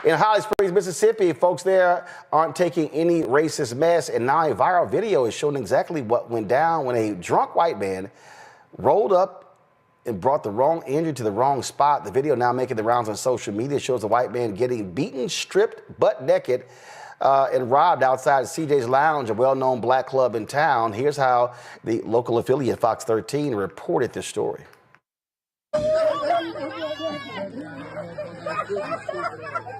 In Holly Springs, Mississippi, folks there aren't taking any racist mess, and now a viral video is showing exactly what went down when a drunk white man rolled up and brought the wrong injury to the wrong spot. The video now making the rounds on social media shows the white man getting beaten, stripped, butt naked, and robbed outside CJ's Lounge, a well-known black club in town. Here's how the local affiliate Fox 13 reported this story.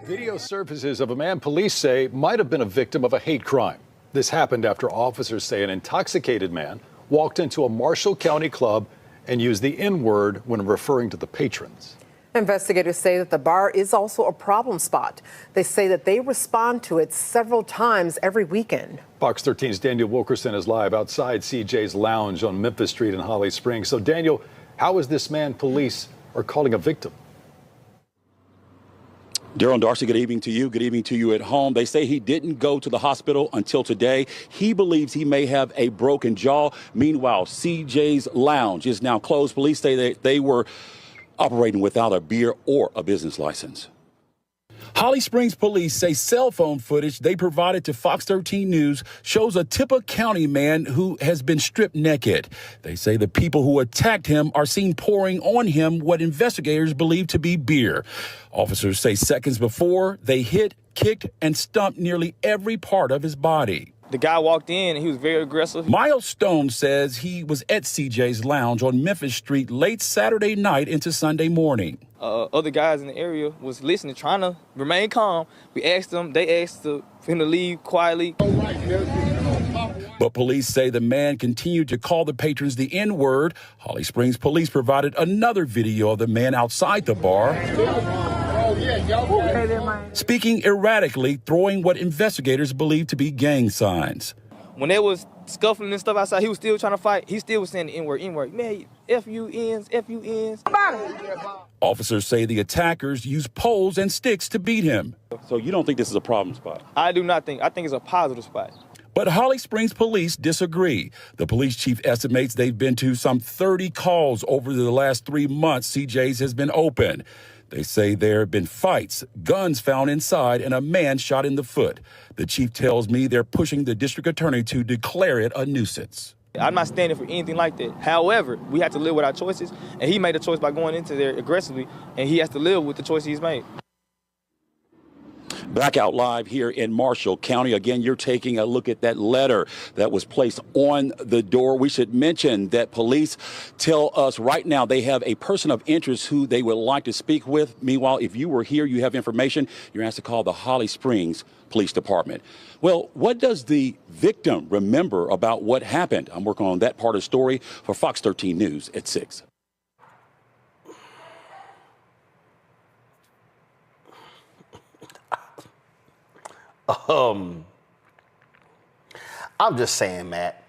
Video surfaces of a man police say might have been a victim of a hate crime. This happened after officers say an intoxicated man walked into a Marshall County club and used the N-word when referring to the patrons. Investigators say that the bar is also a problem spot. They say that they respond to it several times every weekend. Fox 13's Daniel Wilkerson is live outside CJ's Lounge on Memphis Street in Holly Springs. So, Daniel, how is this man police are calling a victim? Daryl and Darcy, good evening to you. Good evening to you at home. They say he didn't go to the hospital until today. He believes he may have a broken jaw. Meanwhile, CJ's Lounge is now closed. Police say that they were operating without a beer or a business license. Holly Springs police say cell phone footage they provided to Fox 13 News shows a Tippah County man who has been stripped naked. They say the people who attacked him are seen pouring on him what investigators believe to be beer. Officers say seconds before, they hit, kicked, and stumped nearly every part of his body. The guy walked in and he was very aggressive. Miles Stone says he was at CJ's Lounge on Memphis Street late Saturday night into Sunday morning. Other guys in the area was listening, trying to remain calm. We asked them, they asked for him to leave quietly. But police say the man continued to call the patrons the N-word. Holly Springs police provided another video of the man outside the bar, speaking erratically, throwing what investigators believe to be gang signs. When they was scuffling and stuff outside, he was still trying to fight. He still was saying the N-word, N-word. Man, F-U-Ns, F-U-Ns. Officers say the attackers used poles and sticks to beat him. So you don't think this is a problem spot? I do not think. I think it's a positive spot. But Holly Springs police disagree. The police chief estimates they've been to some 30 calls over the last 3 months CJ's has been open. They say there have been fights, guns found inside, and a man shot in the foot. The chief tells me they're pushing the district attorney to declare it a nuisance. I'm not standing for anything like that. However, we have to live with our choices, and he made a choice by going into there aggressively, and he has to live with the choice he's made. Back out live here in Marshall County. Again, you're taking a look at that letter that was placed on the door. We should mention that police tell us right now they have a person of interest who they would like to speak with. Meanwhile, if you were here, you have information, you're asked to call the Holly Springs Police Department. Well, what does the victim remember about what happened? I'm working on that part of the story for Fox 13 News at 6. I'm just saying, Matt.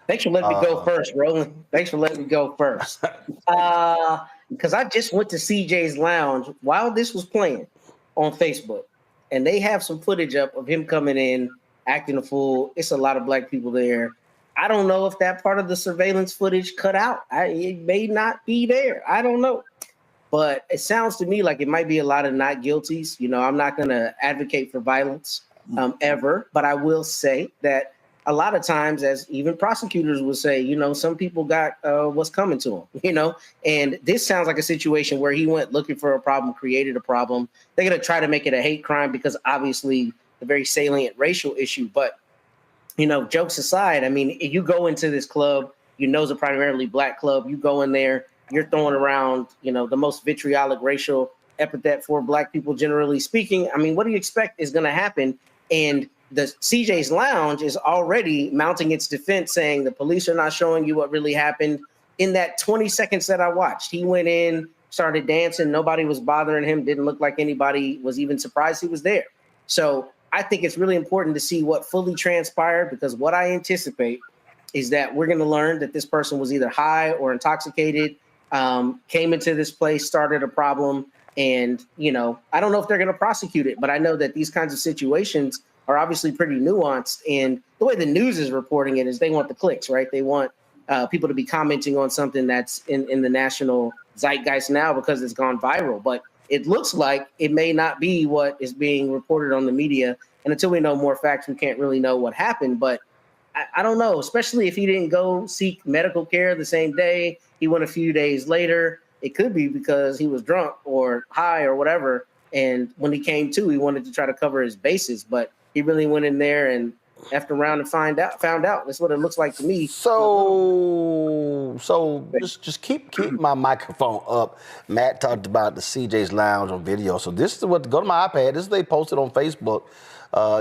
Thanks for letting me go first, Roland. Thanks for letting me go first. Because I just went to CJ's Lounge while this was playing on Facebook, and they have some footage up of him coming in, acting a fool. It's a lot of black people there. I don't know if that part of the surveillance footage cut out. It may not be there. I don't know. But it sounds to me like it might be a lot of not guilties. You know, I'm not going to advocate for violence ever, but I will say that a lot of times, as even prosecutors will say, you know, some people got what's coming to them, you know, and this sounds like a situation where he went looking for a problem, created a problem. They're going to try to make it a hate crime because obviously the very salient racial issue. But, you know, jokes aside, I mean, if you go into this club, you know, it's a primarily black club. You go in there, you're throwing around, you know, the most vitriolic racial epithet for black people, generally speaking. I mean, what do you expect is going to happen? And the CJ's Lounge is already mounting its defense, saying the police are not showing you what really happened. In that 20 seconds that I watched, he went in, started dancing. Nobody was bothering him. Didn't look like anybody was even surprised he was there. So I think it's really important to see what fully transpired, because what I anticipate is that we're going to learn that this person was either high or intoxicated, came into this place, started a problem. And, you know, I don't know if they're going to prosecute it, but I know that these kinds of situations are obviously pretty nuanced. And the way the news is reporting it is they want the clicks, right? They want people to be commenting on something that's in the national zeitgeist now because it's gone viral. But it looks like it may not be what is being reported on the media. And until we know more facts, we can't really know what happened. But I don't know, especially if he didn't go seek medical care the same day. He went a few days later. It could be because he was drunk or high or whatever. And when he came to, he wanted to try to cover his bases. But he really went in there and effed around and found out. That's what it looks like to me. So just keep my microphone up. Matt talked about the CJ's Lounge on video. So this is what, go to my iPad. This is what they posted on Facebook.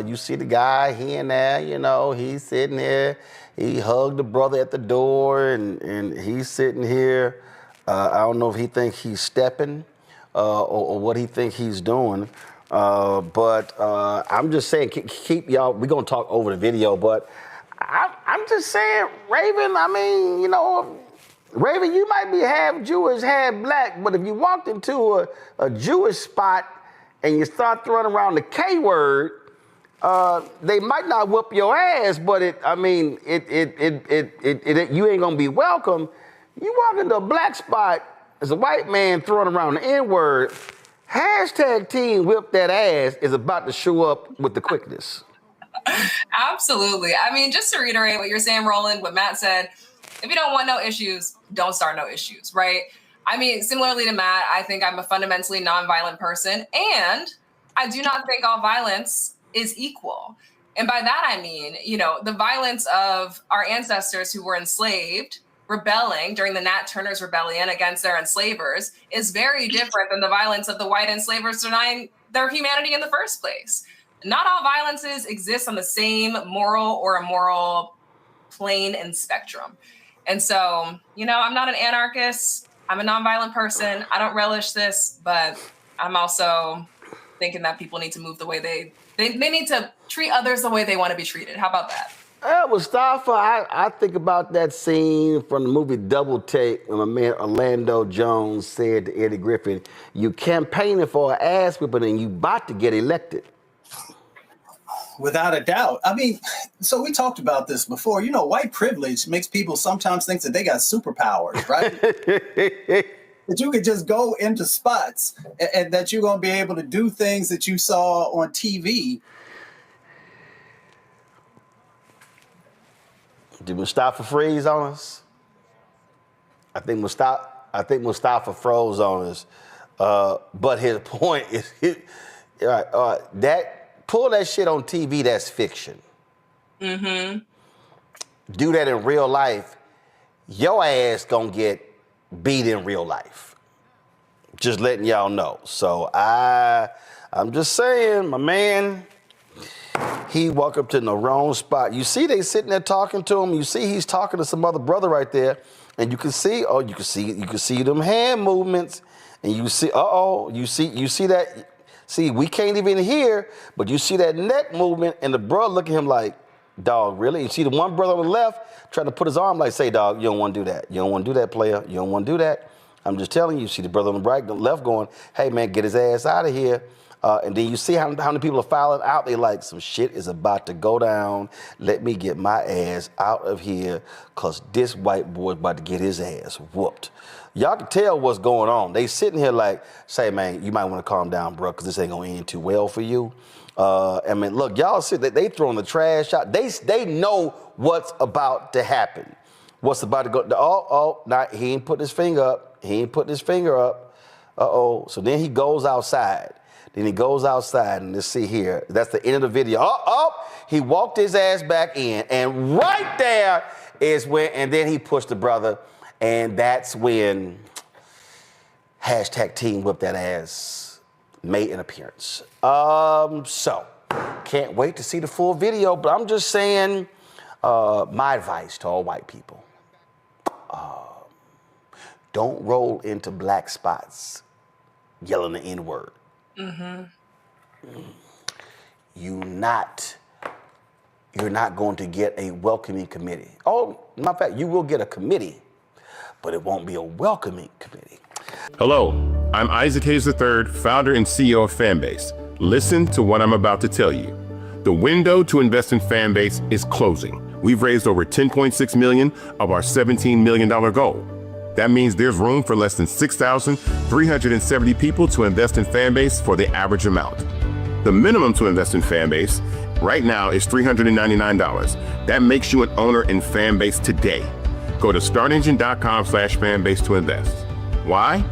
You see the guy, he in there, you know, he's sitting there. He hugged the brother at the door, and he's sitting here. I don't know if he thinks he's stepping or what he thinks he's doing. But I'm just saying, keep y'all, we're going to talk over the video, but I'm just saying, Raven, I mean, you know, Raven, you might be half Jewish, half black, but if you walked into a Jewish spot and you start throwing around the K word, they might not whoop your ass, but you ain't gonna be welcome. You walk into a black spot as a white man throwing around the N-word, hashtag team whip that ass is about to show up with the quickness. Absolutely. I mean, just to reiterate what you're saying, Roland, what Matt said, if you don't want no issues, don't start no issues, right? I mean, similarly to Matt, I think I'm a fundamentally nonviolent person, and I do not think all violence is equal. And by that, I mean, you know, the violence of our ancestors who were enslaved, rebelling during the Nat Turner's rebellion against their enslavers is very different than the violence of the white enslavers denying their humanity in the first place. Not all violences exist on the same moral or immoral plane and spectrum. And so, you know, I'm not an anarchist. I'm a nonviolent person. I don't relish this, but I'm also thinking that people need to move the way they need to treat others the way they want to be treated. How about that? Mustafa, I think about that scene from the movie Double Take when my man Orlando Jones said to Eddie Griffin, you campaigning for an ass whipping and you about to get elected. Without a doubt. I mean, so we talked about this before. You know, white privilege makes people sometimes think that they got superpowers, right? That you could just go into spots and that you're going to be able to do things that you saw on TV. Did Mustafa freeze on us? I think Mustafa froze on us. But his point is, pull that shit on TV, that's fiction. Mm-hmm. Do that in real life, your ass gonna get beat in real life. Just letting y'all know. So I'm just saying, my man, he walked up to the wrong spot. You see they sitting there talking to him. You see he's talking to some other brother right there. And you can see them hand movements. And you see, you see that. See, we can't even hear, but you see that neck movement, and the brother look at him like, dog, really? You see the one brother on the left trying to put his arm like, say, dog, you don't want to do that. You don't want to do that, player. You don't want to do that. I'm just telling you. See the brother on the left going, hey, man, get his ass out of here. And then you see how many people are filing out. They like, some shit is about to go down. Let me get my ass out of here because this white boy is about to get his ass whooped. Y'all can tell what's going on. They sitting here like, say, man, you might want to calm down, bro, because this ain't going to end too well for you. I mean, look, y'all see that they throwing the trash out. They know what's about to happen. What's about to go. He ain't putting his finger up. He ain't putting his finger up. So then he goes outside. And let's see here. That's the end of the video. He walked his ass back in. And right there is when, and then he pushed the brother. And that's when hashtag team whip that ass made an appearance. So, can't wait to see the full video. But I'm just saying, my advice to all white people. Don't roll into black spots yelling the N-word. Mm-hmm. You're not going to get a welcoming committee. Oh, matter of fact, you will get a committee, but it won't be a welcoming committee. Hello, I'm Isaac Hayes III, founder and CEO of Fanbase. Listen to what I'm about to tell you. The window to invest in Fanbase is closing. We've raised over $10.6 million of our $17 million goal. That means there's room for less than 6,370 people to invest in Fanbase for the average amount. The minimum to invest in Fanbase right now is $399. That makes you an owner in Fanbase today. Go to startengine.com/fanbase to invest. Why?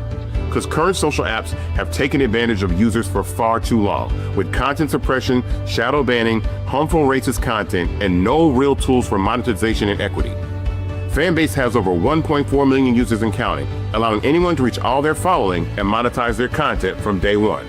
Because current social apps have taken advantage of users for far too long, with content suppression, shadow banning, harmful racist content, and no real tools for monetization and equity. Fanbase has over 1.4 million users and counting, allowing anyone to reach all their following and monetize their content from day one.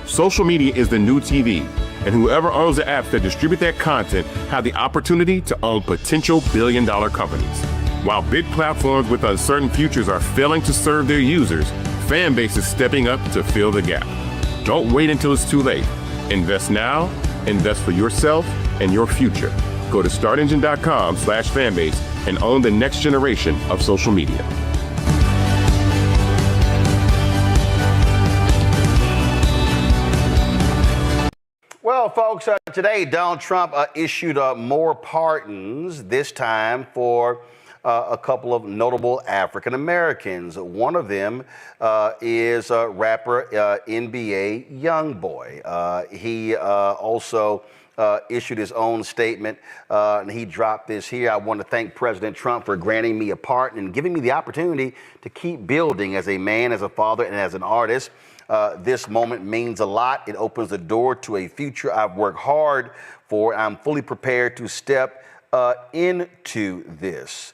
Social media is the new TV, and whoever owns the apps that distribute that content have the opportunity to own potential billion-dollar companies. While big platforms with uncertain futures are failing to serve their users, Fanbase is stepping up to fill the gap. Don't wait until it's too late. Invest now, invest for yourself and your future. Go to startengine.com/fanbase and own the next generation of social media. Well, folks, today Donald Trump issued more pardons, this time for a couple of notable African Americans. One of them is rapper NBA YoungBoy. He also issued his own statement, and he dropped this here. I want to thank President Trump for granting me a pardon and giving me the opportunity to keep building as a man, as a father, and as an artist. This moment means a lot. It opens the door to a future I've worked hard for. I'm fully prepared to step into this.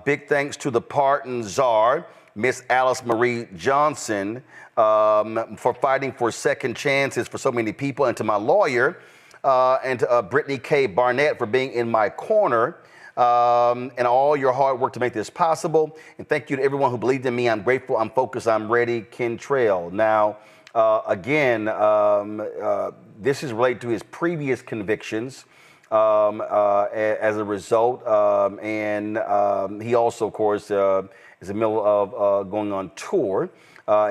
Big thanks to the pardon czar, Miss Alice Marie Johnson, for fighting for second chances for so many people, and to my lawyer, and to Brittany K. Barnett for being in my corner, and all your hard work to make this possible. And thank you to everyone who believed in me. I'm grateful, I'm focused, I'm ready. Ken Trail. Now, again, this is related to his previous convictions. As a result, and he also, of course, is in the middle of going on tour.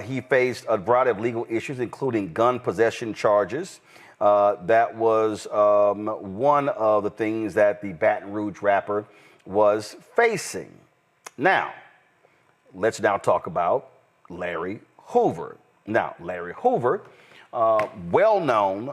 He faced a variety of legal issues, including gun possession charges. That was one of the things that the Baton Rouge rapper was facing. Now, let's now talk about Larry Hoover. Now, Larry Hoover, well-known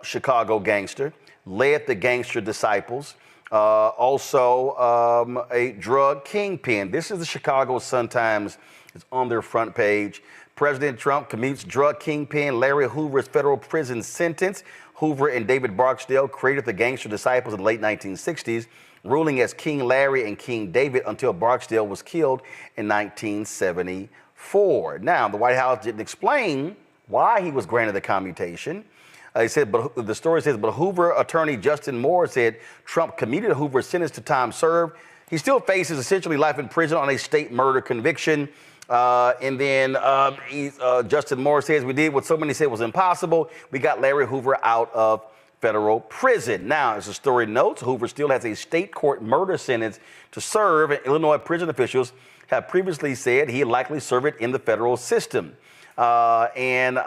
Chicago gangster, led the Gangster Disciples, also a drug kingpin. This is the Chicago Sun-Times. It's on their front page. President Trump commutes drug kingpin Larry Hoover's federal prison sentence. Hoover and David Barksdale created the Gangster Disciples in the late 1960s, ruling as King Larry and King David until Barksdale was killed in 1974. Now, the White House didn't explain why he was granted the commutation. He said, but the story says, but Hoover attorney Justin Moore said Trump commuted Hoover's sentence to time served. He still faces essentially life in prison on a state murder conviction. And then Justin Moore says, we did what so many said was impossible. We got Larry Hoover out of federal prison. Now, as the story notes, Hoover still has a state court murder sentence to serve, and Illinois prison officials have previously said he'd likely serve it in the federal system. And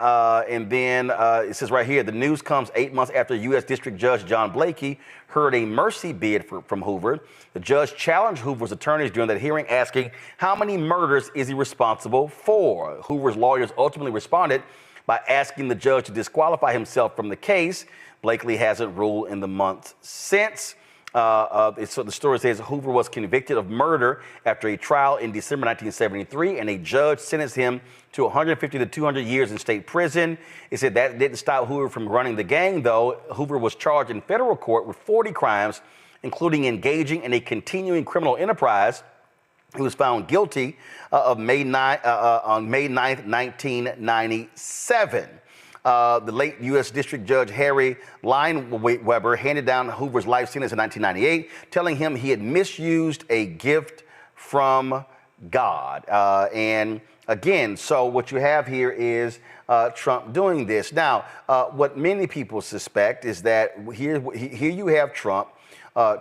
then it says right here, the news comes 8 months after U.S. District Judge John Blakey heard a mercy bid from Hoover. The judge challenged Hoover's attorneys during that hearing, asking how many murders is he responsible for. Hoover's lawyers ultimately responded by asking the judge to disqualify himself from the case. Blakely hasn't ruled in the months since. So the story says Hoover was convicted of murder after a trial in December 1973, and a judge sentenced him to 150 to 200 years in state prison. It said that didn't stop Hoover from running the gang, though. Hoover was charged in federal court with 40 crimes, including engaging in a continuing criminal enterprise. He was found guilty on May 9th, 1997. The late U.S. District Judge Harry Lineweber handed down Hoover's life sentence in 1998, telling him he had misused a gift from God. And again, so what you have here is Trump doing this. Now, what many people suspect is that here you have Trump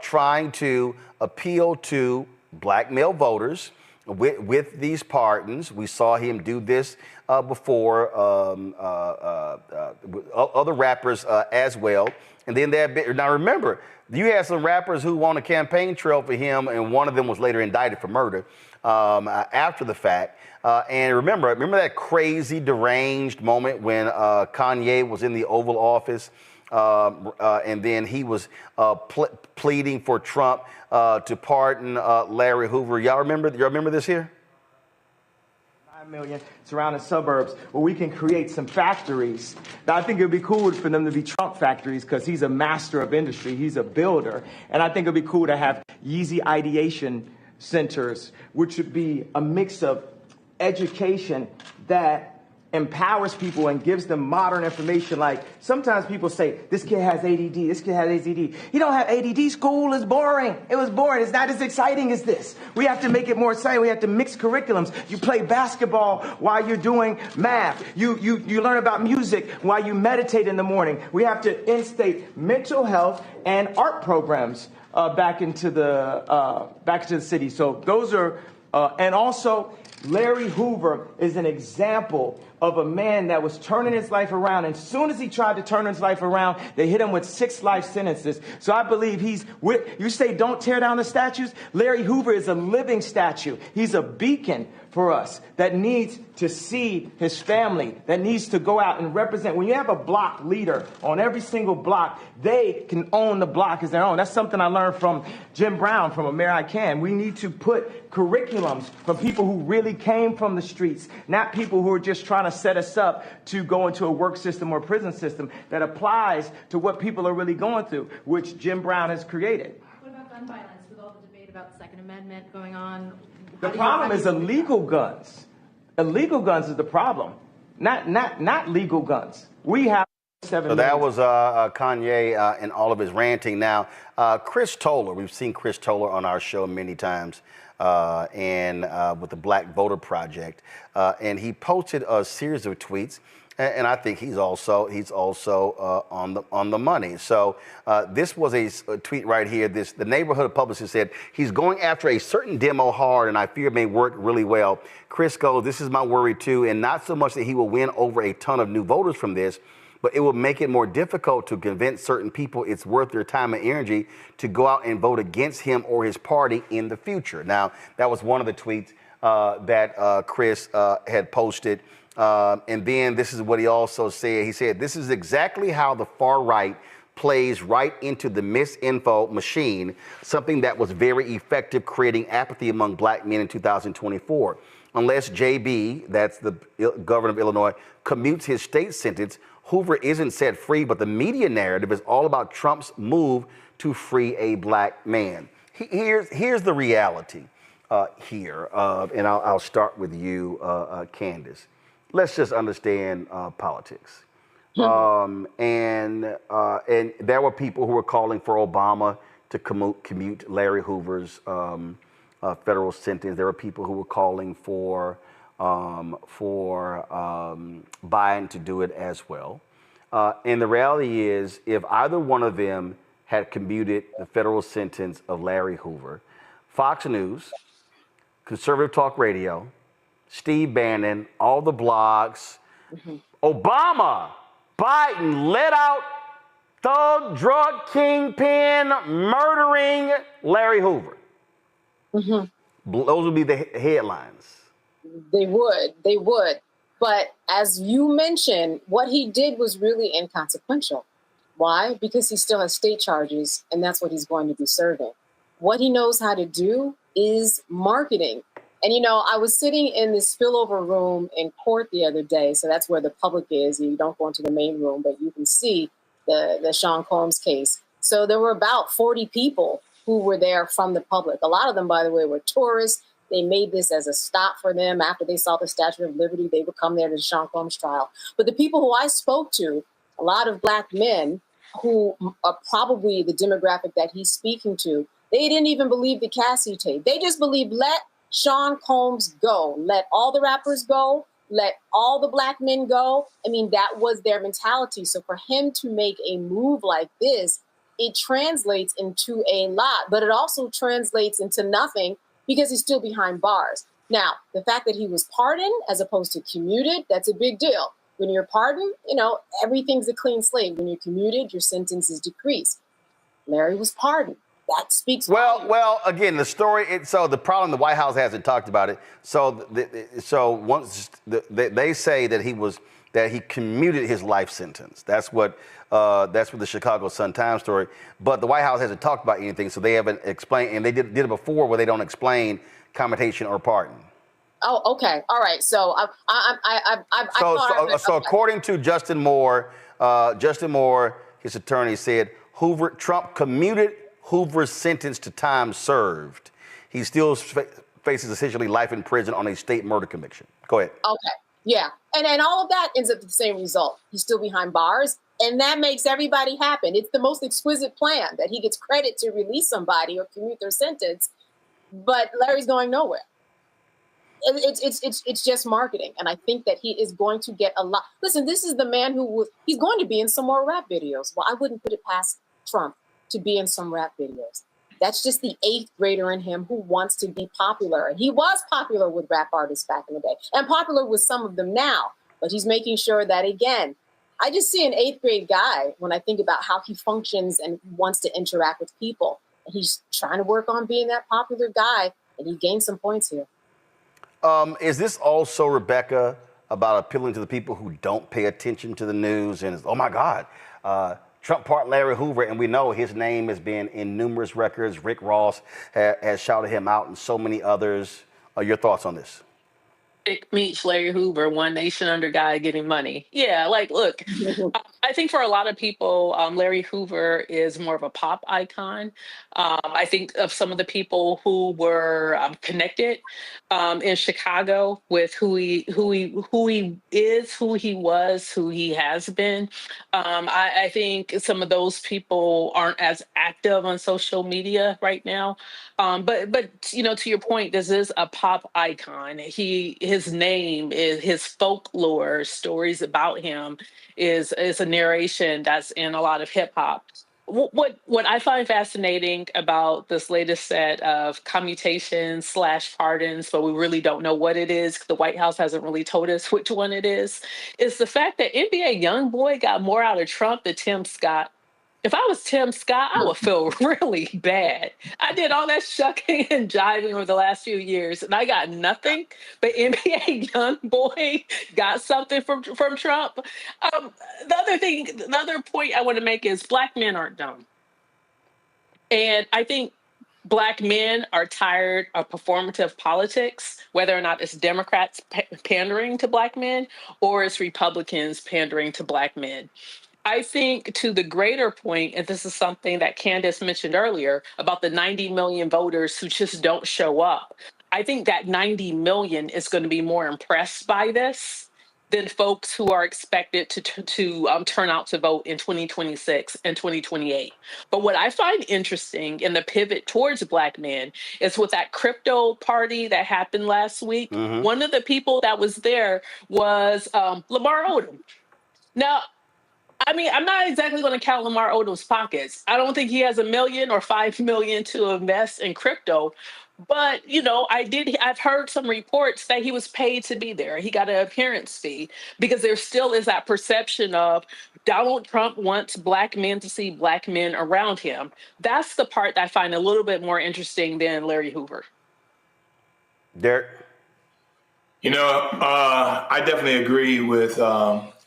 trying to appeal to black male voters with these pardons. We saw him do this before, other rappers as well. And then now remember, you had some rappers who won a campaign trail for him, and one of them was later indicted for murder after the fact. And remember that crazy, deranged moment when Kanye was in the Oval Office, and then he was pleading for Trump to pardon Larry Hoover. Y'all remember this here? 9 million surrounding suburbs where we can create some factories. Now, I think it would be cool for them to be Trump factories because he's a master of industry. He's a builder. And I think it would be cool to have Yeezy ideation centers, which would be a mix of education that empowers people and gives them modern information. Like sometimes people say, this kid has ADD, this kid has ADD. He don't have ADD, school is boring. It was boring, it's not as exciting as this. We have to make it more exciting, we have to mix curriculums. You play basketball while you're doing math. You learn about music while you meditate in the morning. We have to instate mental health and art programs back into the city. So those are, and also Larry Hoover is an example of a man that was turning his life around. And as soon as he tried to turn his life around, they hit him with 6 life sentences. So I believe you say don't tear down the statues. Larry Hoover is a living statue. He's a beacon for us that needs to see his family, that needs to go out and represent. When you have a block leader on every single block, they can own the block as their own. That's something I learned from Jim Brown from A Mayor I Can. We need to put curriculums from people who really came from the streets, not people who are just trying to set us up to go into a work system or prison system that applies to what people are really going through, which Jim Brown has created. What about gun violence with all the debate about the Second Amendment going on? The problem is illegal guns. Illegal guns is the problem, not legal guns. We have 7 So that was Kanye in all of his ranting. Now, Chris Toller, we've seen Chris Toller on our show many times, and with the Black Voter Project, and he posted a series of tweets. And I think he's also on the money. So this was a tweet right here. The neighborhood publicist said he's going after a certain demo hard, and I fear it may work really well. Chris goes, this is my worry too, and not so much that he will win over a ton of new voters from this, but it will make it more difficult to convince certain people it's worth their time and energy to go out and vote against him or his party in the future. Now, that was one of the tweets that Chris had posted. And then this is what he also said. He said, this is exactly how the far right plays right into the misinfo machine, something that was very effective creating apathy among black men in 2024. Unless JB, that's the governor of Illinois, commutes his state sentence, Hoover isn't set free, but the media narrative is all about Trump's move to free a black man. Here's the reality here, and I'll start with you, Candace. Let's just understand politics. And there were people who were calling for Obama to commute Larry Hoover's federal sentence. There were people who were calling for Biden to do it as well. And the reality is, if either one of them had commuted the federal sentence of Larry Hoover, Fox News, Conservative Talk Radio, Steve Bannon, all the blogs, Obama, Biden let out thug, drug kingpin, murdering Larry Hoover. Those would be the headlines. They would. But as you mentioned, what he did was really inconsequential. Why? Because he still has state charges, and that's what he's going to be serving. What he knows how to do is marketing. And, you know, I was sitting in this spillover room in court the other day. So that's where the public is. You don't go into the main room, but you can see the Sean Combs case. So there were about 40 people who were there from the public. A lot of them, by the way, were tourists. They made this as a stop for them. After they saw the Statue of Liberty, they would come there to the Sean Combs trial. But the people who I spoke to, a lot of black men who are probably the demographic that he's speaking to, they didn't even believe the Cassie tape. They just believed, let Sean Combs go. Let all the rappers go. Let all the black men go. I mean, that was their mentality. So for him to make a move like this, it translates into a lot, but it also translates into nothing because he's still behind bars. Now, the fact that he was pardoned as opposed to commuted, that's a big deal. When you're pardoned, everything's a clean slate. When you're commuted, your sentence is decreased. Larry was pardoned. That speaks volumes. Well, again, the story. So the problem, the White House hasn't talked about it. So once they say that he commuted his life sentence. That's what the Chicago Sun-Times story. But the White House hasn't talked about anything, so they haven't explained. And they did it before, where they don't explain commutation or pardon. Oh, okay, all right. So So according to Justin Moore, his attorney said Trump commuted Hoover's sentence to time served. He still faces essentially life in prison on a state murder conviction. Go ahead. Okay, yeah, and all of that ends up with the same result. He's still behind bars, and that makes everybody happy. It's the most exquisite plan that he gets credit to release somebody or commute their sentence, but Larry's going nowhere. It's just marketing, and I think that he is going to get a lot. Listen, this is the man he's going to be in some more rap videos. Well, I wouldn't put it past Trump to be in some rap videos. That's just the 8th grader in him who wants to be popular. And he was popular with rap artists back in the day and popular with some of them now. But he's making sure that, again, I just see an 8th grade guy when I think about how he functions and wants to interact with people. And he's trying to work on being that popular guy, and he gained some points here. Is this also, Rebecca, about appealing to the people who don't pay attention to the news and oh my God, Trump pardoned Larry Hoover, and we know his name has been in numerous records. Rick Ross has shouted him out, and so many others. Your thoughts on this? Meets Larry Hoover, one nation under God getting money. Yeah, look, I think for a lot of people, Larry Hoover is more of a pop icon. I think of some of the people who were connected in Chicago with who he is, who he was, who he has been. I think some of those people aren't as active on social media right now. But to your point, this is a pop icon. His name is his folklore, stories about him is a narration that's in a lot of hip hop. What I find fascinating about this latest set of commutations / pardons, but we really don't know what it is. The White House hasn't really told us which one it is the fact that NBA YoungBoy got more out of Trump than Tim Scott. If I was Tim Scott, I would feel really bad. I did all that shucking and jiving over the last few years, and I got nothing. But NBA YoungBoy got something from Trump. The other point I want to make is Black men aren't dumb. And I think Black men are tired of performative politics, whether or not it's Democrats pandering to Black men or it's Republicans pandering to Black men. I think to the greater point, and this is something that Candace mentioned earlier about the 90 million voters who just don't show up. I think that 90 million is going to be more impressed by this than folks who are expected to turn out to vote in 2026 and 2028. But what I find interesting in the pivot towards Black men is with that crypto party that happened last week, one of the people that was there was Lamar Odom. Now, I mean, I'm not exactly going to count Lamar Odom's pockets. I don't think he has $1 million or $5 million to invest in crypto. But, I've heard some reports that he was paid to be there. He got an appearance fee because there still is that perception of Donald Trump wants Black men to see Black men around him. That's the part that I find a little bit more interesting than Larry Hoover. Derek? I definitely agree with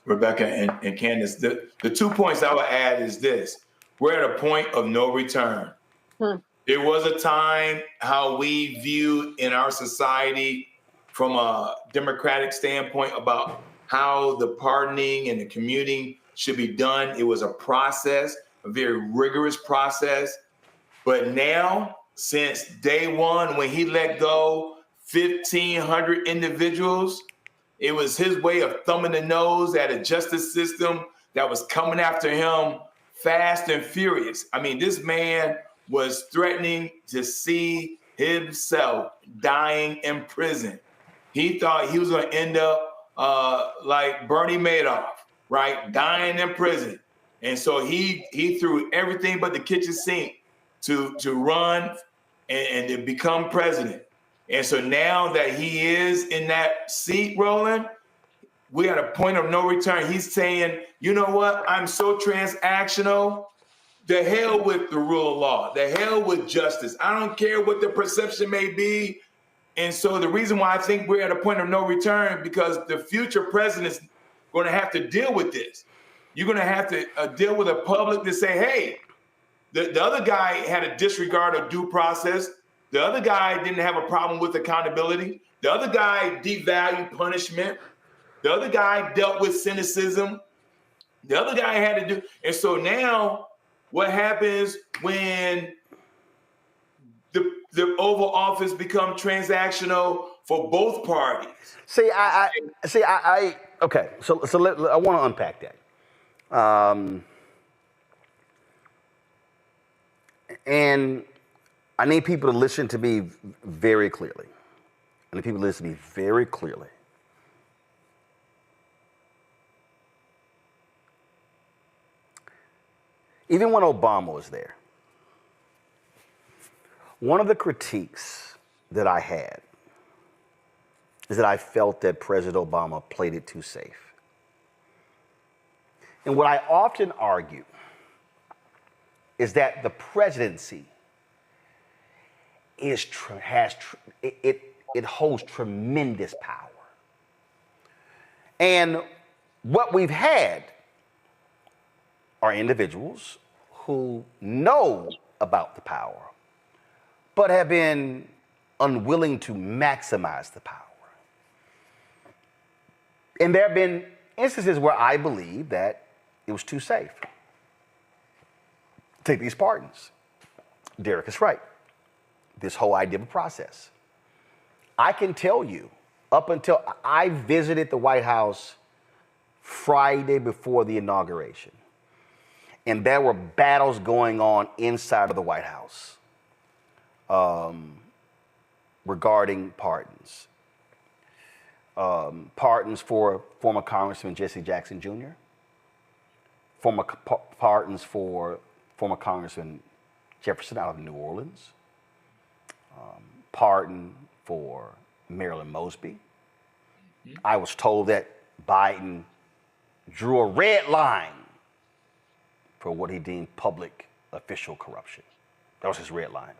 Rebecca and Candace. The 2 points I would add is this. We're at a point of no return. There was a time how we view in our society from a democratic standpoint about how the pardoning and the commuting should be done. It was a process, a very rigorous process. But now, since day one, when he let go 1,500 individuals, it was his way of thumbing the nose at a justice system that was coming after him fast and furious. I mean, this man was threatening to see himself dying in prison. He thought he was going to end up like Bernie Madoff, right? Dying in prison. And so he threw everything but the kitchen sink to run and to become president. And so now that he is in that seat, Roland, we're at a point of no return. He's saying, you know what? I'm so transactional. The hell with the rule of law. The hell with justice. I don't care what the perception may be. And so the reason why I think we're at a point of no return, because the future president's going to have to deal with this. You're going to have to deal with a public to say, hey, the other guy had a disregard of due process. The other guy didn't have a problem with accountability. The other guy devalued punishment. The other guy dealt with cynicism. The other guy had to do. And so now what happens when the Oval Office become transactional for both parties? Okay. So I want to unpack that. And I need people to listen to me very clearly. I need people to listen to me very clearly. Even when Obama was there, one of the critiques that I had is that I felt that President Obama played it too safe. And what I often argue is that the presidency it holds tremendous power. And what we've had are individuals who know about the power, but have been unwilling to maximize the power. And there have been instances where I believe that it was too safe. Take these pardons. Derek is right. This whole idea of a process. I can tell you, up until I visited the White House Friday before the inauguration, and there were battles going on inside of the White House regarding pardons. Pardons for former Congressman Jesse Jackson Jr., pardons for former Congressman Jefferson out of New Orleans, pardon for Marilyn Mosby. I was told that Biden drew a red line for what he deemed public official corruption. That was his red line.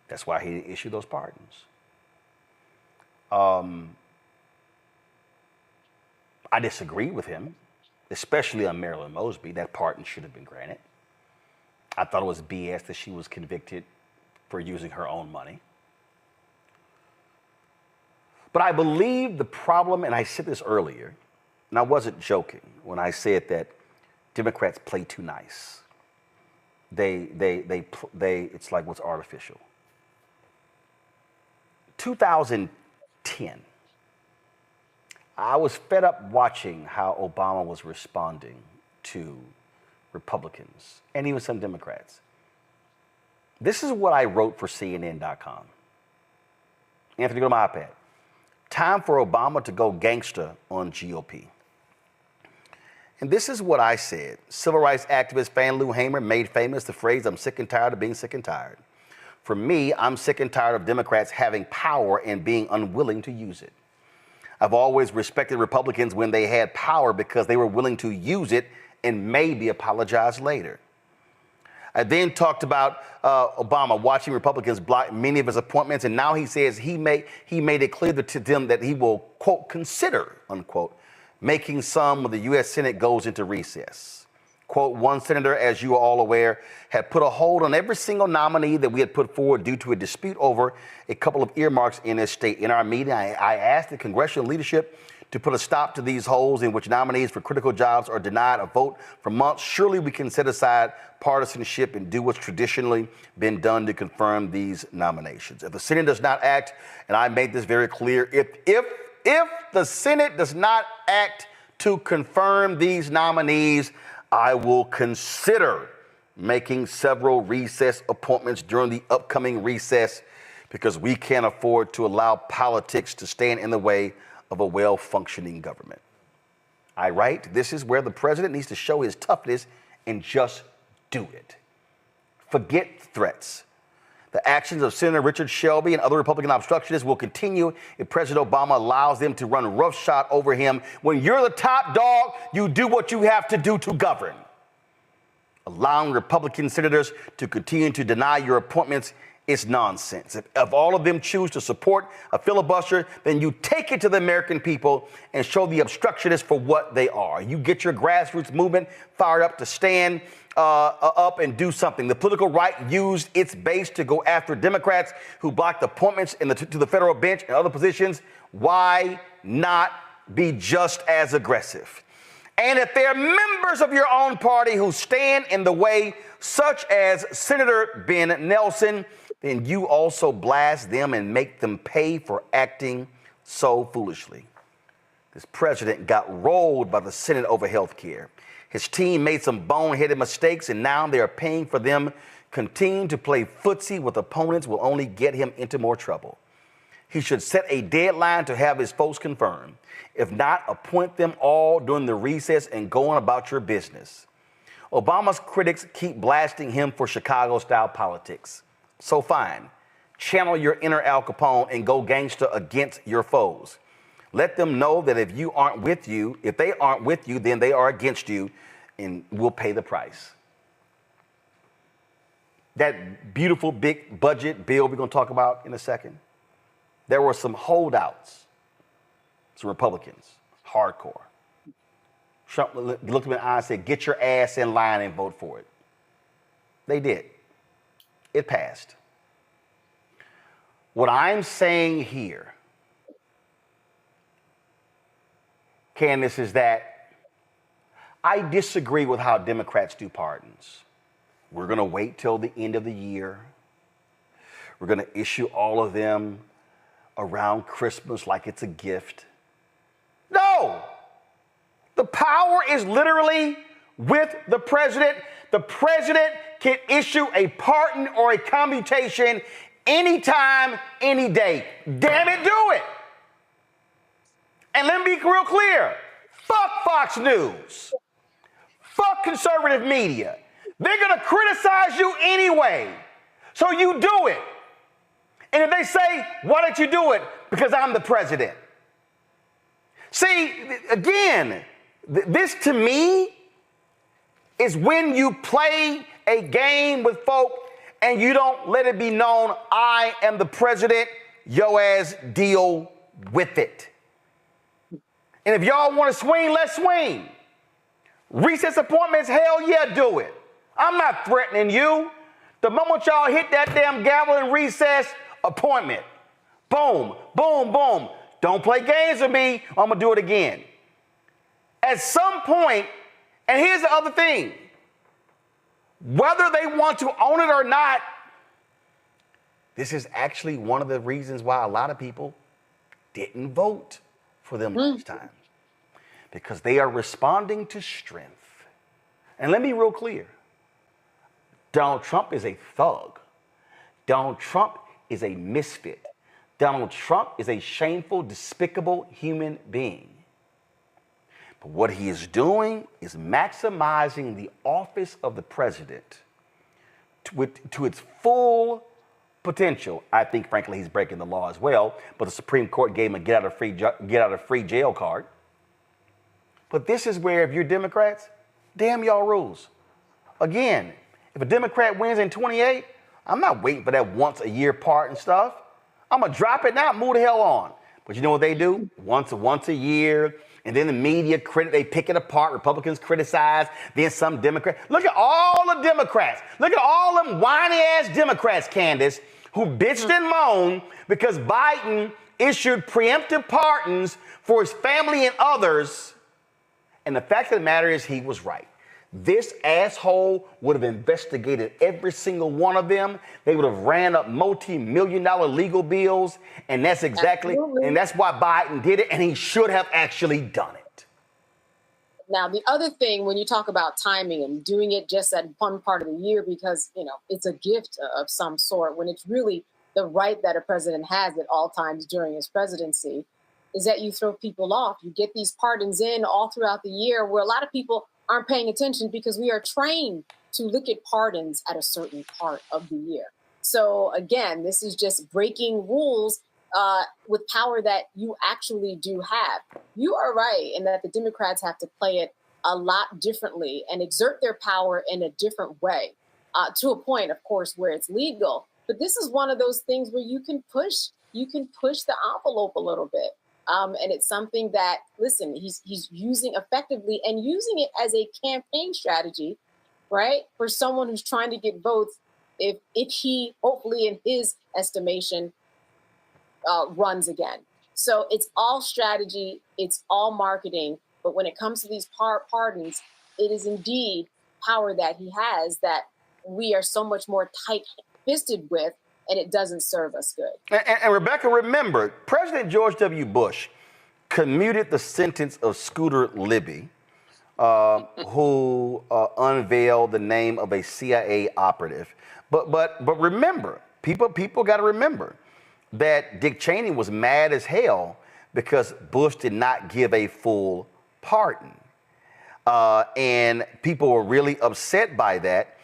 That's why he issued those pardons. I disagree with him, especially on Marilyn Mosby. That pardon should have been granted. I thought it was BS that she was convicted for using her own money. But I believe the problem, and I said this earlier, and I wasn't joking when I said that Democrats play too nice. It's like what's artificial. 2010, I was fed up watching how Obama was responding to Republicans and even some Democrats. This is what I wrote for CNN.com. Anthony, go to my iPad. Time for Obama to go gangster on GOP. And this is what I said. Civil rights activist Fan Lou Hamer made famous the phrase, "I'm sick and tired of being sick and tired." For me, I'm sick and tired of Democrats having power and being unwilling to use it. I've always respected Republicans when they had power because they were willing to use it and maybe apologize later. I then talked about Obama watching Republicans block many of his appointments, and now he says he made it clear to them that he will, quote, consider, unquote, making some when the U.S. Senate goes into recess. Quote, one senator, as you are all aware, had put a hold on every single nominee that we had put forward due to a dispute over a couple of earmarks in his state. In our meeting, I asked the congressional leadership to put a stop to these holes in which nominees for critical jobs are denied a vote for months. Surely we can set aside partisanship and do what's traditionally been done to confirm these nominations. If the Senate does not act, and I made this very clear, if the Senate does not act to confirm these nominees, I will consider making several recess appointments during the upcoming recess because we can't afford to allow politics to stand in the way of a well-functioning government. I write, this is where the president needs to show his toughness and just do it. Forget threats. The actions of Senator Richard Shelby and other Republican obstructionists will continue if President Obama allows them to run roughshod over him. When you're the top dog, you do what you have to do to govern. Allowing Republican senators to continue to deny your appointments is nonsense. If all of them choose to support a filibuster, then you take it to the American people and show the obstructionists for what they are. You get your grassroots movement fired up to stand up and do something. The political right used its base to go after Democrats who blocked appointments to the federal bench and other positions. Why not be just as aggressive? And if there are members of your own party who stand in the way, such as Senator Ben Nelson, then you also blast them and make them pay for acting so foolishly. This president got rolled by the Senate over health care. His team made some boneheaded mistakes, and now they are paying for them. Continuing to play footsie with opponents will only get him into more trouble. He should set a deadline to have his folks confirmed. If not, appoint them all during the recess and go on about your business. Obama's critics keep blasting him for Chicago-style politics. So fine, channel your inner Al Capone and go gangster against your foes. Let them know that if they aren't with you, then they are against you, and we'll pay the price. That beautiful big budget bill we're going to talk about in a second, there were some holdouts, some Republicans, hardcore. Trump looked him in the eye and said, get your ass in line and vote for it. They did. It passed. What I'm saying here, Candace, is that I disagree with how Democrats do pardons. We're going to wait till the end of the year. We're going to issue all of them around Christmas like it's a gift. No! The power is literally with the president. The president can issue a pardon or a commutation anytime, any day. Damn it, do it! And let me be real clear. Fuck Fox News. Fuck conservative media. They're going to criticize you anyway. So you do it. And if they say, why don't you do it? Because I'm the president. See, again, this to me is when you play a game with folk and you don't let it be known, I am the president, yo ass deal with it. And if y'all want to swing, let's swing. Recess appointments, hell yeah, do it. I'm not threatening you. The moment y'all hit that damn gavel in recess, appointment. Boom, boom, boom. Don't play games with me. I'm going to do it again. At some point, and here's the other thing, whether they want to own it or not, this is actually one of the reasons why a lot of people didn't vote for them last time. Because they are responding to strength. And let me be real clear. Donald Trump is a thug. Donald Trump is a misfit. Donald Trump is a shameful, despicable human being. But what he is doing is maximizing the office of the president to its full potential. I think, frankly, he's breaking the law as well, but the Supreme Court gave him a get out of free jail card. But this is where, if you're Democrats, damn y'all rules. Again, if a Democrat wins in 28, I'm not waiting for that once a year part and stuff. I'm going to drop it now, move the hell on. But you know what they do? Once a year, and then the media they pick it apart. Republicans criticize, then some Democrats. Look at all the Democrats. Look at all them whiny-ass Democrats, Candace, who bitched and moaned because Biden issued preemptive pardons for his family and others. And the fact of the matter is he was right. This asshole would have investigated every single one of them. They would have ran up multi-million-dollar legal bills. And that's exactly, and that's why Biden did it. And he should have actually done it. Now, the other thing, when you talk about timing and doing it just at one part of the year, because, it's a gift of some sort, when it's really the right that a president has at all times during his presidency, is that you throw people off. You get these pardons in all throughout the year where a lot of people aren't paying attention because we are trained to look at pardons at a certain part of the year. So again, this is just breaking rules with power that you actually do have. You are right in that the Democrats have to play it a lot differently and exert their power in a different way, to a point, of course, where it's legal. But this is one of those things where you can push the envelope a little bit. And it's something that, listen, he's using effectively and using it as a campaign strategy, right? For someone who's trying to get votes, if he, hopefully in his estimation, runs again. So it's all strategy, it's all marketing. But when it comes to these pardons, it is indeed power that he has that we are so much more tight-fisted with, and it doesn't serve us good. And Rebecca, remember, President George W. Bush commuted the sentence of Scooter Libby, who unveiled the name of a CIA operative. But remember, people got to remember that Dick Cheney was mad as hell because Bush did not give a full pardon. And people were really upset by that.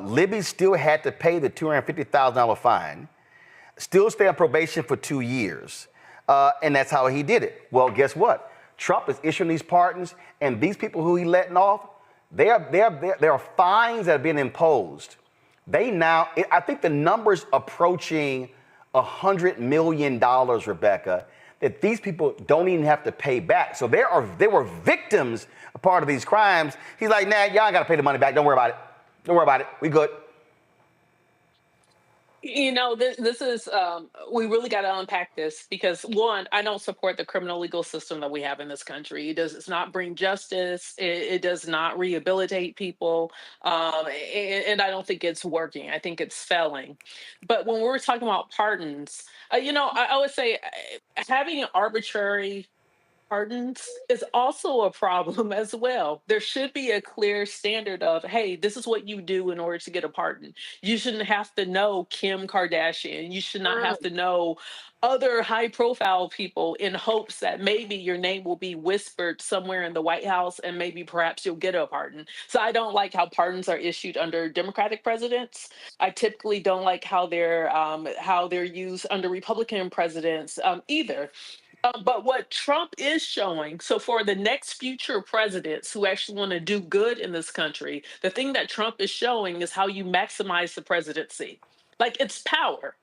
Libby still had to pay the $250,000 fine, still stay on probation for 2 years. And that's how he did it. Well, guess what? Trump is issuing these pardons, and these people who he's letting off, there are fines that have been imposed. I think the number's approaching $100 million, Rebecca, that these people don't even have to pay back. So they were victims of part of these crimes. He's like, nah, y'all ain't got to pay the money back. Don't worry about it. Don't worry about it. We good. You know, this is, we really got to unpack this because, one, I don't support the criminal legal system that we have in this country. It does not bring justice. It does not rehabilitate people. And I don't think it's working. I think it's failing. But when we're talking about pardons, I would say having an arbitrary pardons is also a problem as well. There should be a clear standard of, hey, this is what you do in order to get a pardon. You shouldn't have to know Kim Kardashian. You should not have to know other high profile people in hopes that maybe your name will be whispered somewhere in the White House and maybe perhaps you'll get a pardon. So I don't like how pardons are issued under Democratic presidents. I typically don't like how they're used under Republican presidents either. But what Trump is showing, so for the next future presidents who actually want to do good in this country, the thing that Trump is showing is how you maximize the presidency. Like, it's power.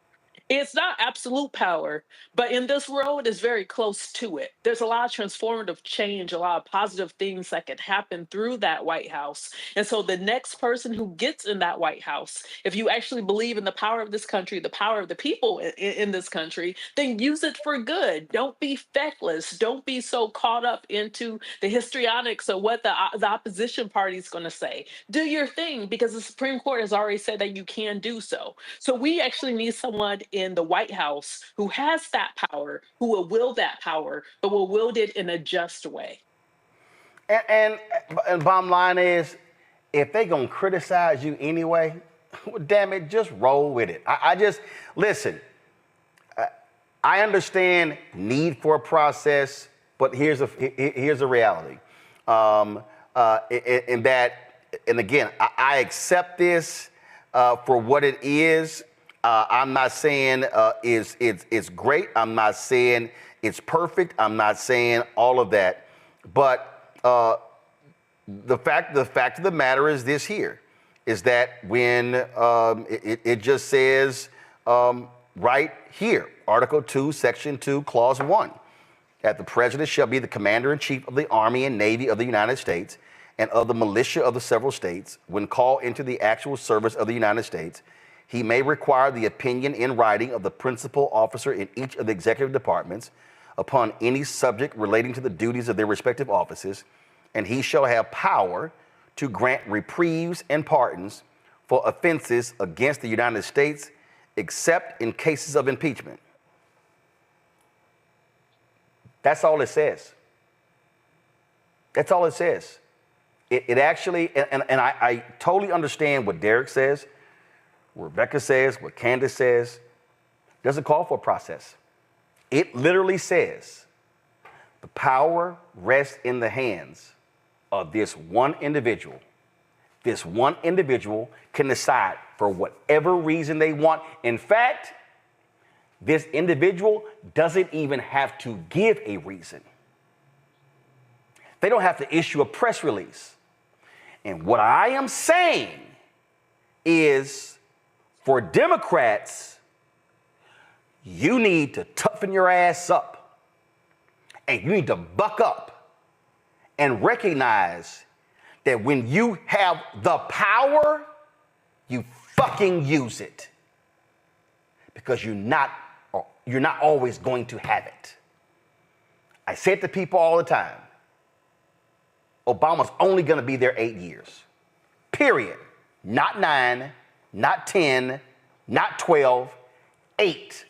It's not absolute power, but in this world, it's very close to it. There's a lot of transformative change, a lot of positive things that can happen through that White House. And so the next person who gets in that White House, if you actually believe in the power of this country, the power of the people in this country, then use it for good. Don't be feckless. Don't be so caught up into the histrionics of what the opposition party is going to say. Do your thing because the Supreme Court has already said that you can do so. So we actually need someone in the White House who has that power, who will wield that power, but will wield it in a just way. And bottom line is, if they gonna criticize you anyway, well, damn it, just roll with it. Listen, I understand need for a process, but here's a reality. In that, and again, I accept this for what it is. I'm not saying it's great. I'm not saying it's perfect. I'm not saying all of that. But the fact of the matter is this here, is that when it just says right here, Article 2, Section 2, Clause 1, that the president shall be the commander-in-chief of the Army and Navy of the United States and of the militia of the several states when called into the actual service of the United States. He may require the opinion in writing of the principal officer in each of the executive departments upon any subject relating to the duties of their respective offices, and he shall have power to grant reprieves and pardons for offenses against the United States, except in cases of impeachment. That's all it says. That's all it says. It actually, and I totally understand what Derek says, what Rebecca says, what Candace says. Doesn't call for a process. It literally says the power rests in the hands of this one individual, This one individual can decide for whatever reason they want. In fact, this individual doesn't even have to give a reason. They don't have to issue a press release. And what I am saying is, for Democrats, you need to toughen your ass up. And you need to buck up and recognize that when you have the power, you fucking use it. Because you're not always going to have it. I say it to people all the time. Obama's only going to be there 8 years. Period. Not 9, not 10, not 12, 8.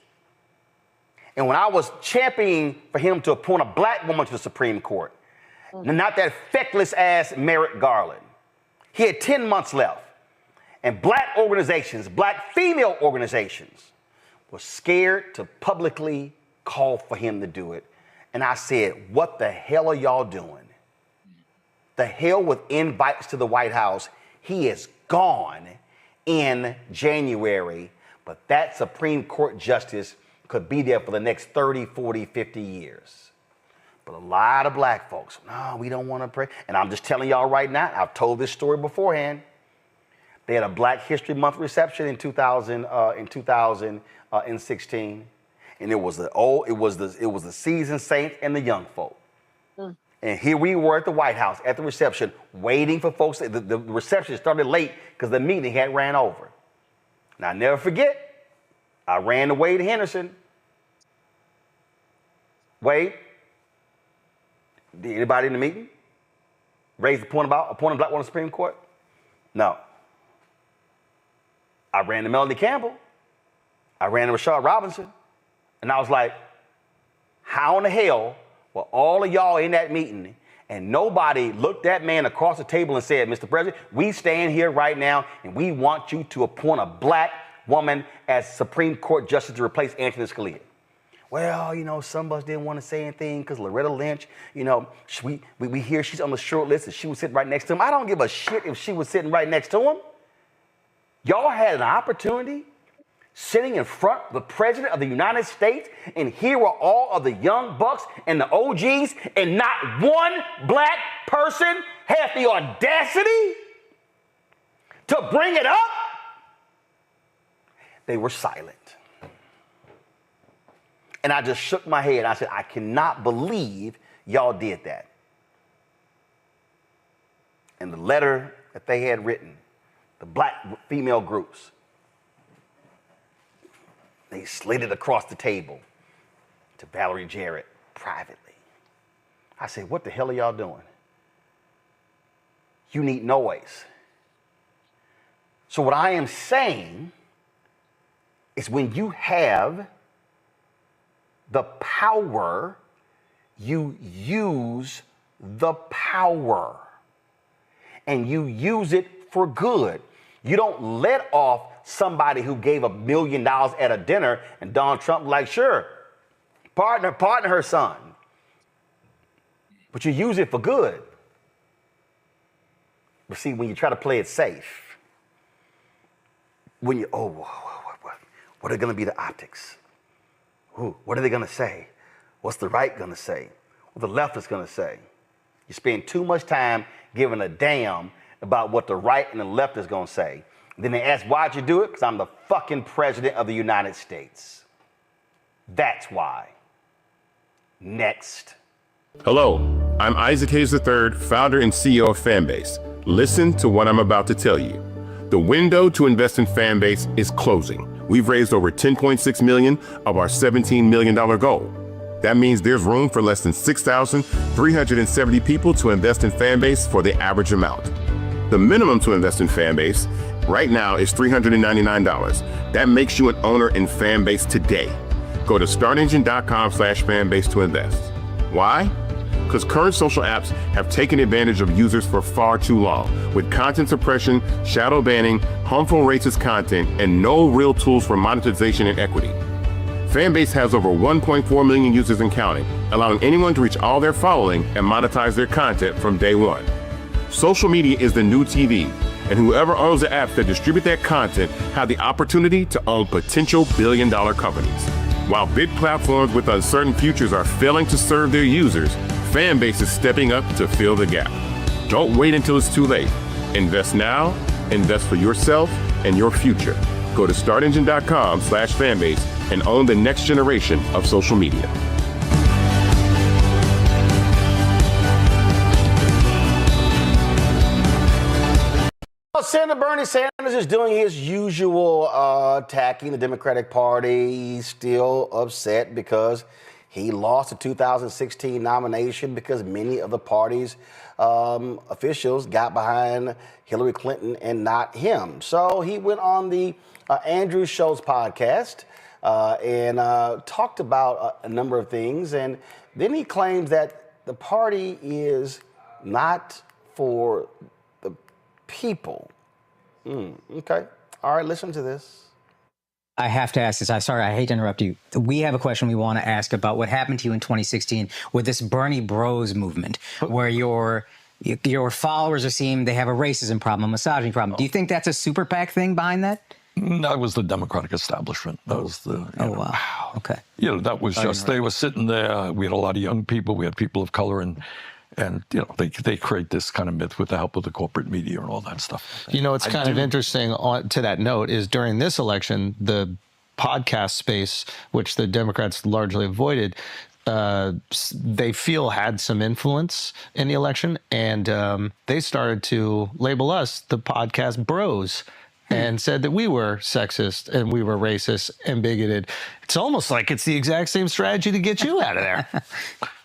And when I was championing for him to appoint a black woman to the Supreme Court, not that feckless ass Merrick Garland, he had 10 months left. And black organizations, black female organizations, were scared to publicly call for him to do it. And I said, what the hell are y'all doing? The hell with invites to the White House. He is gone in January, but that Supreme Court justice could be there for the next 30, 40, 50 years. But a lot of black folks, no, we don't want to pray. And I'm just telling y'all right now, I've told this story beforehand. They had a Black History Month reception in 2016, and it was the seasoned saints and the young folk. And here we were at the White House at the reception, waiting for folks. The reception started late because the meeting had ran over. And I never forget, I ran to Wade Henderson. Wade, did anybody in the meeting raise the point about appointing a black woman to the Supreme Court? No. I ran to Melody Campbell. I ran to Rashad Robinson. And I was like, how in the hell were all of y'all in that meeting and nobody looked that man across the table and said, Mr. President, we stand here right now and we want you to appoint a black woman as Supreme Court Justice to replace Antonin Scalia? Well, some of us didn't want to say anything because Loretta Lynch, we hear she's on the short list and she was sitting right next to him. I don't give a shit if she was sitting right next to him. Y'all had an opportunity sitting in front of the President of the United States, and here were all of the young bucks and the OGs, and not one black person had the audacity to bring it up. They were silent. And I just shook my head. I said, I cannot believe y'all did that. And the letter that they had written, the black female groups, they slid it across the table to Valerie Jarrett privately. I said, what the hell are y'all doing? You need noise. So what I am saying is when you have the power, you use the power. And you use it for good. You don't let off somebody who gave $1 million at a dinner and Donald Trump like, sure, partner her son. But you use it for good. But see, when you try to play it safe, when you, what are going to be the optics? What are they going to say? What's the right going to say? What the left is going to say? You spend too much time giving a damn about what the right and the left is going to say. Then they ask, why'd you do it? Because I'm the fucking president of the United States. That's why. Next. Hello, I'm Isaac Hayes III, founder and CEO of Fanbase. Listen to what I'm about to tell you. The window to invest in Fanbase is closing. We've raised over $10.6 million of our $17 million goal. That means there's room for less than 6,370 people to invest in Fanbase for the average amount. The minimum to invest in Fanbase right now is $399. That makes you an owner in Fanbase today. Go to startengine.com/fanbase to invest. Why? Because current social apps have taken advantage of users for far too long, with content suppression, shadow banning, harmful racist content, and no real tools for monetization and equity. Fanbase has over 1.4 million users and counting, allowing anyone to reach all their following and monetize their content from day one. Social media is the new TV, And whoever owns the apps that distribute that content have the opportunity to own potential billion-dollar companies. While big platforms with uncertain futures are failing to serve their users, Fanbase is stepping up to fill the gap. Don't wait until it's too late. Invest now, invest for yourself and your future. Go to startengine.com/fanbase and own the next generation of social media. Well, Senator Bernie Sanders is doing his usual attacking the Democratic Party. He's still upset because he lost the 2016 nomination because many of the party's officials got behind Hillary Clinton and not him. So he went on the Andrew Schultz podcast and talked about a number of things. And then he claims that the party is not for the people. Okay. All right, listen to this. I have to ask this. I'm sorry, I hate to interrupt you. We have a question we want to ask about what happened to you in 2016 with this Bernie Bros movement, where your followers are seeing they have a racism problem, a misogyny problem. Do you think that's a super PAC thing behind that? That was the Democratic establishment. That was the. Wow. Okay. That was just, they were sitting there. We had a lot of young people. We had people of color, and they create this kind of myth with the help of the corporate media and all that stuff. It's kind of interesting to that note is during this election, the podcast space, which the Democrats largely avoided, they feel had some influence in the election, and they started to label us the podcast bros. And said that we were sexist and we were racist and bigoted. It's almost like it's the exact same strategy to get you out of there.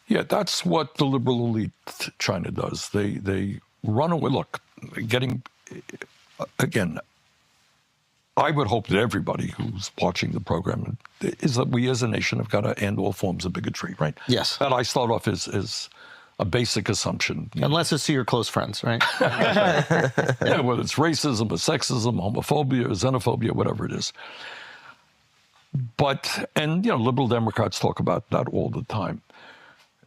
Yeah, that's what the liberal elite China does. They run away. Look, again, I would hope that everybody who's watching the program is that we as a nation have got to end all forms of bigotry, right? Yes. That I start off as a basic assumption. Unless it's to your close friends, right? Yeah, whether it's racism or sexism, homophobia, or xenophobia, whatever it is. And liberal Democrats talk about that all the time.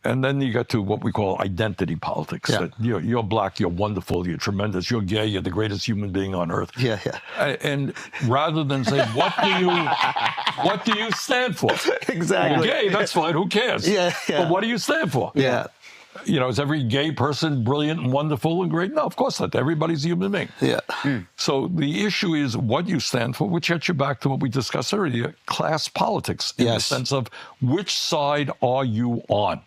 And then you get to what we call identity politics. Yeah. That you're black, you're wonderful, you're tremendous, you're gay, you're the greatest human being on earth. Yeah. And rather than say, what do you stand for? Exactly. You're gay, that's fine, who cares? Yeah. But what do you stand for? Yeah. Is every gay person brilliant and wonderful and great? No, of course not. Everybody's a human being. Yeah. So the issue is what you stand for, which gets you back to what we discussed earlier, class politics, in the sense of which side are you on?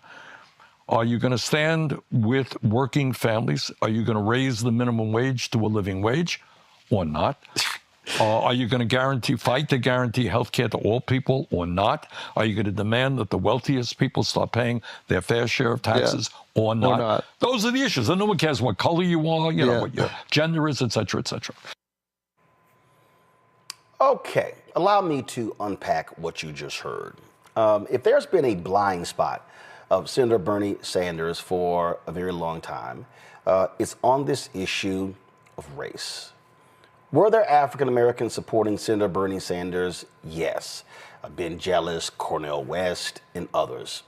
Are you going to stand with working families? Are you going to raise the minimum wage to a living wage or not? Are you going to fight to guarantee health care to all people or not? Are you going to demand that the wealthiest people start paying their fair share of taxes or not? Those are the issues. And no one cares what color you are, what your gender is, et cetera, et cetera. Okay, allow me to unpack what you just heard. If there's been a blind spot of Senator Bernie Sanders for a very long time, it's on this issue of race. Were there African Americans supporting Senator Bernie Sanders? Yes. Ben Jealous, Cornel West, and others.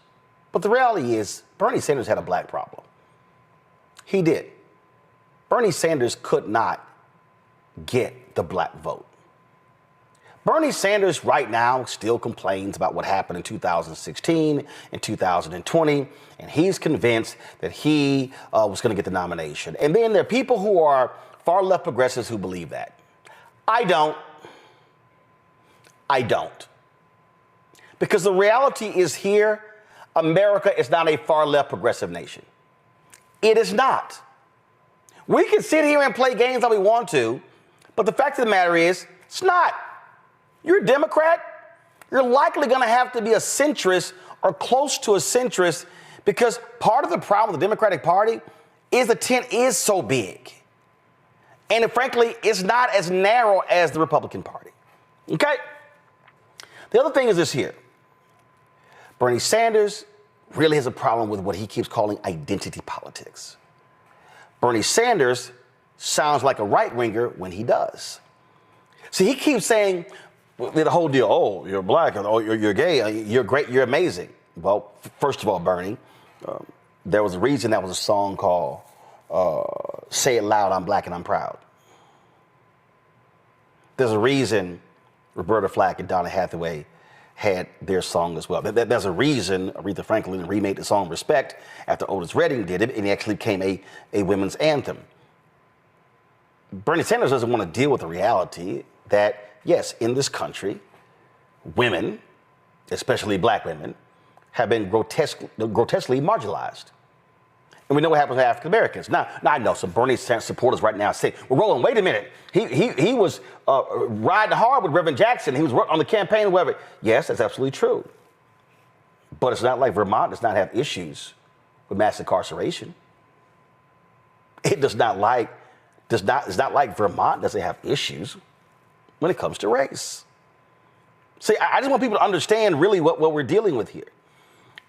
But the reality is, Bernie Sanders had a black problem. He did. Bernie Sanders could not get the black vote. Bernie Sanders right now still complains about what happened in 2016 and 2020, and he's convinced that he was going to get the nomination. And then there are people who are far left progressives who believe that. I don't. Because the reality is here, America is not a far left progressive nation. It is not. We can sit here and play games all we want to, but the fact of the matter is, it's not. You're a Democrat, you're likely going to have to be a centrist or close to a centrist, because part of the problem with the Democratic Party is the tent is so big. And frankly, it's not as narrow as the Republican Party. Okay? The other thing is this here. Bernie Sanders really has a problem with what he keeps calling identity politics. Bernie Sanders sounds like a right-winger when he does. See, he keeps saying the whole deal, oh, you're black, oh, you're gay, you're great, you're amazing. Well, first of all, Bernie, there was a reason that was a song called Say It Loud, I'm Black and I'm Proud. There's a reason Roberta Flack and Donna Hathaway had their song as well. There's a reason Aretha Franklin remade the song Respect after Otis Redding did it, and it actually became a women's anthem. Bernie Sanders doesn't want to deal with the reality that, yes, in this country, women, especially black women, have been grotesquely marginalized. And we know what happens to African Americans. Now I know some Bernie Sanders supporters right now say, well, Roland, wait a minute. He was riding hard with Reverend Jackson. He was on the campaign or whatever. Yes, that's absolutely true. But it's not like Vermont does not have issues with mass incarceration. It's not like Vermont doesn't have issues when it comes to race. See, I just want people to understand really what we're dealing with here.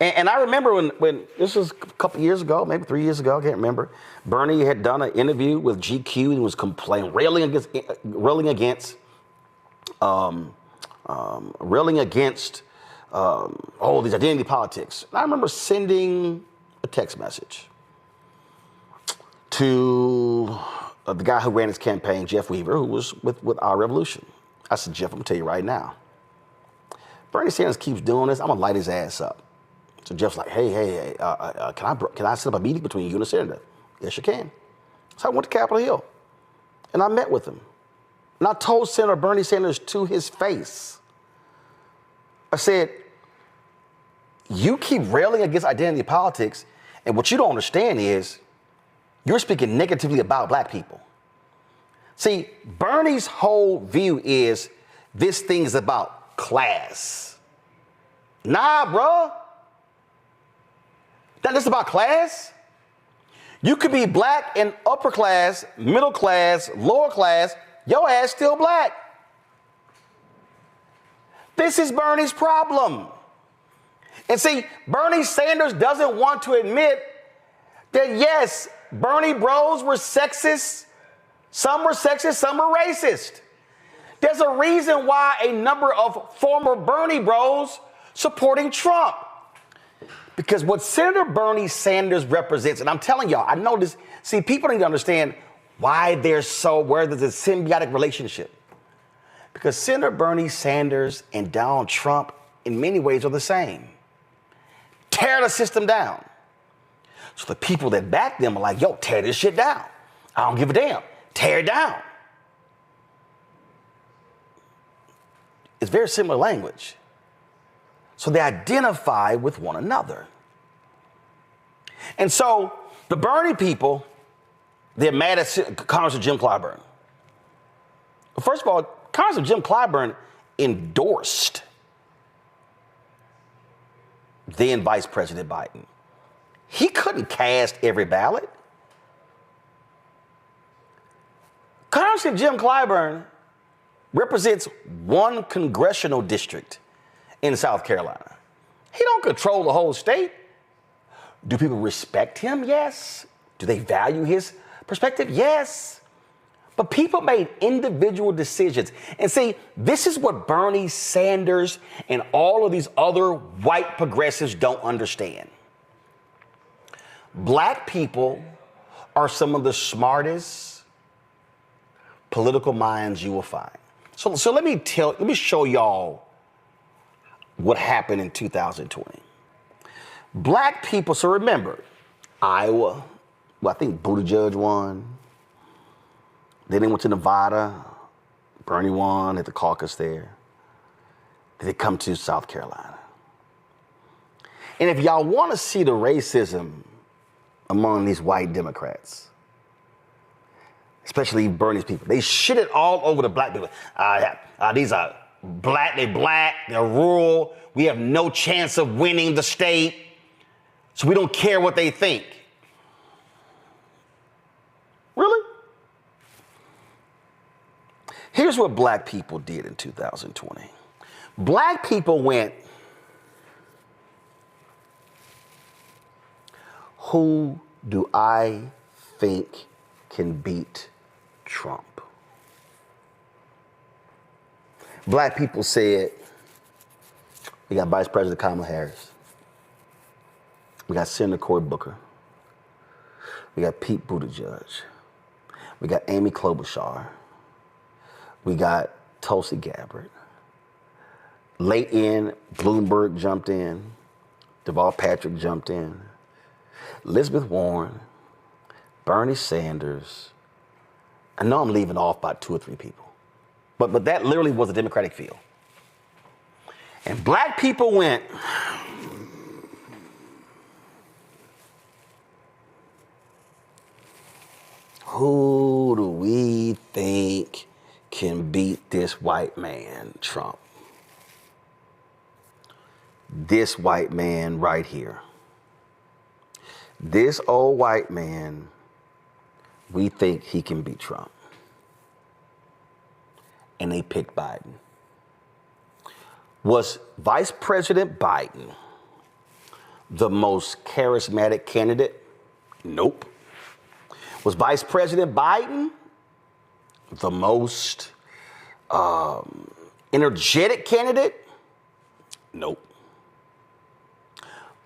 And I remember when this was a couple years ago, maybe 3 years ago, I can't remember. Bernie had done an interview with GQ and was complaining, railing against these identity politics. And I remember sending a text message to the guy who ran his campaign, Jeff Weaver, who was with Our Revolution. I said, Jeff, I'm gonna tell you right now, Bernie Sanders keeps doing this, I'm gonna light his ass up. So Jeff's like, hey, can I set up a meeting between you and the senator? Yes, you can. So I went to Capitol Hill, and I met with him. And I told Senator Bernie Sanders to his face, I said, you keep railing against identity politics, and what you don't understand is you're speaking negatively about black people. See, Bernie's whole view is this thing is about class. Nah, bruh. Not just about class. You could be black and upper class, middle class, lower class, your ass still black. This is Bernie's problem. And see, Bernie Sanders doesn't want to admit that yes, Bernie bros were sexist. Some were sexist, some were racist. There's a reason why a number of former Bernie bros supporting Trump. Because what Senator Bernie Sanders represents, and I'm telling y'all, I know this, see, people need to understand why where there's a symbiotic relationship. Because Senator Bernie Sanders and Donald Trump, in many ways, are the same. Tear the system down. So the people that back them are like, yo, tear this shit down. I don't give a damn. Tear it down. It's very similar language. So they identify with one another. And so the Bernie people, they're mad at Congressman Jim Clyburn. First of all, Congressman Jim Clyburn endorsed then Vice President Biden. He couldn't cast every ballot. Congressman Jim Clyburn represents one congressional district in South Carolina. He don't control the whole state. Do people respect him? Yes. Do they value his perspective? Yes. But people made individual decisions. And see, this is what Bernie Sanders and all of these other white progressives don't understand. Black people are some of the smartest political minds you will find. So let me show y'all what happened in 2020. Black people, so remember, Iowa, well, I think Buttigieg won. Then they went to Nevada. Bernie won at the caucus there. Then they come to South Carolina. And if y'all want to see the racism among these white Democrats, especially Bernie's people, they shit it all over the black people. These are black, they're rural. We have no chance of winning the state. So we don't care what they think. Really? Here's what black people did in 2020. Black people went, who do I think can beat Trump? Black people said, we got Vice President Kamala Harris. We got Senator Cory Booker. We got Pete Buttigieg. We got Amy Klobuchar. We got Tulsi Gabbard. Late in, Bloomberg jumped in. Deval Patrick jumped in. Elizabeth Warren, Bernie Sanders. I know I'm leaving off about 2 or 3 people. But that literally was the Democratic field. And black people went, who do we think can beat this white man, Trump? This white man right here. This old white man, we think he can beat Trump. And they picked Biden. Was Vice President Biden the most charismatic candidate? Nope. Was Vice President Biden the most energetic candidate? Nope.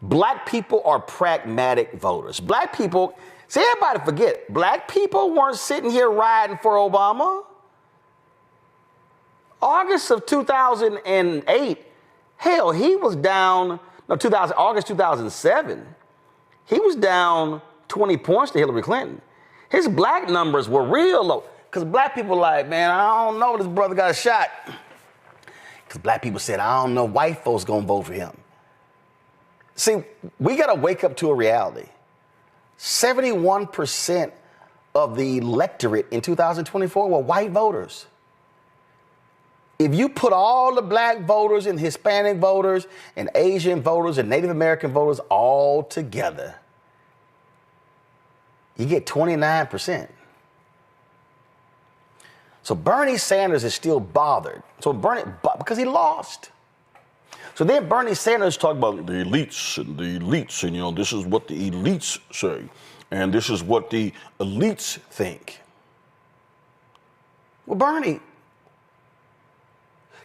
Black people are pragmatic voters. Black people, see, everybody forget, black people weren't sitting here riding for Obama. August of 2008, hell, he was down, August 2007, he was down 20 points to Hillary Clinton. His black numbers were real low. Because black people like, man, I don't know, this brother got a shot. Because black people said, I don't know, white folks gonna vote for him. See, we gotta wake up to a reality. 71% of the electorate in 2024 were white voters. If you put all the black voters and Hispanic voters and Asian voters and Native American voters all together, you get 29%. So Bernie Sanders is still bothered. Because he lost. So then Bernie Sanders talked about the elites, and this is what the elites say, and this is what the elites think. Well, Bernie,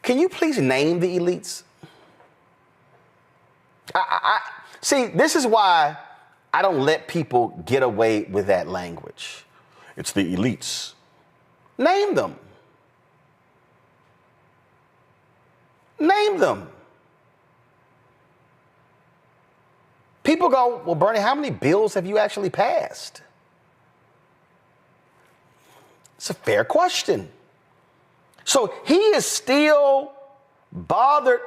can you please name the elites? See, this is why I don't let people get away with that language. It's the elites. Name them. Name them. People go, well, Bernie, how many bills have you actually passed? It's a fair question. So he is still bothered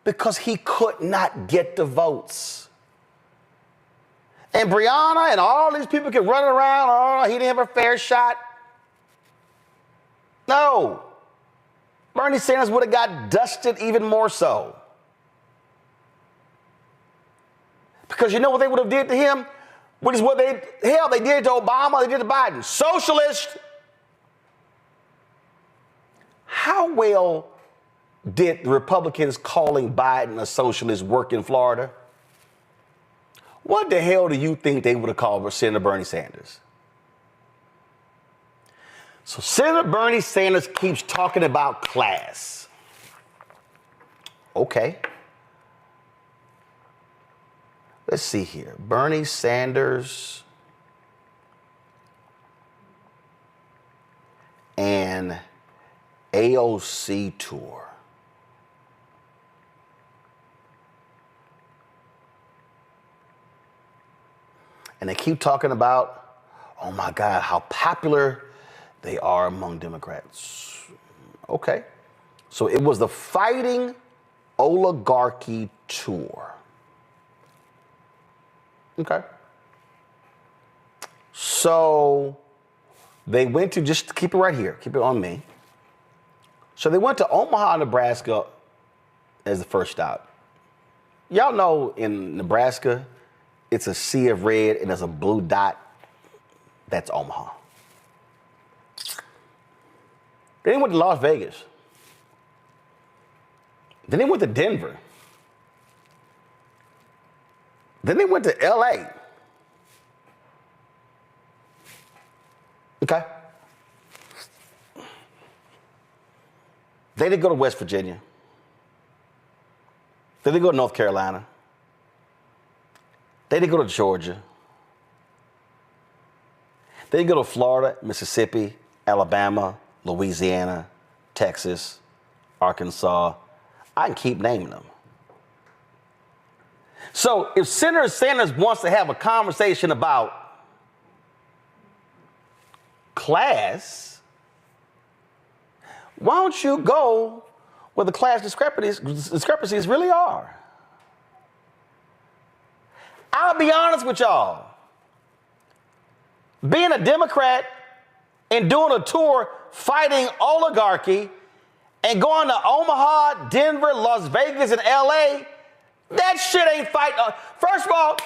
because he could not get the votes. And Breonna and all these people can run around, oh, he didn't have a fair shot. No. Bernie Sanders would have got dusted even more so. Because you know what they would have did to him? Which is what they did to Obama, they did to Biden. Socialist. How well did the Republicans calling Biden a socialist work in Florida? What the hell do you think they would have called Senator Bernie Sanders? So Senator Bernie Sanders keeps talking about class. Okay. Let's see here. Bernie Sanders and AOC tour. And they keep talking about, oh my God, how popular they are among Democrats. Okay. So it was the Fighting Oligarchy tour. Okay. So they went to, just keep it right here, keep it on me. So they went to Omaha, Nebraska as the first stop. Y'all know in Nebraska, it's a sea of red and there's a blue dot. That's Omaha. Then they went to Las Vegas. Then they went to Denver. Then they went to LA. Okay. They didn't go to West Virginia. They didn't go to North Carolina. They didn't go to Georgia. They didn't go to Florida, Mississippi, Alabama, Louisiana, Texas, Arkansas. I can keep naming them. So if Senator Sanders wants to have a conversation about class, why don't you go where the class discrepancies really are? I'll be honest with y'all. Being a Democrat and doing a tour fighting oligarchy and going to Omaha, Denver, Las Vegas, and LA, that shit ain't fight. First of all,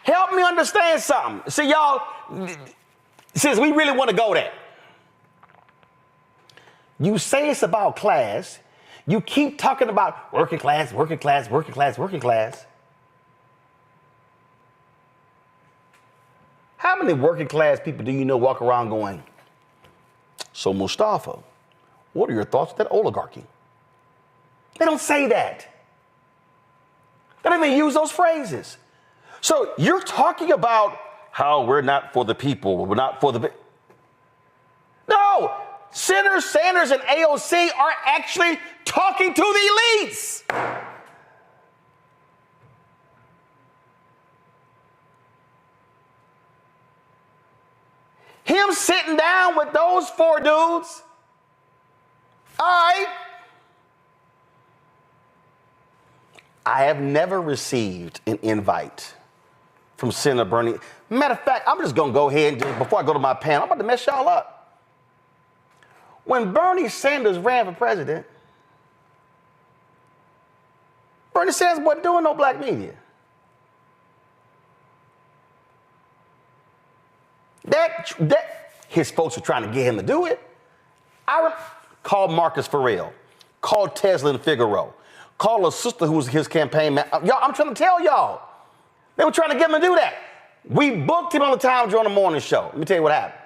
help me understand something. See, y'all, since we really want to go there, you say it's about class, you keep talking about working class, working class, working class, working class. How many working class people do you know walk around going, so Mustafa, what are your thoughts on that oligarchy? They don't say that. They don't even use those phrases. So you're talking about how we're not for the people, we're not for the... No! Senator Sanders and AOC are actually talking to the elites. Him sitting down with those four dudes, all right. I have never received an invite from Senator Bernie. Matter of fact, I'm just going to go ahead and before I go to my panel, I'm about to mess y'all up. When Bernie Sanders ran for president, Bernie Sanders wasn't doing no black media. That his folks were trying to get him to do it. I called Marcus Farrell, called Teslin Figaro, called a sister who was his campaign man. Y'all, I'm trying to tell y'all, they were trying to get him to do that. We booked him on the Tom Joyner Morning Show. Let me tell you what happened.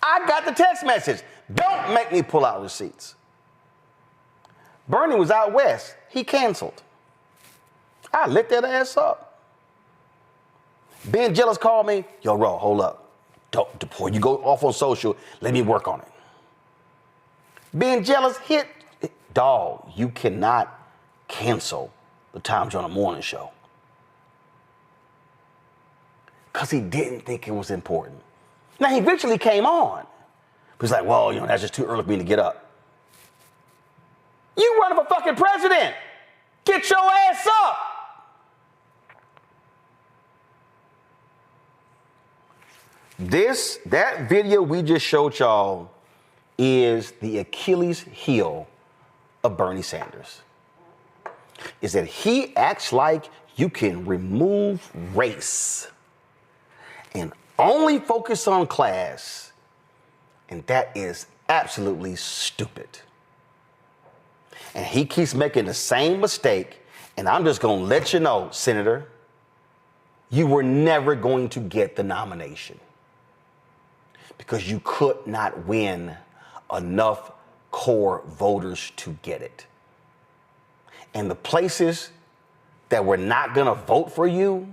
I got the text message. Don't make me pull out receipts. Bernie was out west. He canceled. I lit that ass up. Ben Jealous called me. Yo, Ro, hold up. Before you go off on social, let me work on it. Ben Jealous hit. Dog, you cannot cancel the Tom Joyner Morning Show. Because he didn't think it was important. Now, he eventually came on. But he's like, well, that's just too early for me to get up. You running for fucking president. Get your ass up. That video we just showed y'all is the Achilles heel of Bernie Sanders. Is that he acts like you can remove race and only focus on class, and that is absolutely stupid. And he keeps making the same mistake, and I'm just going to let you know, Senator, you were never going to get the nomination because you could not win enough core voters to get it. And the places that were not going to vote for you,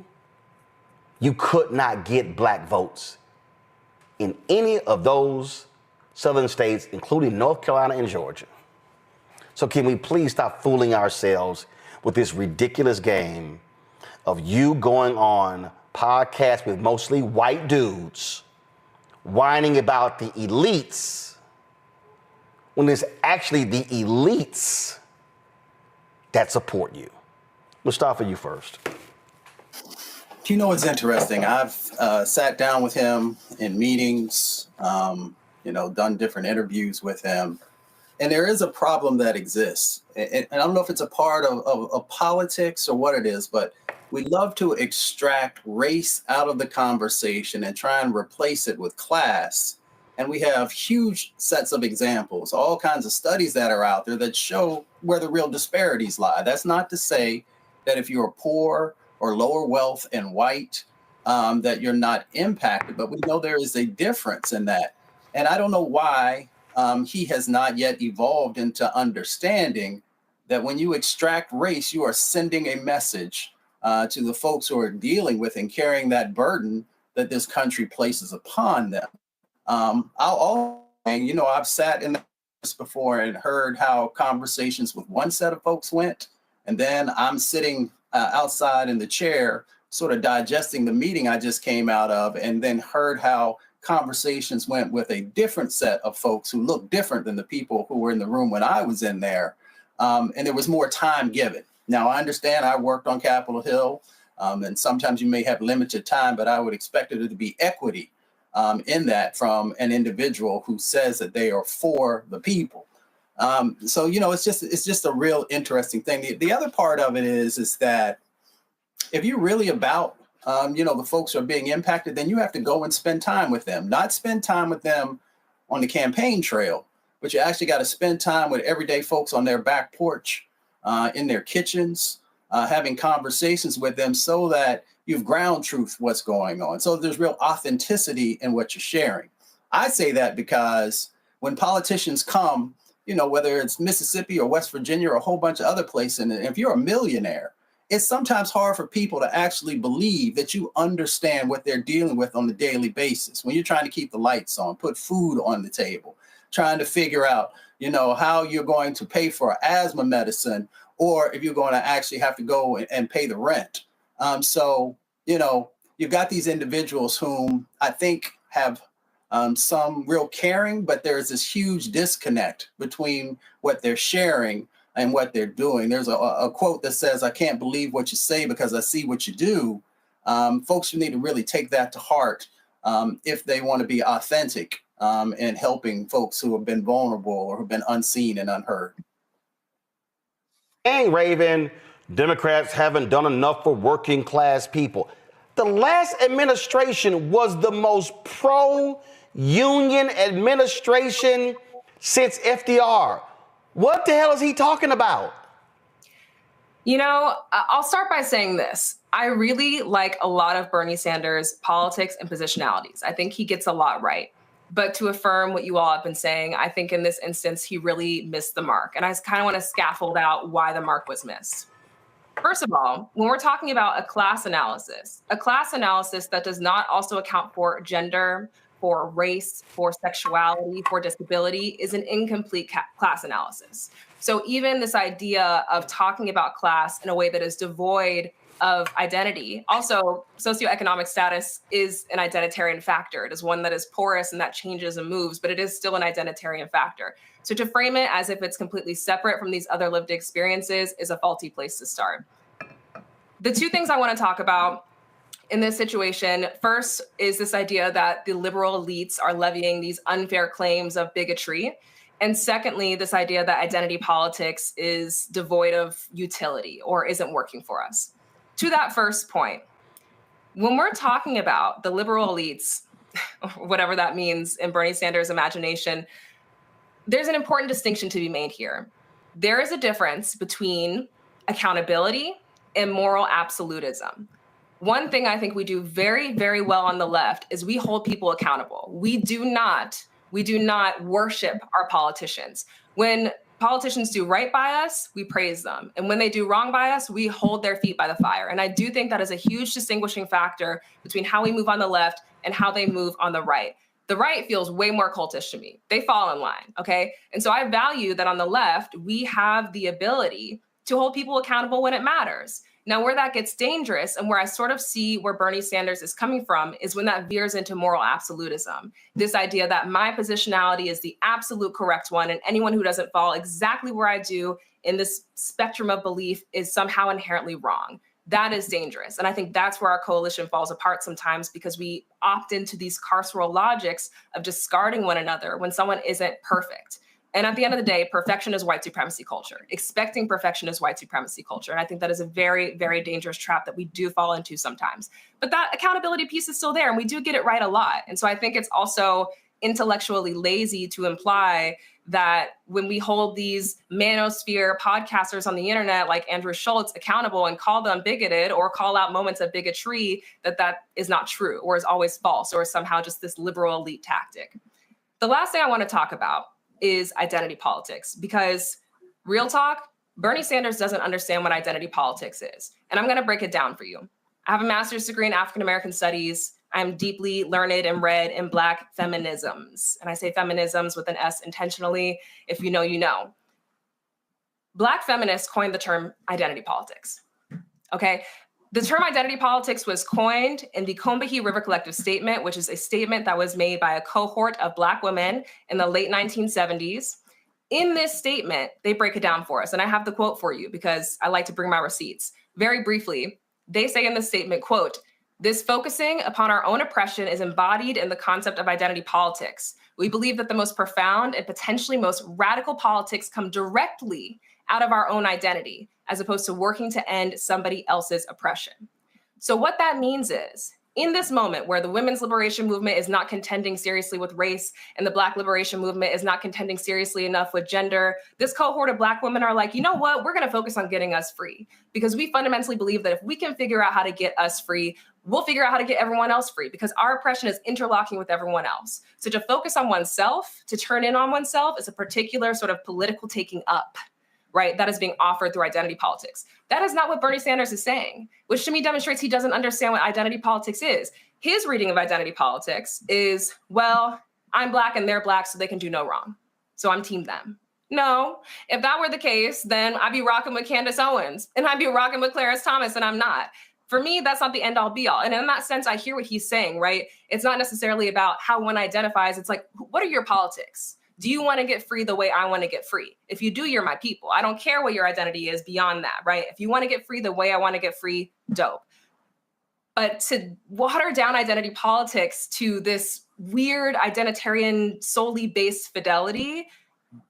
you could not get black votes in any of those southern states, including North Carolina and Georgia. So can we please stop fooling ourselves with this ridiculous game of you going on podcasts with mostly white dudes whining about the elites when it's actually the elites that support you. Mustafa, you first. You know what's interesting? I've sat down with him in meetings, done different interviews with him. And there is a problem that exists. And I don't know if it's a part of politics or what it is, but we love to extract race out of the conversation and try and replace it with class. And we have huge sets of examples, all kinds of studies that are out there that show where the real disparities lie. That's not to say that if you're poor or lower wealth and white, that you're not impacted, but we know there is a difference in that. And I don't know why he has not yet evolved into understanding that when you extract race, you are sending a message to the folks who are dealing with and carrying that burden that this country places upon them. I've sat in before and heard how conversations with one set of folks went. And then I'm sitting outside in the chair, sort of digesting the meeting I just came out of, and then heard how conversations went with a different set of folks who looked different than the people who were in the room when I was in there. And there was more time given. Now, I understand I worked on Capitol Hill, and sometimes you may have limited time, but I would expect there to be equity in that from an individual who says that they are for the people. So, you know, it's just a real interesting thing. The other part of it is that if you're really about, you know, the folks who are being impacted, then you have to go and spend time with them, not spend time with them on the campaign trail, but you actually got to spend time with everyday folks on their back porch, in their kitchens, having conversations with them so that you've ground truth what's going on. So there's real authenticity in what you're sharing. I say that because when politicians come, you know, whether it's Mississippi or West Virginia or a whole bunch of other places, and if you're a millionaire, it's sometimes hard for people to actually believe that you understand what they're dealing with on a daily basis. When you're trying to keep the lights on, put food on the table, trying to figure out, you know, how you're going to pay for asthma medicine, or if you're going to actually have to go and pay the rent. So, you know, you've got these individuals whom I think have some real caring, but there's this huge disconnect between what they're sharing and what they're doing. There's a quote that says, "I can't believe what you say because I see what you do." Folks need to really take that to heart if they want to be authentic in helping folks who have been vulnerable or who've been unseen and unheard. Dang, Raven, Democrats haven't done enough for working class people. The last administration was the most pro-union administration since FDR. What the hell is he talking about? You know, I'll start by saying this. I really like a lot of Bernie Sanders' politics and positionalities. I think he gets a lot right. But to affirm what you all have been saying, I think in this instance, he really missed the mark. And I kind of want to scaffold out why the mark was missed. First of all, when we're talking about a class analysis that does not also account for gender, for race, for sexuality, for disability is an incomplete class analysis. So even this idea of talking about class in a way that is devoid of identity. Also, socioeconomic status is an identitarian factor. It is one that is porous and that changes and moves, but it is still an identitarian factor. So to frame it as if it's completely separate from these other lived experiences is a faulty place to start. The two things I want to talk about in this situation, first is this idea that the liberal elites are levying these unfair claims of bigotry. And secondly, this idea that identity politics is devoid of utility or isn't working for us. To that first point, when we're talking about the liberal elites, whatever that means in Bernie Sanders' imagination, there's an important distinction to be made here. There is a difference between accountability and moral absolutism. One thing I think we do very, very well on the left is we hold people accountable. We do not worship our politicians. When politicians do right by us, we praise them. And when they do wrong by us, we hold their feet by the fire. And I do think that is a huge distinguishing factor between how we move on the left and how they move on the right. The right feels way more cultish to me. They fall in line, okay? And so I value that on the left, we have the ability to hold people accountable when it matters. Now, where that gets dangerous and where I sort of see where Bernie Sanders is coming from is when that veers into moral absolutism. This idea that my positionality is the absolute correct one, and anyone who doesn't fall exactly where I do in this spectrum of belief is somehow inherently wrong. That is dangerous. And I think that's where our coalition falls apart sometimes because we opt into these carceral logics of discarding one another when someone isn't perfect. And at the end of the day, perfection is white supremacy culture. Expecting perfection is white supremacy culture. And I think that is a very, very dangerous trap that we do fall into sometimes. But that accountability piece is still there, and we do get it right a lot. And so I think it's also intellectually lazy to imply that when we hold these manosphere podcasters on the internet like Andrew Schultz accountable and call them bigoted or call out moments of bigotry, that is not true or is always false or is somehow just this liberal elite tactic. The last thing I want to talk about is identity politics, because real talk, Bernie Sanders doesn't understand what identity politics is. And I'm going to break it down for you. I have a master's degree in African-American studies. I'm deeply learned and read in Black feminisms. And I say feminisms with an S intentionally. If you know, you know. Black feminists coined the term identity politics. Okay? The term identity politics was coined in the Combahee River Collective Statement, which is a statement that was made by a cohort of Black women in the late 1970s. In this statement, they break it down for us. And I have the quote for you because I like to bring my receipts. Very briefly, they say in the statement, quote, "This focusing upon our own oppression is embodied in the concept of identity politics. We believe that the most profound and potentially most radical politics come directly out of our own identity, as opposed to working to end somebody else's oppression." So what that means is, in this moment where the women's liberation movement is not contending seriously with race and the Black liberation movement is not contending seriously enough with gender, this cohort of Black women are like, you know what, we're gonna focus on getting us free, because we fundamentally believe that if we can figure out how to get us free, we'll figure out how to get everyone else free, because our oppression is interlocking with everyone else. So to focus on oneself, to turn in on oneself, is a particular sort of political taking up, right? That is being offered through identity politics. That is not what Bernie Sanders is saying, which to me demonstrates he doesn't understand what identity politics is. His reading of identity politics is, well, I'm Black and they're Black, so they can do no wrong. So I'm team them. No, if that were the case, then I'd be rocking with Candace Owens and I'd be rocking with Clarence Thomas, and I'm not. For me, that's not the end all be all. And in that sense, I hear what he's saying, right? It's not necessarily about how one identifies. It's like, what are your politics? Do you want to get free the way I want to get free? If you do, you're my people. I don't care what your identity is beyond that, right? If you want to get free the way I want to get free, dope. But to water down identity politics to this weird identitarian solely based fidelity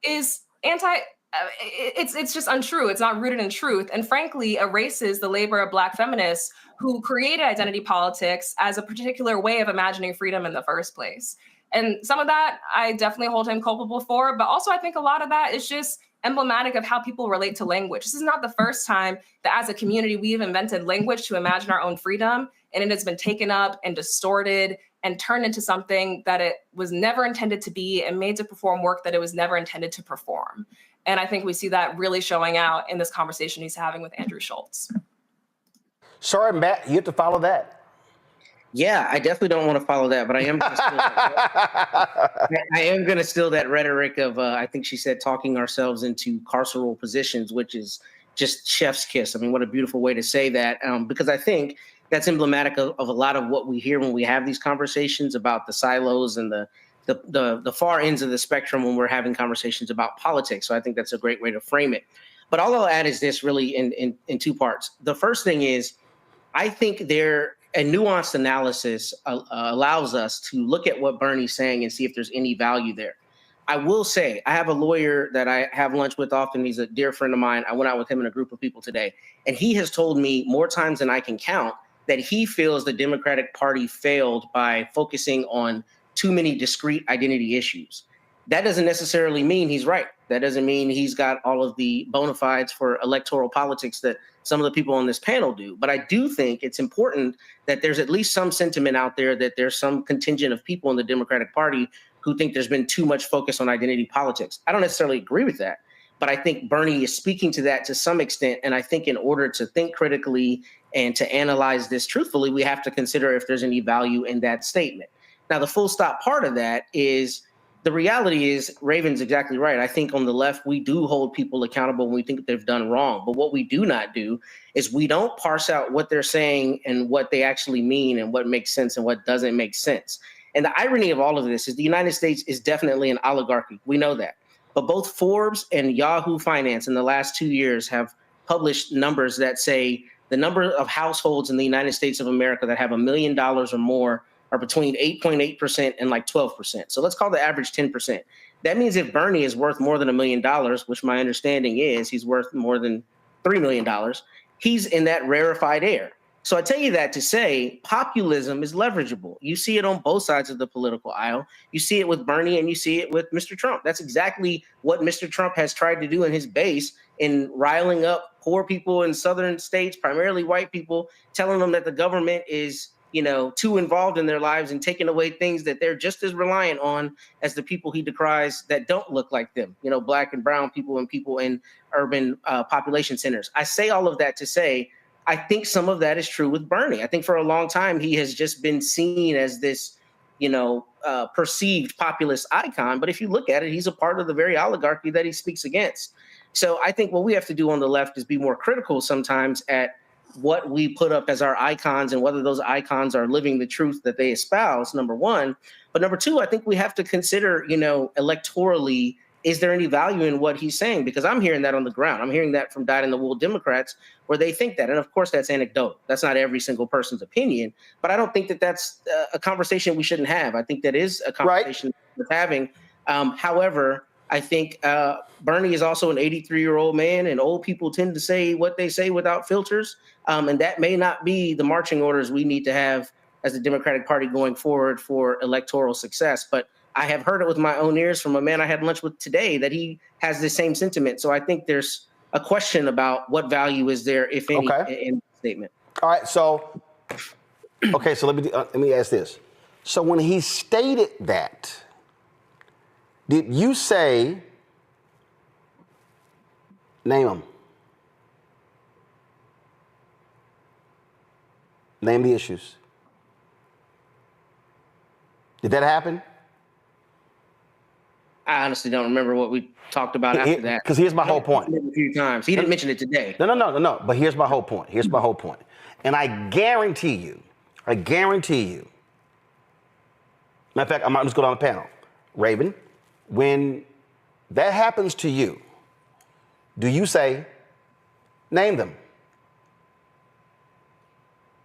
is it's just untrue. It's not rooted in truth. And frankly, erases the labor of Black feminists who created identity politics as a particular way of imagining freedom in the first place. And some of that I definitely hold him culpable for, but also I think a lot of that is just emblematic of how people relate to language. This is not the first time that as a community we've invented language to imagine our own freedom, and it has been taken up and distorted and turned into something that it was never intended to be, and made to perform work that it was never intended to perform. And I think we see that really showing out in this conversation he's having with Andrew Schultz. Sorry, Matt, you have to follow that. Yeah, I definitely don't want to follow that, but I am going to steal that rhetoric of, I think she said, talking ourselves into carceral positions, which is just chef's kiss. I mean, what a beautiful way to say that, because I think that's emblematic of a lot of what we hear when we have these conversations about the silos and the far ends of the spectrum when we're having conversations about politics. So I think that's a great way to frame it. But all I'll add is this, really in two parts. The first thing is, I think a nuanced analysis allows us to look at what Bernie's saying and see if there's any value there. I will say, I have a lawyer that I have lunch with often. He's a dear friend of mine. I went out with him and a group of people today, and he has told me more times than I can count that he feels the Democratic Party failed by focusing on too many discrete identity issues. That doesn't necessarily mean he's right. That doesn't mean he's got all of the bona fides for electoral politics that some of the people on this panel do. But I do think it's important that there's at least some sentiment out there that there's some contingent of people in the Democratic Party who think there's been too much focus on identity politics. I don't necessarily agree with that, but I think Bernie is speaking to that to some extent. And I think in order to think critically and to analyze this truthfully, we have to consider if there's any value in that statement. Now, the full stop part of that is, the reality is, Raven's exactly right. I think on the left, we do hold people accountable when we think they've done wrong. But what we do not do is we don't parse out what they're saying and what they actually mean and what makes sense and what doesn't make sense. And the irony of all of this is the United States is definitely an oligarchy. We know that. But both Forbes and Yahoo Finance in the last 2 years have published numbers that say the number of households in the United States of America that have $1 million or more are between 8.8% and like 12%. So let's call the average 10%. That means if Bernie is worth more than $1 million, which my understanding is he's worth more than $3 million, he's in that rarefied air. So I tell you that to say populism is leverageable. You see it on both sides of the political aisle. You see it with Bernie and you see it with Mr. Trump. That's exactly what Mr. Trump has tried to do in his base in riling up poor people in southern states, primarily white people, telling them that the government is too involved in their lives and taking away things that they're just as reliant on as the people he decries that don't look like them, Black and brown people and people in urban population centers. I say all of that to say, I think some of that is true with Bernie. I think for a long time, he has just been seen as this, perceived populist icon. But if you look at it, he's a part of the very oligarchy that he speaks against. So I think what we have to do on the left is be more critical sometimes at what we put up as our icons and whether those icons are living the truth that they espouse, number one. But number two, I think we have to consider, electorally, is there any value in what he's saying? Because I'm hearing that on the ground. I'm hearing that from dyed-in-the-wool Democrats where they think that. And of course, that's anecdotal. That's not every single person's opinion. But I don't think that that's a conversation we shouldn't have. I think that is a conversation we're having. However, I think Bernie is also an 83-year-old man, and old people tend to say what they say without filters. And that may not be the marching orders we need to have as the Democratic Party going forward for electoral success. But I have heard it with my own ears from a man I had lunch with today that he has the same sentiment. So I think there's a question about what value is there, if any, in the statement. All right. So let me ask this. So when he stated that, did you say, name them? Name the issues. Did that happen? I honestly don't remember what we talked about after that. Because here's my whole point. A few times. He didn't mention it today. No. But here's my whole point. And I guarantee you, matter of fact, I'm just go down the panel. Raven, when that happens to you, do you say, name them?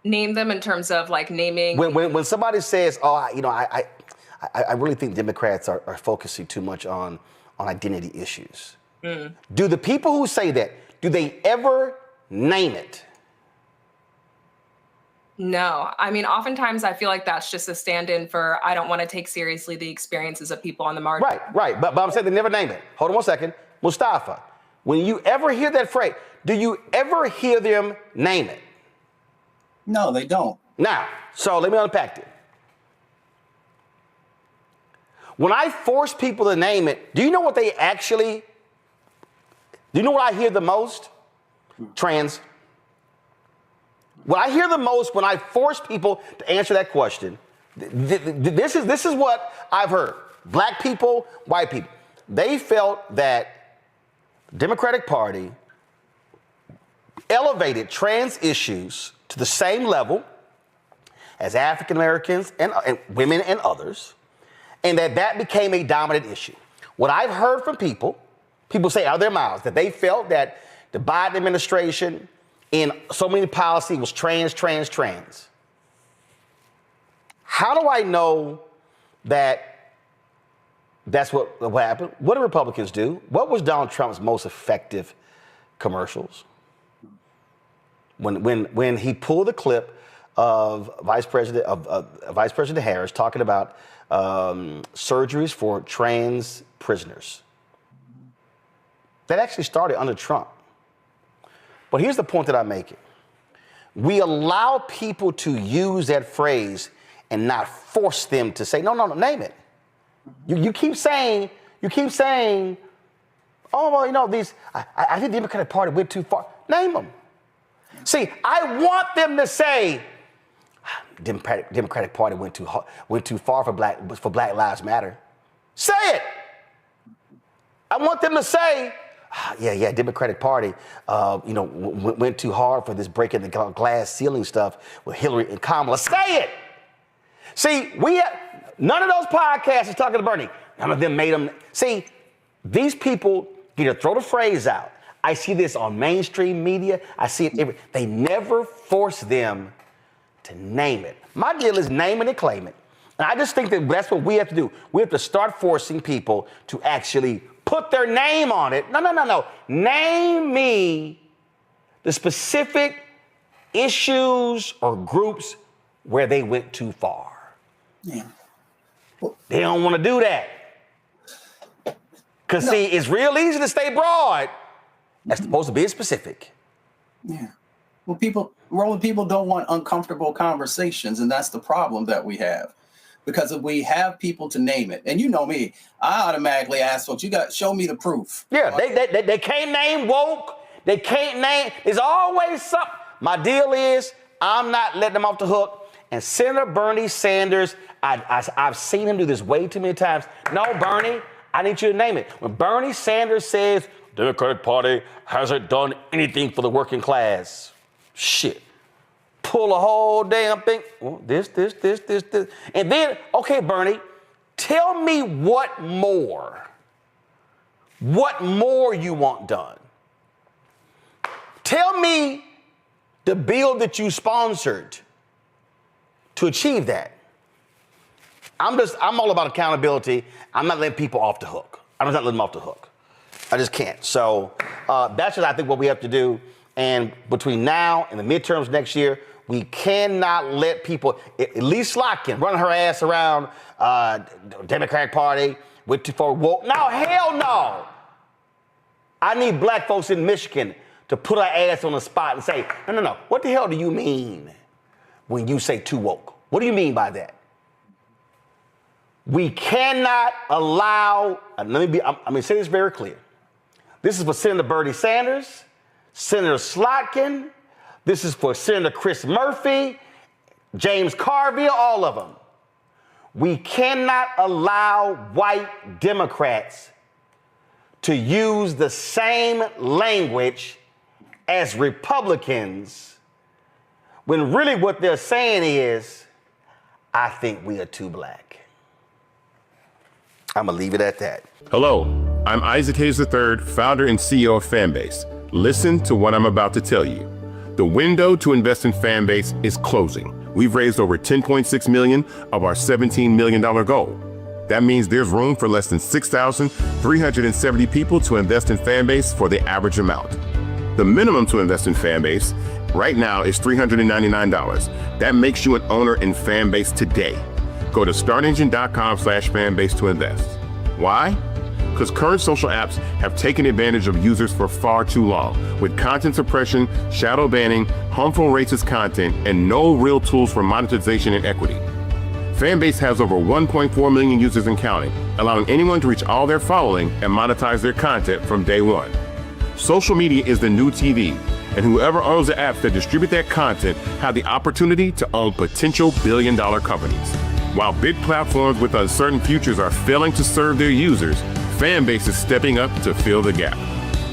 Name them in terms of like naming. When somebody says, I really think Democrats are focusing too much on identity issues. Do the people who say that, do they ever name it? No. I mean, oftentimes I feel like that's just a stand-in for I don't want to take seriously the experiences of people on the margin. Right. But I'm saying they never name it. Hold on one second. Mustafa, when you ever hear that phrase, do you ever hear them name it? No, they don't. Now, so let me unpack it. When I force people to name it, do you know what I hear the most? Trans. What I hear the most when I force people to answer that question, this is what I've heard. Black people, white people. They felt that the Democratic Party elevated trans issues to the same level as African Americans and women and others, and that became a dominant issue. What I've heard from people say out of their mouths that they felt that the Biden administration in so many policy was trans. How do I know that that's what happened? What do Republicans do? What was Donald Trump's most effective commercials? When he pulled the clip of Vice President Harris talking about surgeries for trans prisoners. That actually started under Trump. But here's the point that I'm making. We allow people to use that phrase and not force them to say, no, name it. You keep saying, oh, well, I think the Democratic Party went too far. Name them. See, I want them to say, Democratic Party went too far for Black Lives Matter. Say it. I want them to say, Democratic Party, went too hard for this breaking the glass ceiling stuff with Hillary and Kamala. Say it. See, none of those podcasts is talking to Bernie. None of them made them. See, these people get to throw the phrase out. I see this on mainstream media. I see it. They never force them to name it. My deal is name it and claim it. And I just think that that's what we have to do. We have to start forcing people to actually put their name on it. No. Name me the specific issues or groups where they went too far. Yeah. They don't want to do that. Because, see, it's real easy to stay broad. That's supposed to be specific. Yeah. Well, people don't want uncomfortable conversations, and that's the problem that we have. Because if we have people to name it, and you know me, I automatically ask folks, show me the proof. Yeah, they can't name woke. They can't name, there's always something. My deal is I'm not letting them off the hook. And Senator Bernie Sanders, I've seen him do this way too many times. No, Bernie, I need you to name it. When Bernie Sanders says the Democratic Party hasn't done anything for the working class, shit. Pull a whole damn thing. Well, this. And then, okay, Bernie, tell me what more you want done. Tell me the bill that you sponsored to achieve that. I'm all about accountability. I'm not letting people off the hook. I'm just not letting them off the hook. I just can't. So that's just, I think, what we have to do. And between now and the midterms next year, we cannot let people, at least Slotkin, run her ass around Democratic Party for woke. No, hell no. I need black folks in Michigan to put our ass on the spot and say, no. What the hell do you mean when you say too woke? What do you mean by that? We cannot allow, I'm going to say this very clear. This is for Senator Bernie Sanders, Senator Slotkin. This is for Senator Chris Murphy, James Carville, all of them. We cannot allow white Democrats to use the same language as Republicans when really what they're saying is, I think we are too black. I'm going to leave it at that. Hello, I'm Isaac Hayes III, founder and CEO of Fanbase. Listen to what I'm about to tell you. The window to invest in Fanbase is closing. We've raised over $10.6 million of our $17 million goal. That means there's room for less than 6,370 people to invest in Fanbase for the average amount. The minimum to invest in Fanbase right now is $399. That makes you an owner in Fanbase today. Go to startengine.com/fanbase to invest. Why? Because current social apps have taken advantage of users for far too long, with content suppression, shadow banning, harmful racist content, and no real tools for monetization and equity. Fanbase has over 1.4 million users and counting, allowing anyone to reach all their following and monetize their content from day one. Social media is the new TV, and whoever owns the apps that distribute that content have the opportunity to own potential billion-dollar companies. While big platforms with uncertain futures are failing to serve their users, Fanbase is stepping up to fill the gap.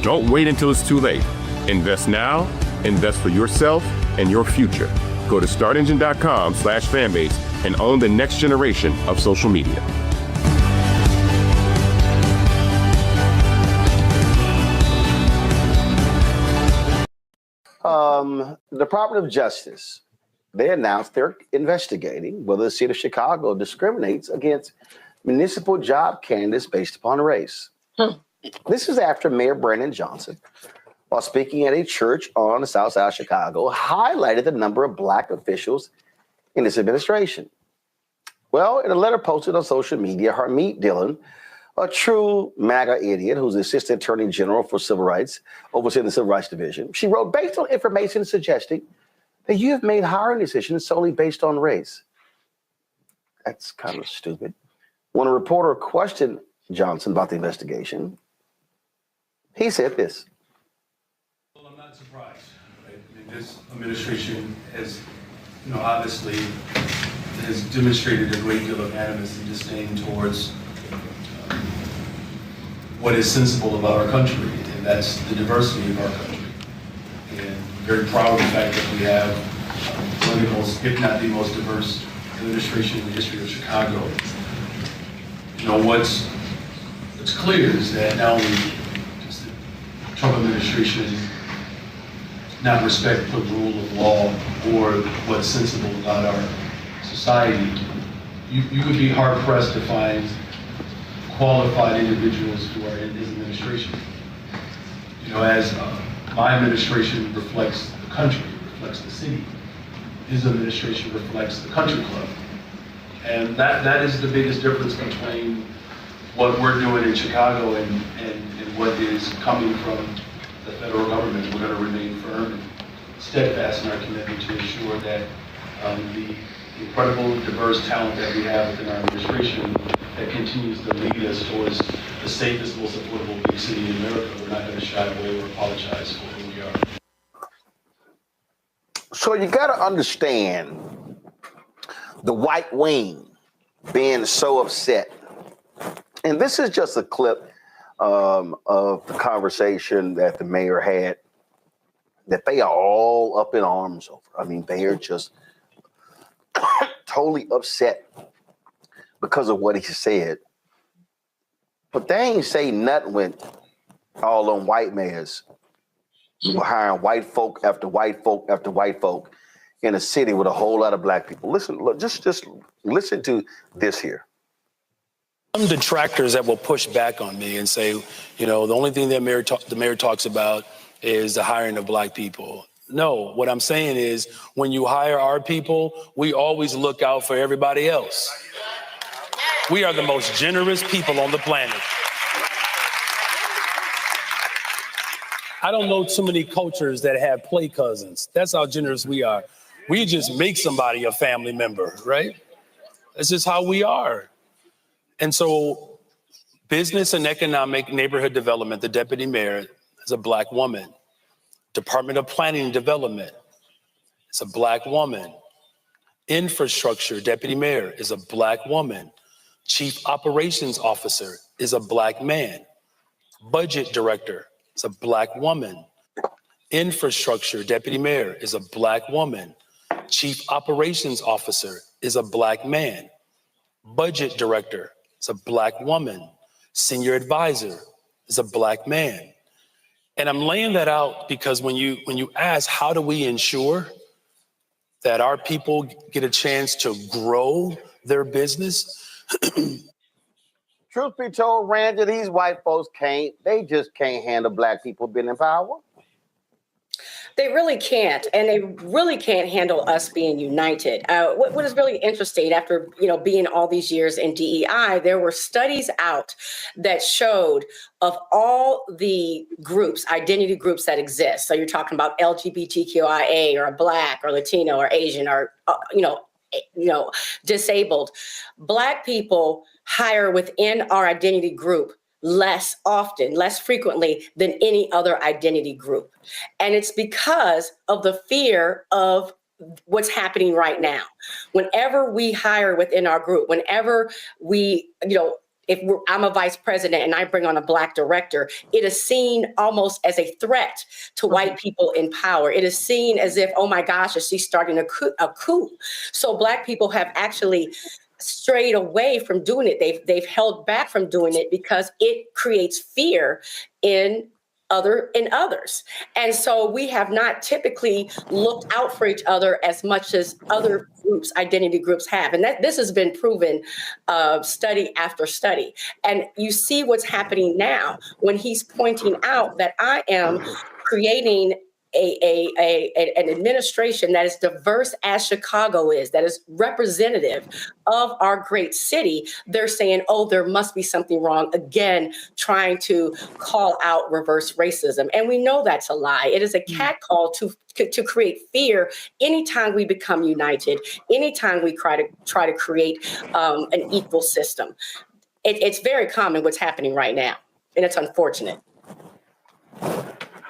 Don't wait until it's too late. Invest now, invest for yourself and your future. Go to startengine.com/fanbase and own the next generation of social media. The Department of Justice, they announced they're investigating whether the city of Chicago discriminates against municipal job candidates based upon race. This is after Mayor Brandon Johnson, while speaking at a church on the south side of Chicago, highlighted the number of black officials in this administration. Well, in a letter posted on social media, Harmeet Dillon, a true MAGA idiot who's the Assistant Attorney General for Civil Rights, overseeing the Civil Rights Division, she wrote, based on information suggesting that you have made hiring decisions solely based on race. That's kind of stupid. When a reporter questioned Johnson about the investigation, he said this. Well, I'm not surprised. Right? I mean, this administration has, obviously has demonstrated a great deal of animus and disdain towards what is sensible about our country, and that's the diversity of our country. And very proud of the fact that we have one of the most, if not the most diverse administration in the history of Chicago. What's clear is that not only does the Trump administration not respect the rule of law or what's sensible about our society, you would be hard-pressed to find qualified individuals who are in his administration. As my administration reflects the country, reflects the city, his administration reflects the country club. And that is the biggest difference between what we're doing in Chicago and what is coming from the federal government. We're going to remain firm and steadfast in our commitment to ensure that the incredible diverse talent that we have within our administration that continues to lead us towards the safest, most affordable big city in America, we're not going to shy away or apologize for who we are. So you got to understand the white wing being so upset. And this is just a clip of the conversation that the mayor had that they are all up in arms over. I mean, they are just totally upset because of what he said. But they ain't say nothing when all them white mayors were hiring white folk after white folk after white folk in a city with a whole lot of black people. Listen, look, just listen to this here. Some detractors that will push back on me and say, you know, the only thing that the mayor talks about is the hiring of black people. No, what I'm saying is when you hire our people, we always look out for everybody else. We are the most generous people on the planet. I don't know too many cultures that have play cousins. That's how generous we are. We just make somebody a family member, right? That's just how we are. And so business and economic neighborhood development, the deputy mayor is a black woman. Department of Planning and Development is a black woman. Infrastructure deputy mayor is a black woman. Chief Operations Officer is a black man. Budget director is a black woman. Infrastructure deputy mayor is a black woman. Chief Operations Officer is a black man. Budget director is a black woman. Senior advisor is a black man. And I'm laying that out because when you ask, how do we ensure that our people get a chance to grow their business? Truth be told, Randy, these white folks they just can't handle black people being in power. They really can't, and they really can't handle us being united. What is really interesting, after being all these years in DEI, there were studies out that showed of all the groups, identity groups that exist. So you're talking about LGBTQIA, or a Black, or Latino, or Asian, or disabled. Black people hire within our identity group less often, less frequently than any other identity group. And it's because of the fear of what's happening right now. Whenever we hire within our group, whenever we, I'm a vice president and I bring on a Black director, it is seen almost as a threat to white people in power. It is seen as if, oh my gosh, is she starting a coup? So Black people have actually strayed away from doing it. They've held back from doing it because it creates fear in others. And so we have not typically looked out for each other as much as other groups, identity groups have. And this has been proven study after study. And you see what's happening now when he's pointing out that I am creating an administration that is diverse as Chicago is, that is representative of our great city. They're saying, oh, there must be something wrong. Again, trying to call out reverse racism. And we know that's a lie. It is a catcall to create fear anytime we become united, anytime we try to create an equal system. It's very common what's happening right now, and it's unfortunate.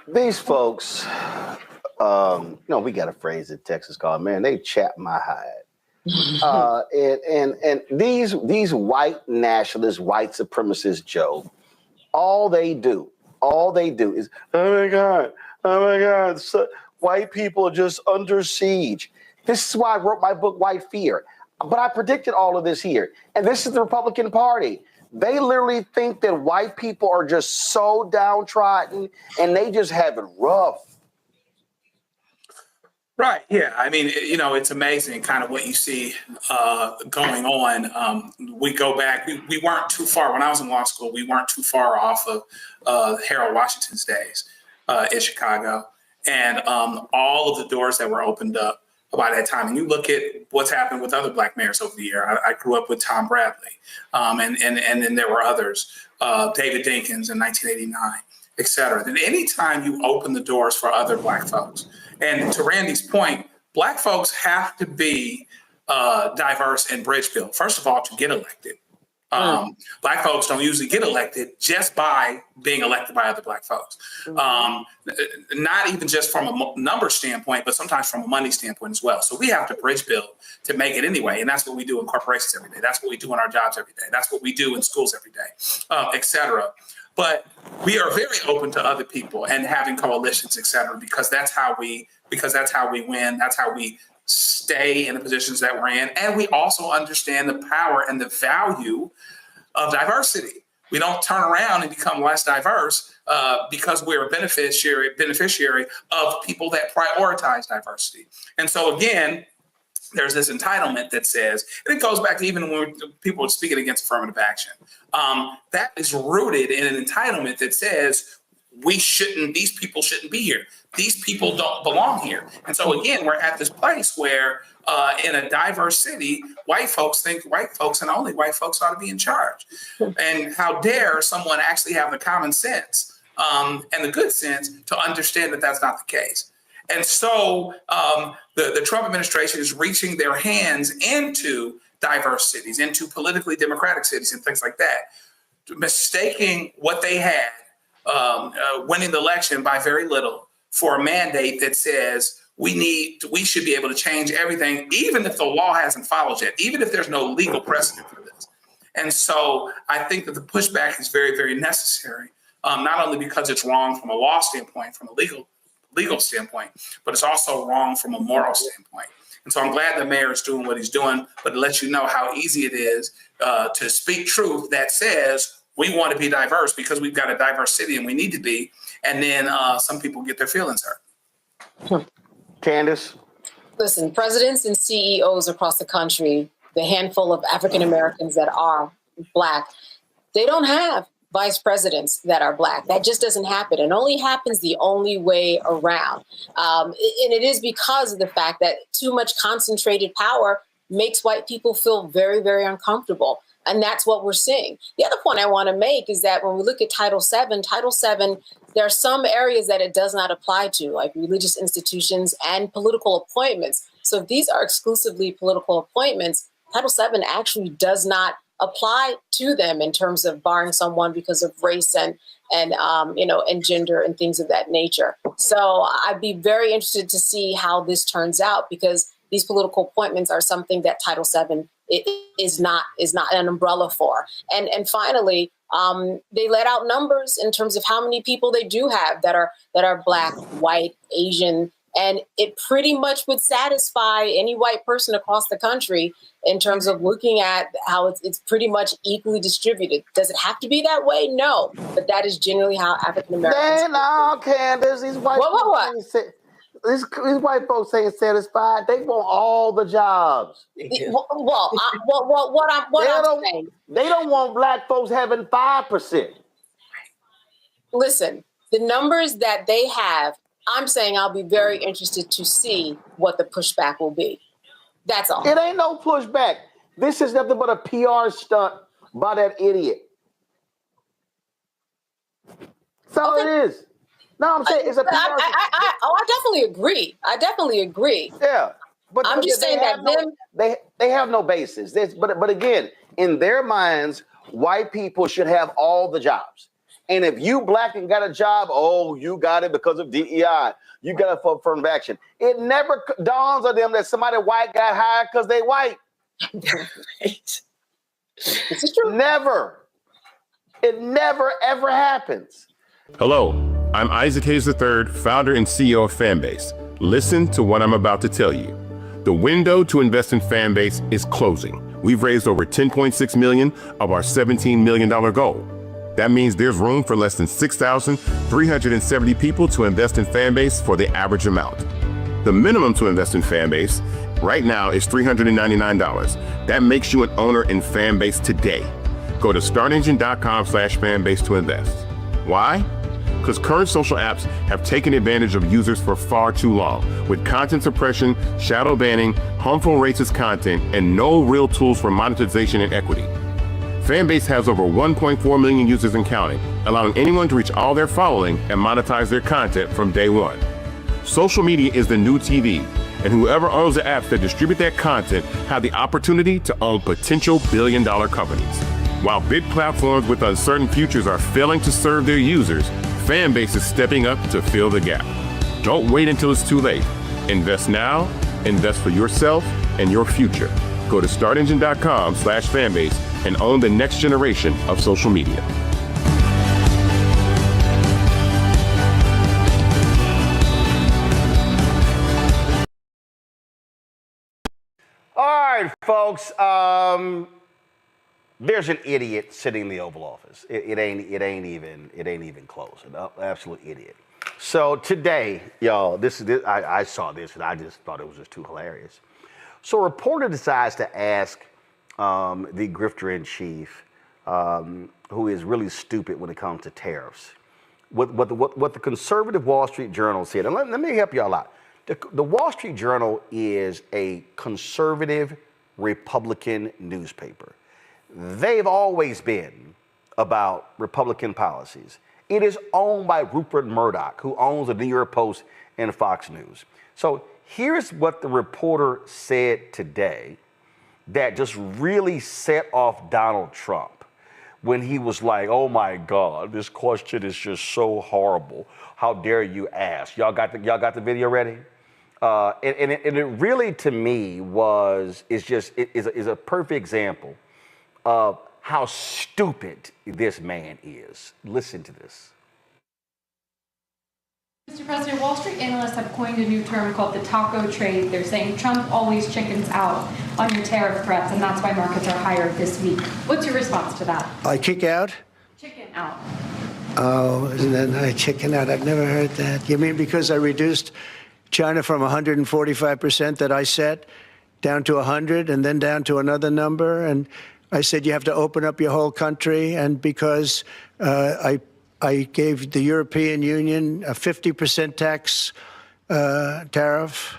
These folks, we got a phrase in Texas called, man, they chap my hide. And these white nationalists, white supremacists, Joe, all they do is, oh my God, so white people are just under siege. This is why I wrote my book, White Fear. But I predicted all of this here. And this is the Republican Party. They literally think that white people are just so downtrodden and they just have it rough. Right. Yeah. I mean, it's amazing kind of what you see going on. We go back. We weren't too far. When I was in law school, we weren't too far off of Harold Washington's days in Chicago. And all of the doors that were opened up by that time. And you look at what's happened with other Black mayors over the year. I grew up with Tom Bradley, and then there were others, David Dinkins in 1989, et cetera. And anytime you open the doors for other Black folks, and to Randy's point, Black folks have to be diverse in Bridgeville, first of all, to get elected. Black folks don't usually get elected just by being elected by other Black folks. Not even just from a number standpoint, but sometimes from a money standpoint as well. So we have to bridge build to make it anyway. And that's what we do in corporations every day. That's what we do in our jobs every day. That's what we do in schools every day, et cetera. But we are very open to other people and having coalitions, et cetera, because that's how we win. That's how we stay in the positions that we're in. And we also understand the power and the value of diversity. We don't turn around and become less diverse because we're a beneficiary of people that prioritize diversity. And so again, there's this entitlement that says, and it goes back to even when people are speaking against affirmative action, that is rooted in an entitlement that says these people shouldn't be here. These people don't belong here. And so again, we're at this place where in a diverse city, white folks think white folks and only white folks ought to be in charge. And how dare someone actually have the common sense and the good sense to understand that that's not the case. And so the Trump administration is reaching their hands into diverse cities, into politically democratic cities and things like that, mistaking what they had, winning the election by very little, for a mandate that says we should be able to change everything, even if the law hasn't followed yet, even if there's no legal precedent for this. And so I think that the pushback is very, very necessary, not only because it's wrong from a law standpoint, from a legal standpoint, but it's also wrong from a moral standpoint. And so I'm glad the mayor is doing what he's doing, but it lets you know how easy it is to speak truth that says we want to be diverse because we've got a diverse city and we need to be. And then some people get their feelings hurt. Candace? Listen, presidents and CEOs across the country, the handful of African Americans that are Black, they don't have vice presidents that are Black. That just doesn't happen. It only happens the only way around. And it is because of the fact that too much concentrated power makes white people feel very, very uncomfortable. And that's what we're seeing. The other point I want to make is that when we look at Title VII, there are some areas that it does not apply to, like religious institutions and political appointments. So if these are exclusively political appointments, Title VII actually does not apply to them in terms of barring someone because of race and gender and things of that nature. So I'd be very interested to see how this turns out, because these political appointments are something that Title VII is not an umbrella for. And finally, they let out numbers in terms of how many people they do have that are Black, white, Asian, and it pretty much would satisfy any white person across the country in terms of looking at how it's pretty much equally distributed. Does it have to be that way? No, but that is generally how African Americans. No, Candace, these white These white folks ain't satisfied. They want all the jobs. What I'm saying. They don't want Black folks having 5%. Listen, the numbers that they have, I'm saying I'll be very interested to see what the pushback will be. That's all. It ain't no pushback. This is nothing but a PR stunt by that idiot. That's all it is. No, I'm saying it's a PR. I definitely agree. Yeah, but I'm just saying that they have no basis. But again, in their minds, white people should have all the jobs. And if you Black and got a job, you got it because of DEI. You got it for affirmative action. It never dawns on them that somebody white got hired because they white. Right. This is true. Never. It never, ever happens. Hello, I'm Isaac Hayes III, founder and CEO of Fanbase. Listen to what I'm about to tell you. The window to invest in Fanbase is closing. We've raised over $10.6 million of our $17 million goal. That means there's room for less than 6,370 people to invest in Fanbase for the average amount. The minimum to invest in Fanbase right now is $399. That makes you an owner in Fanbase today. Go to startengine.com/fanbase to invest. Why? Because current social apps have taken advantage of users for far too long, with content suppression, shadow banning, harmful racist content, and no real tools for monetization and equity. Fanbase has over 1.4 million users and counting, allowing anyone to reach all their following and monetize their content from day one. Social media is the new TV, and whoever owns the apps that distribute that content have the opportunity to own potential billion-dollar companies. While big platforms with uncertain futures are failing to serve their users, Fanbase is stepping up to fill the gap. Don't wait until it's too late. Invest now, invest for yourself and your future. Go to startengine.com/fanbase and own the next generation of social media. All right, folks. There's an idiot sitting in the Oval Office. It ain't even close. An absolute idiot. So today, y'all, I saw this and I just thought it was just too hilarious. So a reporter decides to ask the grifter in chief, who is really stupid when it comes to tariffs, what the conservative Wall Street Journal said. And let me help y'all out. The Wall Street Journal is a conservative Republican newspaper. They've always been about Republican policies. It is owned by Rupert Murdoch, who owns the New York Post and Fox News. So here's what the reporter said today that just really set off Donald Trump when he was like, oh my God, this question is just so horrible. How dare you ask? Y'all got the video ready? And it really, to me, is a perfect example of how stupid this man is. Listen to this. Mr. President, Wall Street analysts have coined a new term called the taco trade. They're saying Trump always chickens out on your tariff threats, and that's why markets are higher this week. What's your response to that? I kick out? Chicken out. Oh, isn't that nice? Chicken out. I've never heard that. You mean because I reduced China from 145% that I set down to 100 and then down to another number? And I said you have to open up your whole country, and because I gave the European Union a 50% tax tariff,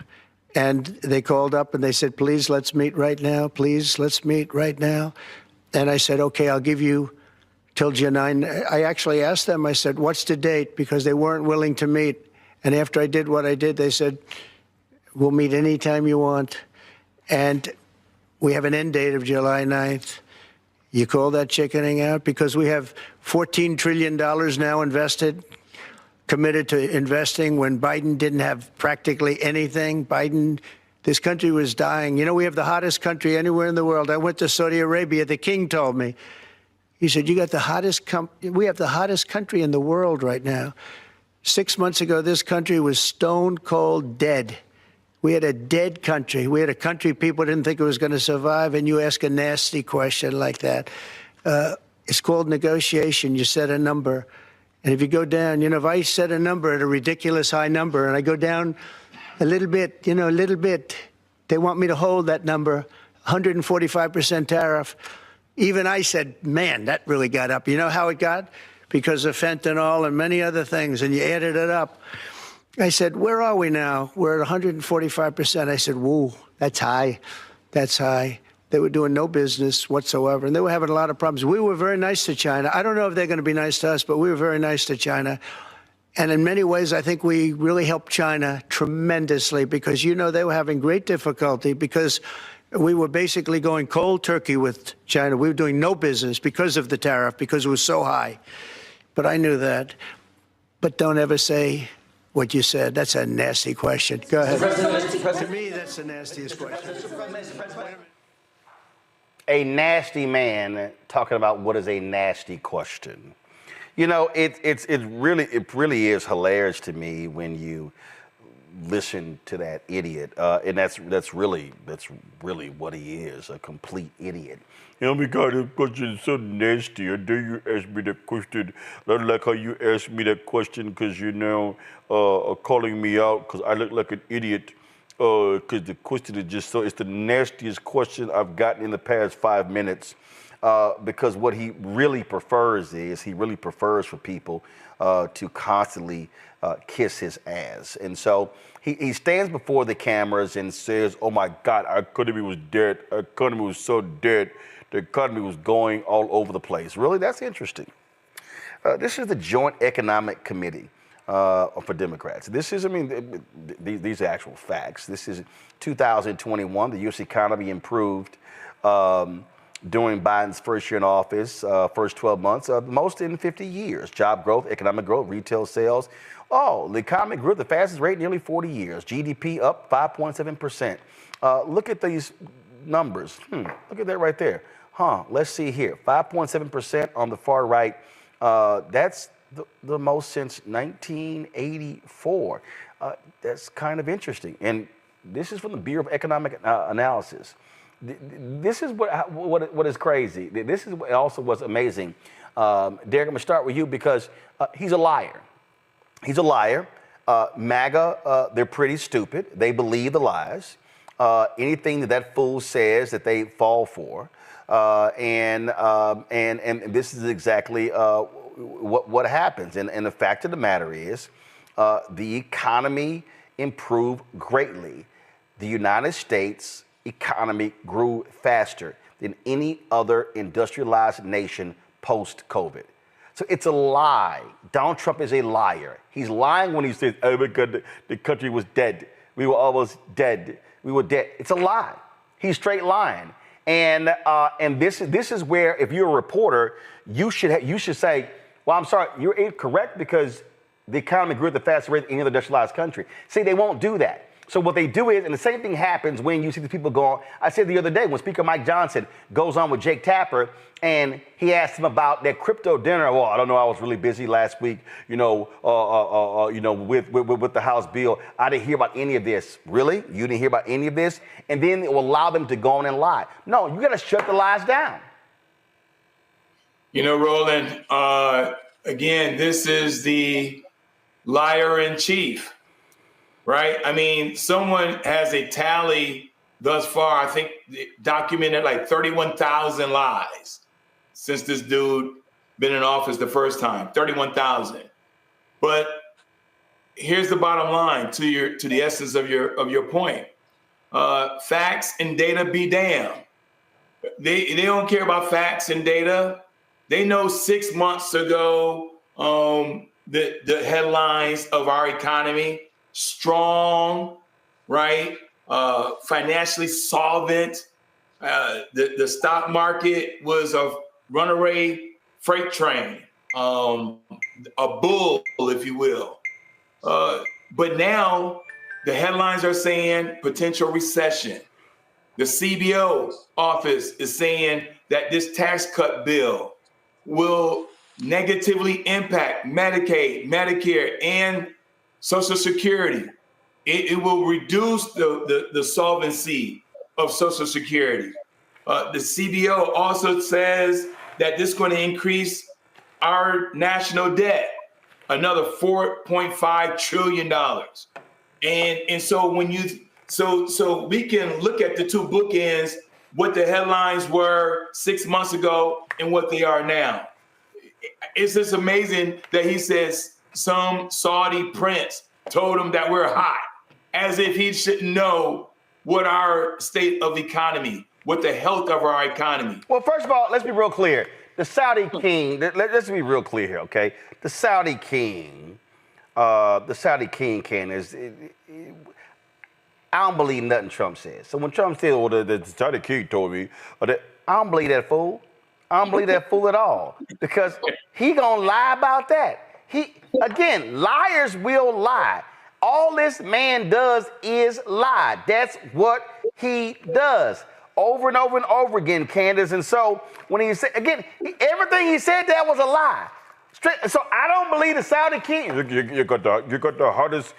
and they called up and they said, please, let's meet right now. Please, let's meet right now. And I said, okay, I'll give you till July 9. I actually asked them, I said, what's the date? Because they weren't willing to meet. And after I did what I did, they said, we'll meet anytime you want. And we have an end date of July 9th. You call that chickening out? Because we have $14 trillion now invested, committed to investing when Biden didn't have practically anything. This country was dying. You know, we have the hottest country anywhere in the world. I went to Saudi Arabia. The king told me, he said, we have the hottest country in the world right now. 6 months ago, this country was stone cold dead. We had a dead country. We had a country people didn't think it was going to survive, and you ask a nasty question like that. It's called negotiation. You set a number. And if you go down, if I set a number at a ridiculous high number and I go down a little bit, they want me to hold that number, 145% tariff. Even I said, man, that really got up. You know how it got? Because of fentanyl and many other things, and you added it up. I said, where are we now? We're at 145%. I said, whoa, that's high. That's high. They were doing no business whatsoever, and they were having a lot of problems. We were very nice to China. I don't know if they're going to be nice to us, but we were very nice to China. And in many ways, I think we really helped China tremendously because, they were having great difficulty because we were basically going cold turkey with China. We were doing no business because of the tariff, because it was so high. But I knew that. But don't ever say what you said. That's a nasty question. Go ahead. To me, that's the nastiest question. A nasty man talking about what is a nasty question. It really is hilarious to me when you listen to that idiot, and that's really what he is, a complete idiot. Because the question is so nasty. I dare you ask me that question. I like how you asked me that question because calling me out because I look like an idiot. Because the question is just it's the nastiest question I've gotten in the past 5 minutes. Because what he really prefers for people to constantly kiss his ass. And so he stands before the cameras and says, oh my God, our economy was dead. Our economy was so dead. The economy was going all over the place. Really, that's interesting. This is the Joint Economic Committee for Democrats. This is, these are actual facts. This is 2021. The U.S. economy improved during Biden's first year in office, first 12 months, most in 50 years. Job growth, economic growth, retail sales. Oh, the economy grew at the fastest rate in nearly 40 years. GDP up 5.7%. Look at these numbers. Look at that right there. Let's see here. 5.7% on the far right. That's the most since 1984. That's kind of interesting. And this is from the Bureau of Economic Analysis. This is what is crazy. This is also what's amazing. Derek, I'm going to start with you because he's a liar. He's a liar. MAGA, they're pretty stupid. They believe the lies. Anything that fool says that they fall for. And this is exactly what happens. And the fact of the matter is the economy improved greatly. The United States economy grew faster than any other industrialized nation post-COVID. So it's a lie. Donald Trump is a liar. He's lying when he says, oh my God, the country was dead. We were almost dead. We were dead. It's a lie. He's straight lying. And this is where, if you're a reporter, you should say, well, I'm sorry, you're incorrect because the economy grew at the fastest rate of any other industrialized country. See, they won't do that. So what they do is, and the same thing happens when you see the people go on. I said the other day when Speaker Mike Johnson goes on with Jake Tapper and he asked him about that crypto dinner. Well, I don't know. I was really busy last week, with the House bill. I didn't hear about any of this. Really? You didn't hear about any of this? And then it will allow them to go on and lie. No, you got to shut the lies down. Roland, again, this is the liar in chief. Right? I mean, someone has a tally thus far, I think documented like 31,000 lies since this dude been in office the first time, 31,000. But here's the bottom line to the essence of your point. Facts and data be damned. They don't care about facts and data. They know 6 months ago the headlines of our economy. Strong, right? Financially solvent. The stock market was a runaway freight train, a bull, if you will. But now the headlines are saying potential recession. The CBO office is saying that this tax cut bill will negatively impact Medicaid, Medicare, and Social Security. It will reduce the solvency of Social Security. The CBO also says that this is going to increase our national debt, another $4.5 trillion. And so so we can look at the two bookends, what the headlines were 6 months ago and what they are now. It's just amazing that he says some Saudi prince told him that we're hot, as if he shouldn't know what our state of economy, what the health of our economy. Well, first of all, let's be real clear. The Saudi king, let's be real clear here, okay? The Saudi king, Candace, I don't believe nothing Trump says. So when Trump says, well, the Saudi king told me, I don't believe that fool. I don't believe that fool at all, because he gonna lie about that. Again, liars will lie. All this man does is lie. That's what he does over and over and over again, Candace. And so when he said, again, everything he said that was a lie. So I don't believe the Saudi king. You got the hottest.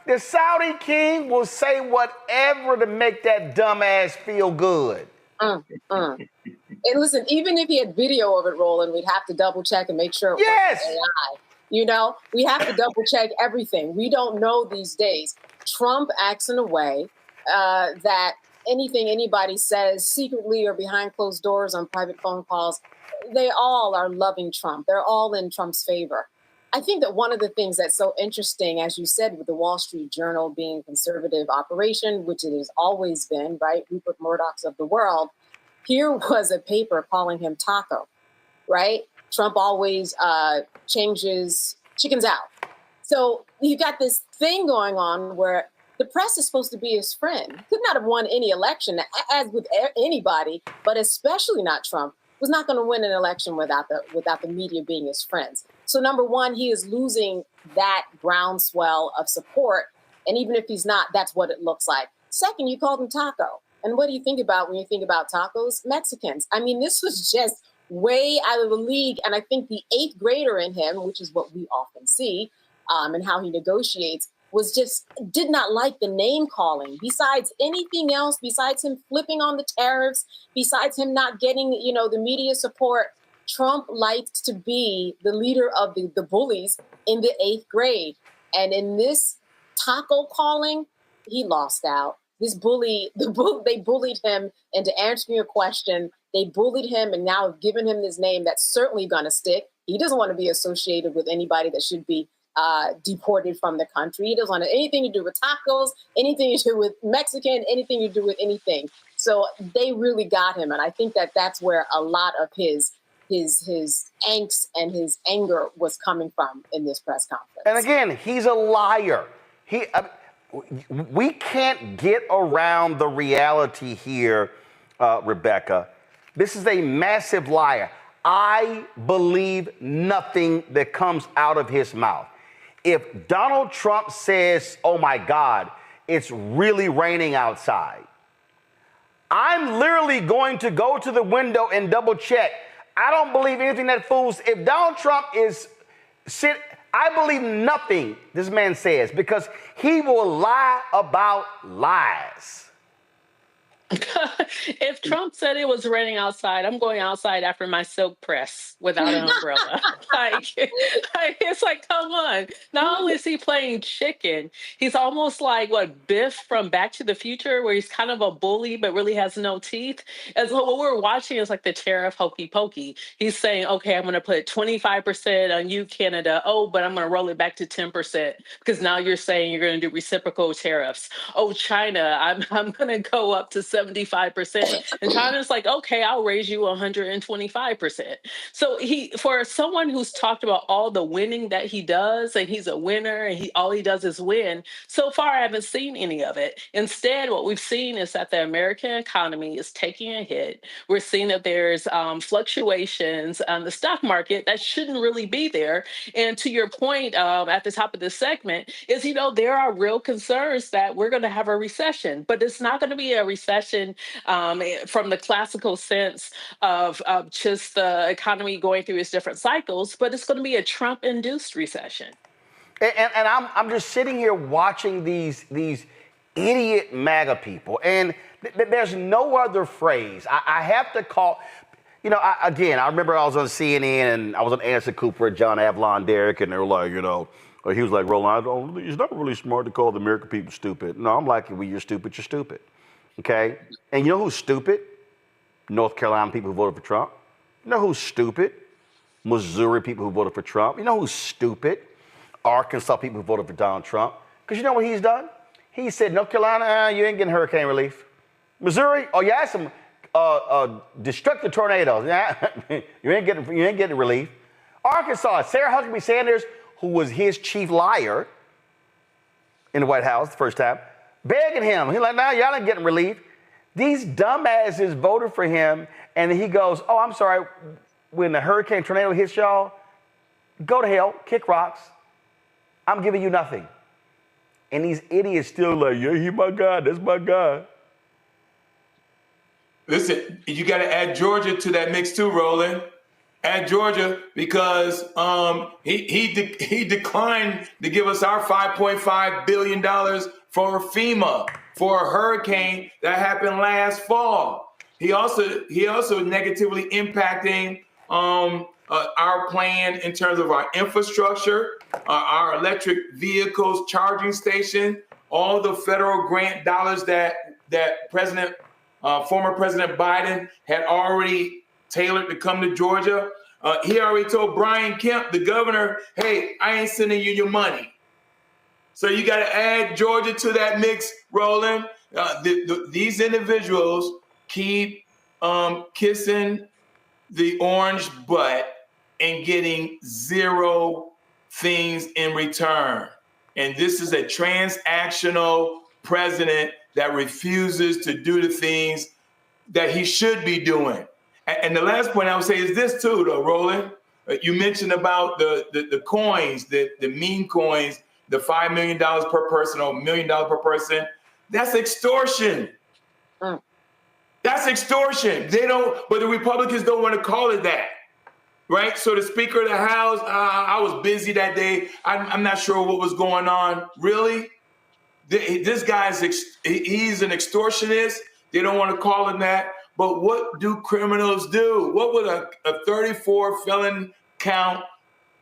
The Saudi king will say whatever to make that dumbass feel good. And listen, even if he had video of it rolling, we'd have to double check and make sure it wasn't AI. We have to double check everything. We don't know these days. Trump acts in a way that anything anybody says secretly or behind closed doors on private phone calls, they all are loving Trump. They're all in Trump's favor. I think that one of the things that's so interesting, as you said, with the Wall Street Journal being a conservative operation, which it has always been, right? Rupert Murdoch's of the world. Here was a paper calling him Taco, right? Trump always changes chickens out. So you got this thing going on where The press is supposed to be his friend. He could not have won any election, as with anybody, but especially not Trump. Was not going to win an election without the media being his friends. So number one, he is losing that groundswell of support. And even if he's not, that's what it looks like. Second, you called him Taco. And what do you think about when you think about tacos? Mexicans. I mean, this was just way out of the league. And I think the 8th grader in him, which is what we often see, and how he negotiates, did not like the name calling. Besides anything else, besides him flipping on the tariffs, besides him not getting, the media support, Trump liked to be the leader of the bullies in the 8th grade. And in this taco calling, he lost out. They bullied him into answering a question. They bullied him and now have given him this name that's certainly going to stick. He doesn't want to be associated with anybody that should be deported from the country. He doesn't want anything to do with tacos, anything to do with Mexican, anything to do with anything. So they really got him. And I think that's where a lot of his angst and his anger was coming from in this press conference. And again, he's a liar. We can't get around the reality here, Rebecca. This is a massive liar. I believe nothing that comes out of his mouth. If Donald Trump says, oh my God, it's really raining outside, I'm literally going to go to the window and double check. I don't believe anything that fools. If Donald Trump I believe nothing this man says because he will lie about lies. If Trump said it was raining outside, I'm going outside after my silk press without an umbrella. It's like, come on. Not only is he playing chicken, he's almost like Biff from Back to the Future, where he's kind of a bully but really has no teeth. And so what we're watching is like the tariff hokey pokey. He's saying, okay, I'm going to put 25% on you, Canada. Oh, but I'm going to roll it back to 10% because now you're saying you're going to do reciprocal tariffs. Oh, China, I'm going to go up to 75%. And China's like, okay, I'll raise you 125%. So for someone who's talked about all the winning that he does, and he's a winner, and all he does is win, so far I haven't seen any of it. Instead, what we've seen is that the American economy is taking a hit. We're seeing that there's fluctuations on the stock market that shouldn't really be there. And to your point at the top of this segment is, there are real concerns that we're going to have a recession, but it's not going to be a recession from the classical sense of just the economy going through its different cycles, but it's going to be a Trump-induced recession. And I'm just sitting here watching these idiot MAGA people, and there's no other phrase. I have to call. I remember I was on CNN and I was on Anderson Cooper, John Avalon, Derek, and they were like, he was like, Roland, it's not really smart to call the American people stupid. No, I'm like, well, you're stupid, you're stupid. Okay? And you know who's stupid? North Carolina people who voted for Trump. You know who's stupid? Missouri people who voted for Trump. You know who's stupid? Arkansas people who voted for Donald Trump. Because you know what he's done? He said, North Carolina, you ain't getting hurricane relief. Missouri, oh, you had some destructive tornadoes. Yeah, you ain't getting relief. Arkansas, Sarah Huckabee Sanders, who was his chief liar in the White House the first time, begging him. He's like, no, y'all ain't getting relief. These dumbasses voted for him, and then he goes, oh, I'm sorry, when the hurricane tornado hits y'all, go to hell, kick rocks. I'm giving you nothing. And these idiots still like, yeah, he's my guy, that's my guy. Listen, you got to add Georgia to that mix too, Roland. Add Georgia because he declined to give us our $5.5 billion for FEMA for a hurricane that happened last fall. He also negatively impacting our plan in terms of our infrastructure, our electric vehicles charging station, all the federal grant dollars that former President Biden had already tailored to come to Georgia. He already told Brian Kemp, the governor, hey, I ain't sending you your money. So you got to add Georgia to that mix, Roland. These individuals keep kissing the orange butt and getting zero things in return. And this is a transactional president that refuses to do the things that he should be doing. And the last point I would say is this too, though, Roland. You mentioned about the coins, the meme coins, the $5 million per person or $1 million per person. That's extortion. That's extortion. They don't, but the Republicans don't want to call it that, right? So the Speaker of the House, I was busy that day. I'm not sure what was going on. Really? This guy's, he's an extortionist. They don't want to call him that. But what do criminals do? What would a 34 felon count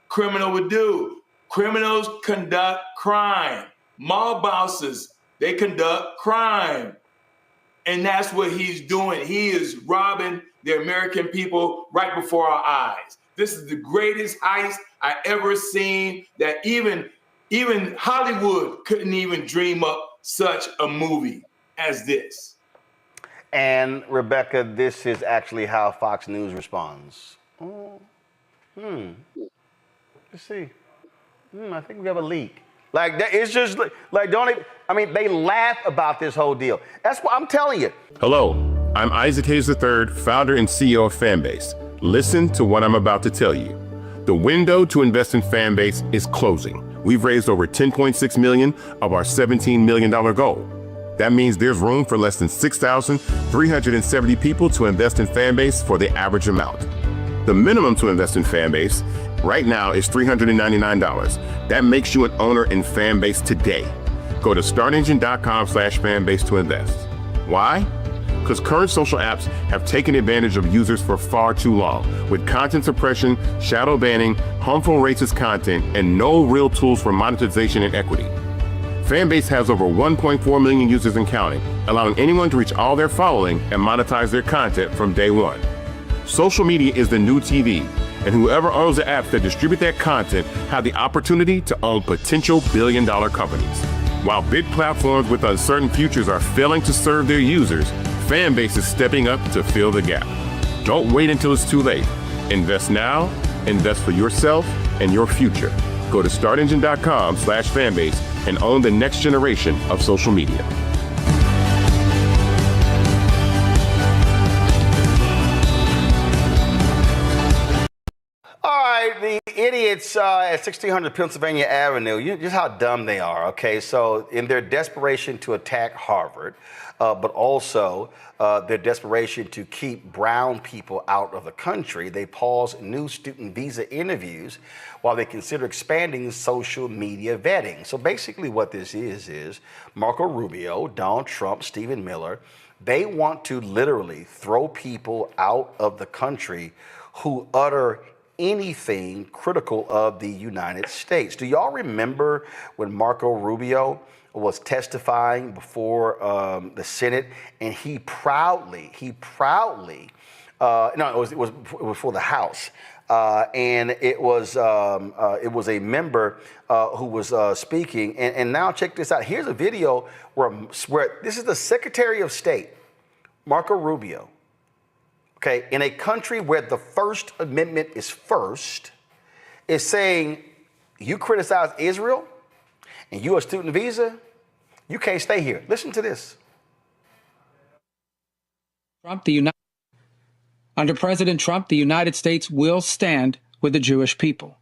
criminal would do? Criminals conduct crime. Mob bosses, they conduct crime. And that's what he's doing. He is robbing the American people right before our eyes. This is the greatest heist I ever seen that even Hollywood couldn't even dream up such a movie as this. And Rebecca, this is actually how Fox News responds. Let's see. I think we have a leak. Like, it's just like, don't even, I mean, they laugh about this whole deal. That's what I'm telling you. Hello, I'm Isaac Hayes III, founder and CEO of Fanbase. Listen to what I'm about to tell you. The window to invest in Fanbase is closing. We've raised over $10.6 million of our $17 million goal. That means there's room for less than 6,370 people to invest in Fanbase for the average amount. The minimum to invest in Fanbase right now is $399. That makes you an owner in Fanbase today. Go to startengine.com/fanbase to invest. Why? Because current social apps have taken advantage of users for far too long, with content suppression, shadow banning, harmful racist content, and no real tools for monetization and equity. Fanbase has over 1.4 million users and counting, allowing anyone to reach all their following and monetize their content from day one. Social media is the new TV, and whoever owns the apps that distribute that content have the opportunity to own potential billion-dollar companies. While big platforms with uncertain futures are failing to serve their users, Fanbase is stepping up to fill the gap. Don't wait until it's too late. Invest now, invest for yourself and your future. Go to startengine.com/fanbase and own the next generation of social media. All right, the idiots at 1600 Pennsylvania Avenue, just how dumb they are, okay? So in their desperation to attack Harvard, but also their desperation to keep brown people out of the country, they paused new student visa interviews while they consider expanding social media vetting. So basically what this is Marco Rubio, Donald Trump, Stephen Miller, they want to literally throw people out of the country who utter anything critical of the United States. Do y'all remember when Marco Rubio was testifying before the Senate, and he proudly, no, it was for the House, and it was a member who was speaking, and now check this out. Here's a video where this is the Secretary of State, Marco Rubio. Okay, in a country where the First Amendment is first, is saying you criticize Israel and you a student visa, you can't stay here. Listen to this. Under President Trump, the United States will stand with the Jewish people.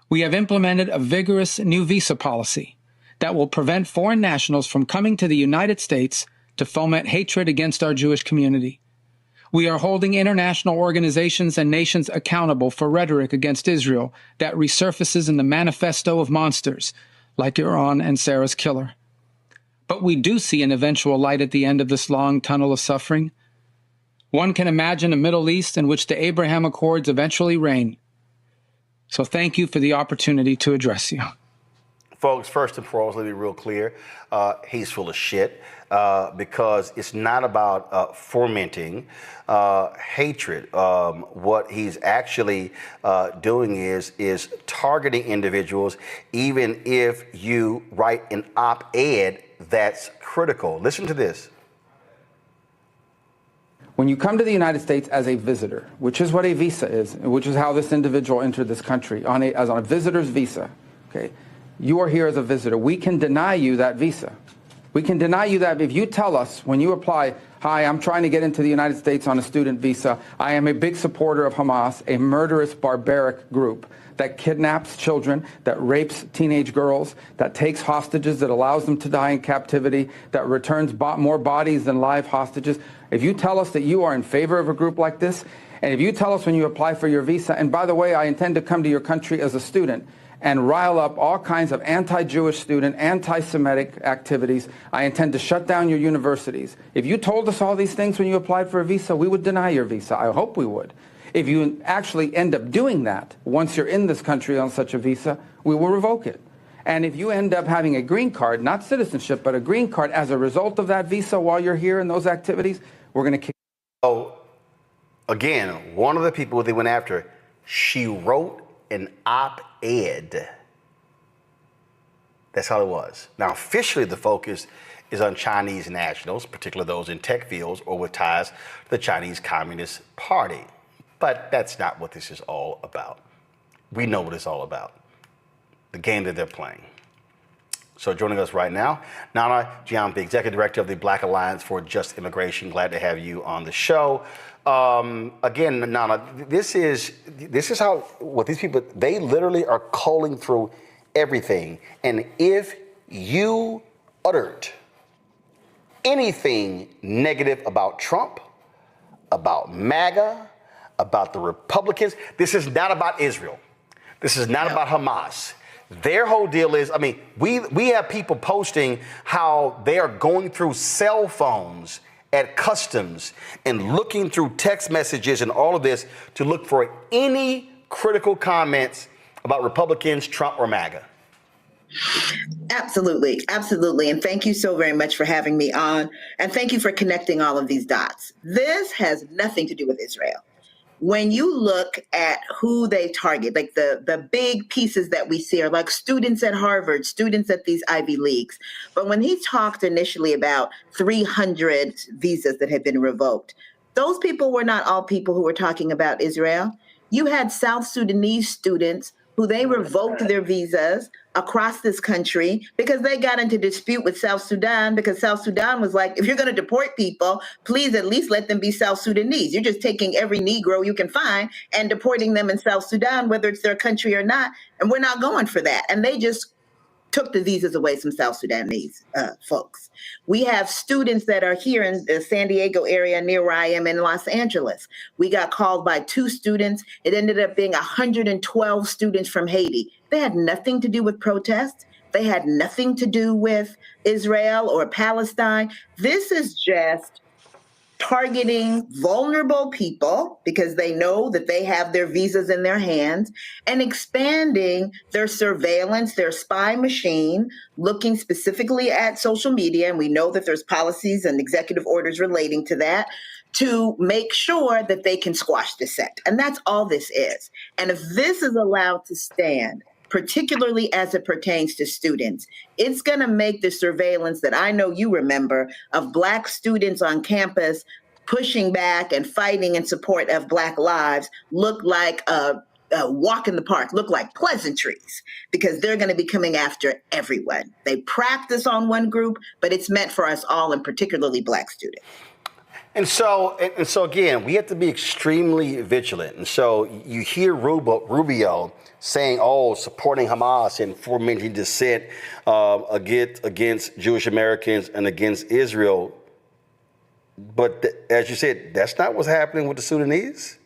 We have implemented a vigorous new visa policy that will prevent foreign nationals from coming to the United States to foment hatred against our Jewish community. We are holding international organizations and nations accountable for rhetoric against Israel that resurfaces in the manifesto of monsters like Iran and Sarah's killer. But we do see an eventual light at the end of this long tunnel of suffering. One can imagine a Middle East in which the Abraham Accords eventually reign. So thank you for the opportunity to address you. Folks, first and foremost, let me be real clear. He's full of shit because it's not about fomenting hatred. What he's actually doing is targeting individuals, even if you write an op-ed that's critical. Listen to this. When you come to the United States as a visitor, which is what a visa is, which is how this individual entered this country, as on a visitor's visa, okay? You are here as a visitor. We can deny you that visa. We can deny you that if you tell us when you apply, hi, I'm trying to get into the United States on a student visa. I am a big supporter of Hamas, a murderous, barbaric group that kidnaps children, that rapes teenage girls, that takes hostages, that allows them to die in captivity, that returns more bodies than live hostages. If you tell us that you are in favor of a group like this, and if you tell us when you apply for your visa, and by the way, I intend to come to your country as a student and rile up all kinds of anti-Jewish student, anti-Semitic activities. I intend to shut down your universities. If you told us all these things when you applied for a visa, we would deny your visa. I hope we would. If you actually end up doing that, once you're in this country on such a visa, we will revoke it. And if you end up having a green card, not citizenship, but a green card as a result of that visa while you're here in those activities, we're going to kick. So, again, one of the people they went after, she wrote an op-ed. That's how it was. Now, officially, the focus is on Chinese nationals, particularly those in tech fields or with ties to the Chinese Communist Party. But that's not what this is all about. We know what it's all about. The game that they're playing. So joining us right now, Nana Jian, the Executive Director of the Black Alliance for Just Immigration. Glad to have you on the show. Again, Nana, this is how what these people, they literally are calling through everything. And if you uttered anything negative about Trump, about MAGA, about the Republicans, this is not about Israel. This is not about Hamas. Their whole deal is, I mean, we have people posting how they are going through cell phones at customs and looking through text messages and all of this to look for any critical comments about Republicans, Trump, or MAGA. Absolutely. Absolutely. And thank you so very much for having me on. And thank you for connecting all of these dots. This has nothing to do with Israel. When you look at who they target, like the big pieces that we see are like students at Harvard, students at these Ivy Leagues. But when he talked initially about 300 visas that had been revoked, those people were not all people who were talking about Israel. You had South Sudanese students who they revoked their visas across this country because they got into dispute with South Sudan because South Sudan was like, if you're going to deport people, please at least let them be South Sudanese. You're just taking every Negro you can find and deporting them in South Sudan, whether it's their country or not. And we're not going for that. And they just took the visas away from South Sudanese folks. We have students that are here in the San Diego area near where I am in Los Angeles. We got called by 2 students. It ended up being 112 students from Haiti. They had nothing to do with protests. They had nothing to do with Israel or Palestine. This is just targeting vulnerable people because they know that they have their visas in their hands and expanding their surveillance, their spy machine, looking specifically at social media. And we know that there's policies and executive orders relating to that to make sure that they can squash dissent. And that's all this is. And if this is allowed to stand, particularly as it pertains to students, it's going to make the surveillance that I know you remember of Black students on campus pushing back and fighting in support of Black lives look like a walk in the park, look like pleasantries, because they're going to be coming after everyone. They practice on one group, but it's meant for us all, and particularly Black students. And so again, we have to be extremely vigilant. And so you hear Rubio saying, supporting Hamas and fomenting dissent against Jewish Americans and against Israel. But as you said, that's not what's happening with the Sudanese.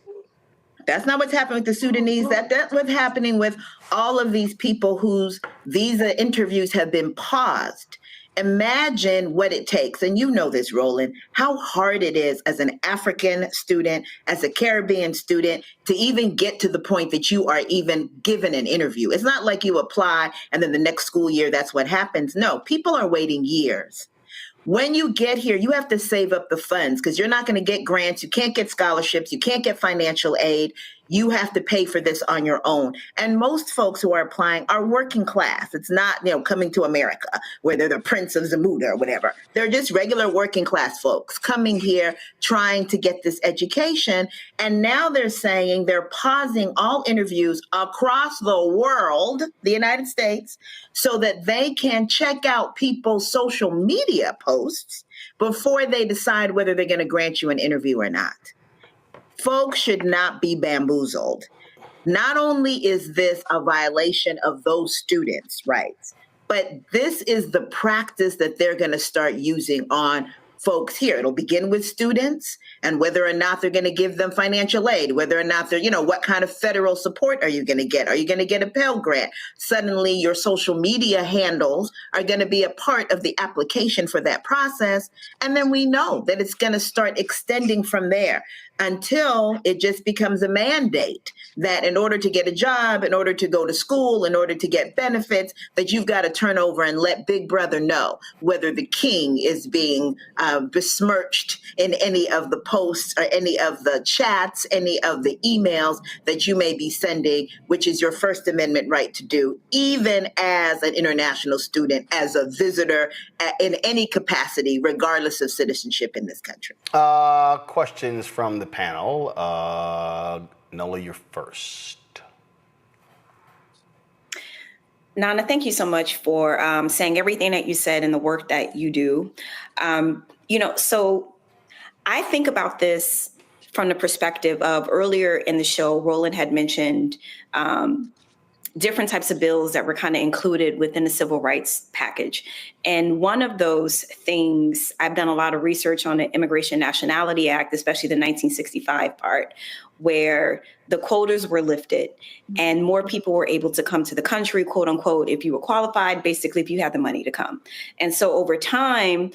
That's not what's happening with the Sudanese. That's what's happening with all of these people whose visa interviews have been paused. Imagine what it takes, and you know this, Roland, how hard it is as an African student, as a Caribbean student, to even get to the point that you are even given an interview. It's not like you apply and then the next school year, that's what happens. No, people are waiting years. When you get here, you have to save up the funds because you're not going to get grants. You can't get scholarships. You can't get financial aid. You have to pay for this on your own. And most folks who are applying are working class. It's not, coming to America where they're the Prince of Zamuda or whatever. They're just regular working class folks coming here trying to get this education. And now they're saying they're pausing all interviews across the world, the United States, so that they can check out people's social media posts before they decide whether they're going to grant you an interview or not. Folks should not be bamboozled. Not only is this a violation of those students' rights, but this is the practice that they're going to start using on folks here. It'll begin with students and whether or not they're going to give them financial aid, whether or not they're, what kind of federal support are you going to get? Are you going to get a Pell Grant? Suddenly your social media handles are going to be a part of the application for that process. And then we know that it's going to start extending from there until it just becomes a mandate that in order to get a job, in order to go to school, in order to get benefits, that you've got to turn over and let Big Brother know whether the king is being besmirched in any of the posts or any of the chats, any of the emails that you may be sending, which is your First Amendment right to do, even as an international student, as a visitor in any capacity, regardless of citizenship in this country. Questions from the panel. Nola, you're first. Nana, thank you so much for saying everything that you said and the work that you do. So I think about this from the perspective of earlier in the show, Roland had mentioned different types of bills that were kind of included within the civil rights package. And one of those things, I've done a lot of research on the Immigration Nationality Act, especially the 1965 part, where the quotas were lifted and more people were able to come to the country, quote unquote, if you were qualified, basically if you had the money to come. And so over time,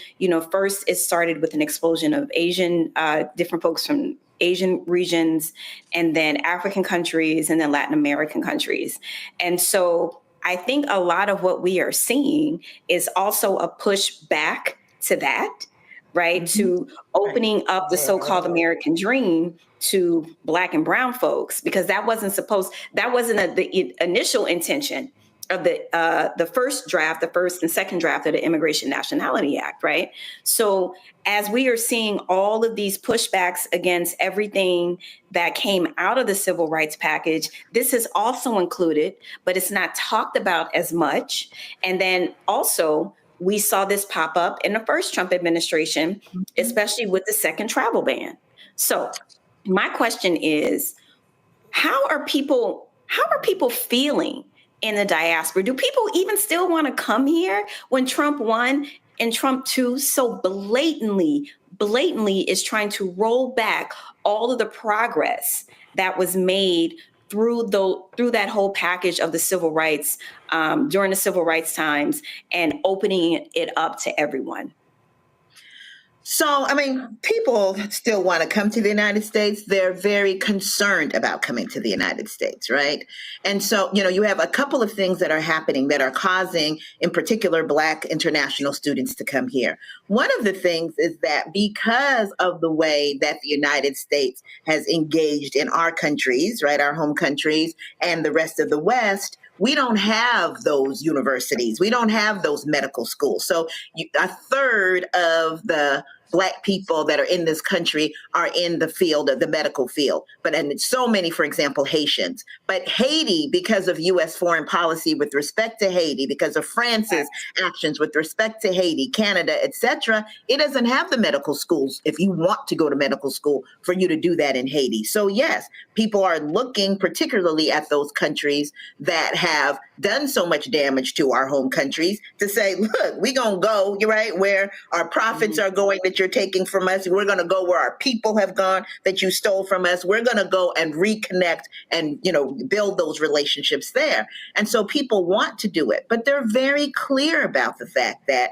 first it started with an explosion of Asian, different folks from Asian regions, and then African countries, and then Latin American countries. And so I think a lot of what we are seeing is also a push back to that, right? Mm-hmm. To opening up the so-called American dream to Black and brown folks, because that wasn't the initial intention of the first and second draft of the Immigration Nationality Act, right? So as we are seeing all of these pushbacks against everything that came out of the civil rights package, this is also included, but it's not talked about as much. And then also, we saw this pop up in the first Trump administration, especially with the second travel ban. So my question is, how are people feeling in the diaspora? Do people even still want to come here when Trump 1 and Trump 2 so blatantly is trying to roll back all of the progress that was made through that whole package of the civil rights during the civil rights times and opening it up to everyone? So, people still want to come to the United States. They're very concerned about coming to the United States, right? And so, you have a couple of things that are happening that are causing, in particular, Black international students to come here. One of the things is that because of the way that the United States has engaged in our countries, right, our home countries, and the rest of the West, we don't have those universities. We don't have those medical schools. So a third of the Black people that are in this country are in the field of the medical field, and so many, for example, Haitians. But Haiti, because of U.S. foreign policy with respect to Haiti, because of France's actions with respect to Haiti, Canada, etc., it doesn't have the medical schools if you want to go to medical school for you to do that in Haiti. So yes, people are looking particularly at those countries that have done so much damage to our home countries to say, look, we're going to go, right, where our profits are going that you're taking from us. We're going to go where our people have gone that you stole from us. We're going to go and reconnect and, build those relationships there. And so people want to do it, but they're very clear about the fact that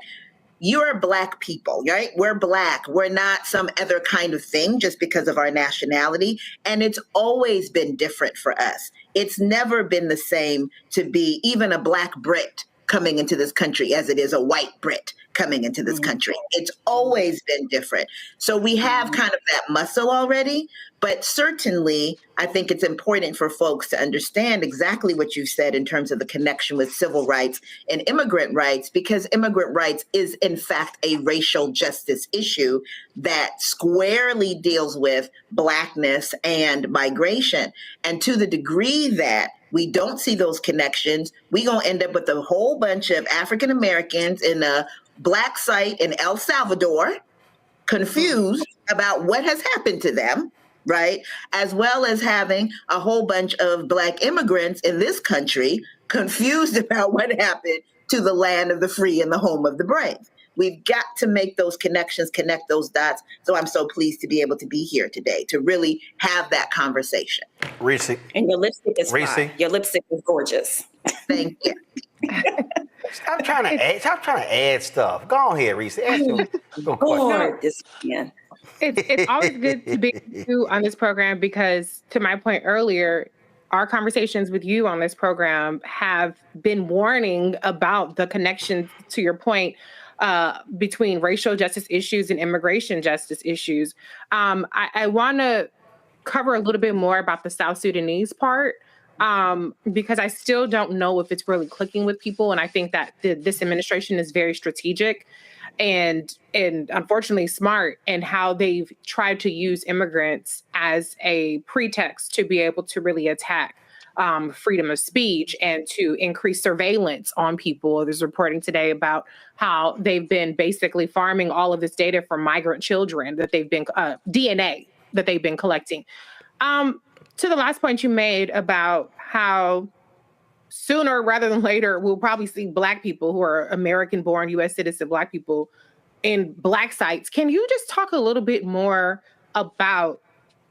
you're Black people, right? We're Black. We're not some other kind of thing just because of our nationality. And it's always been different for us. It's never been the same to be even a Black Brit coming into this country as it is a white Brit coming into this country. It's always been different. So we have kind of that muscle already, but certainly I think it's important for folks to understand exactly what you said in terms of the connection with civil rights and immigrant rights, because immigrant rights is in fact a racial justice issue that squarely deals with Blackness and migration. And to the degree that we don't see those connections, we're going to end up with a whole bunch of African Americans in a Black site in El Salvador, confused about what has happened to them, right? As well as having a whole bunch of Black immigrants in this country confused about what happened to the land of the free and the home of the brave. We've got to make those connections, connect those dots. So I'm so pleased to be able to be here today to really have that conversation. Reese. And your lipstick is Reese. fine. Your lipstick is gorgeous. Thank you. Stop trying to add stuff. Go on here, Reese. Ask your question. This man. It's always good to be with you on this program because, to my point earlier, our conversations with you on this program have been warning about the connection, to your point, between racial justice issues and immigration justice issues. I want to cover a little bit more about the South Sudanese part because I still don't know if it's really clicking with people. And I think that this administration is very strategic and unfortunately smart in how they've tried to use immigrants as a pretext to be able to really attack freedom of speech and to increase surveillance on people. There's reporting today about how they've been basically farming all of this data from migrant children that they've been DNA that they've been collecting. To the last point you made about how sooner rather than later, we'll probably see Black people who are American-born U.S. citizen Black people in Black sites. Can you just talk a little bit more about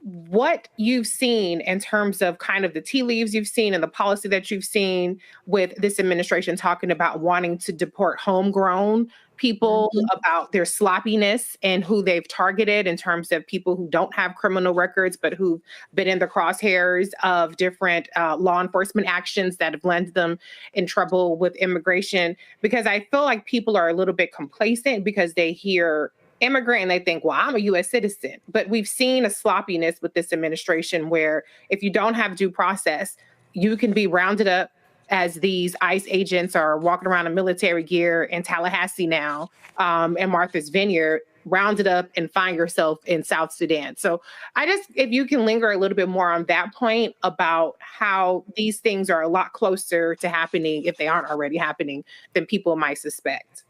what you've seen in terms of kind of the tea leaves you've seen and the policy that you've seen with this administration talking about wanting to deport homegrown people, about their sloppiness and who they've targeted in terms of people who don't have criminal records, but who've been in the crosshairs of different law enforcement actions that have landed them in trouble with immigration? Because I feel like people are a little bit complacent because they hear immigrant and they think, well, I'm a U.S. citizen. But we've seen a sloppiness with this administration where if you don't have due process, you can be rounded up as these ICE agents are walking around in military gear in Tallahassee now and Martha's Vineyard, rounded up and find yourself in South Sudan. So if you can linger a little bit more on that point about how these things are a lot closer to happening, if they aren't already happening, than people might suspect.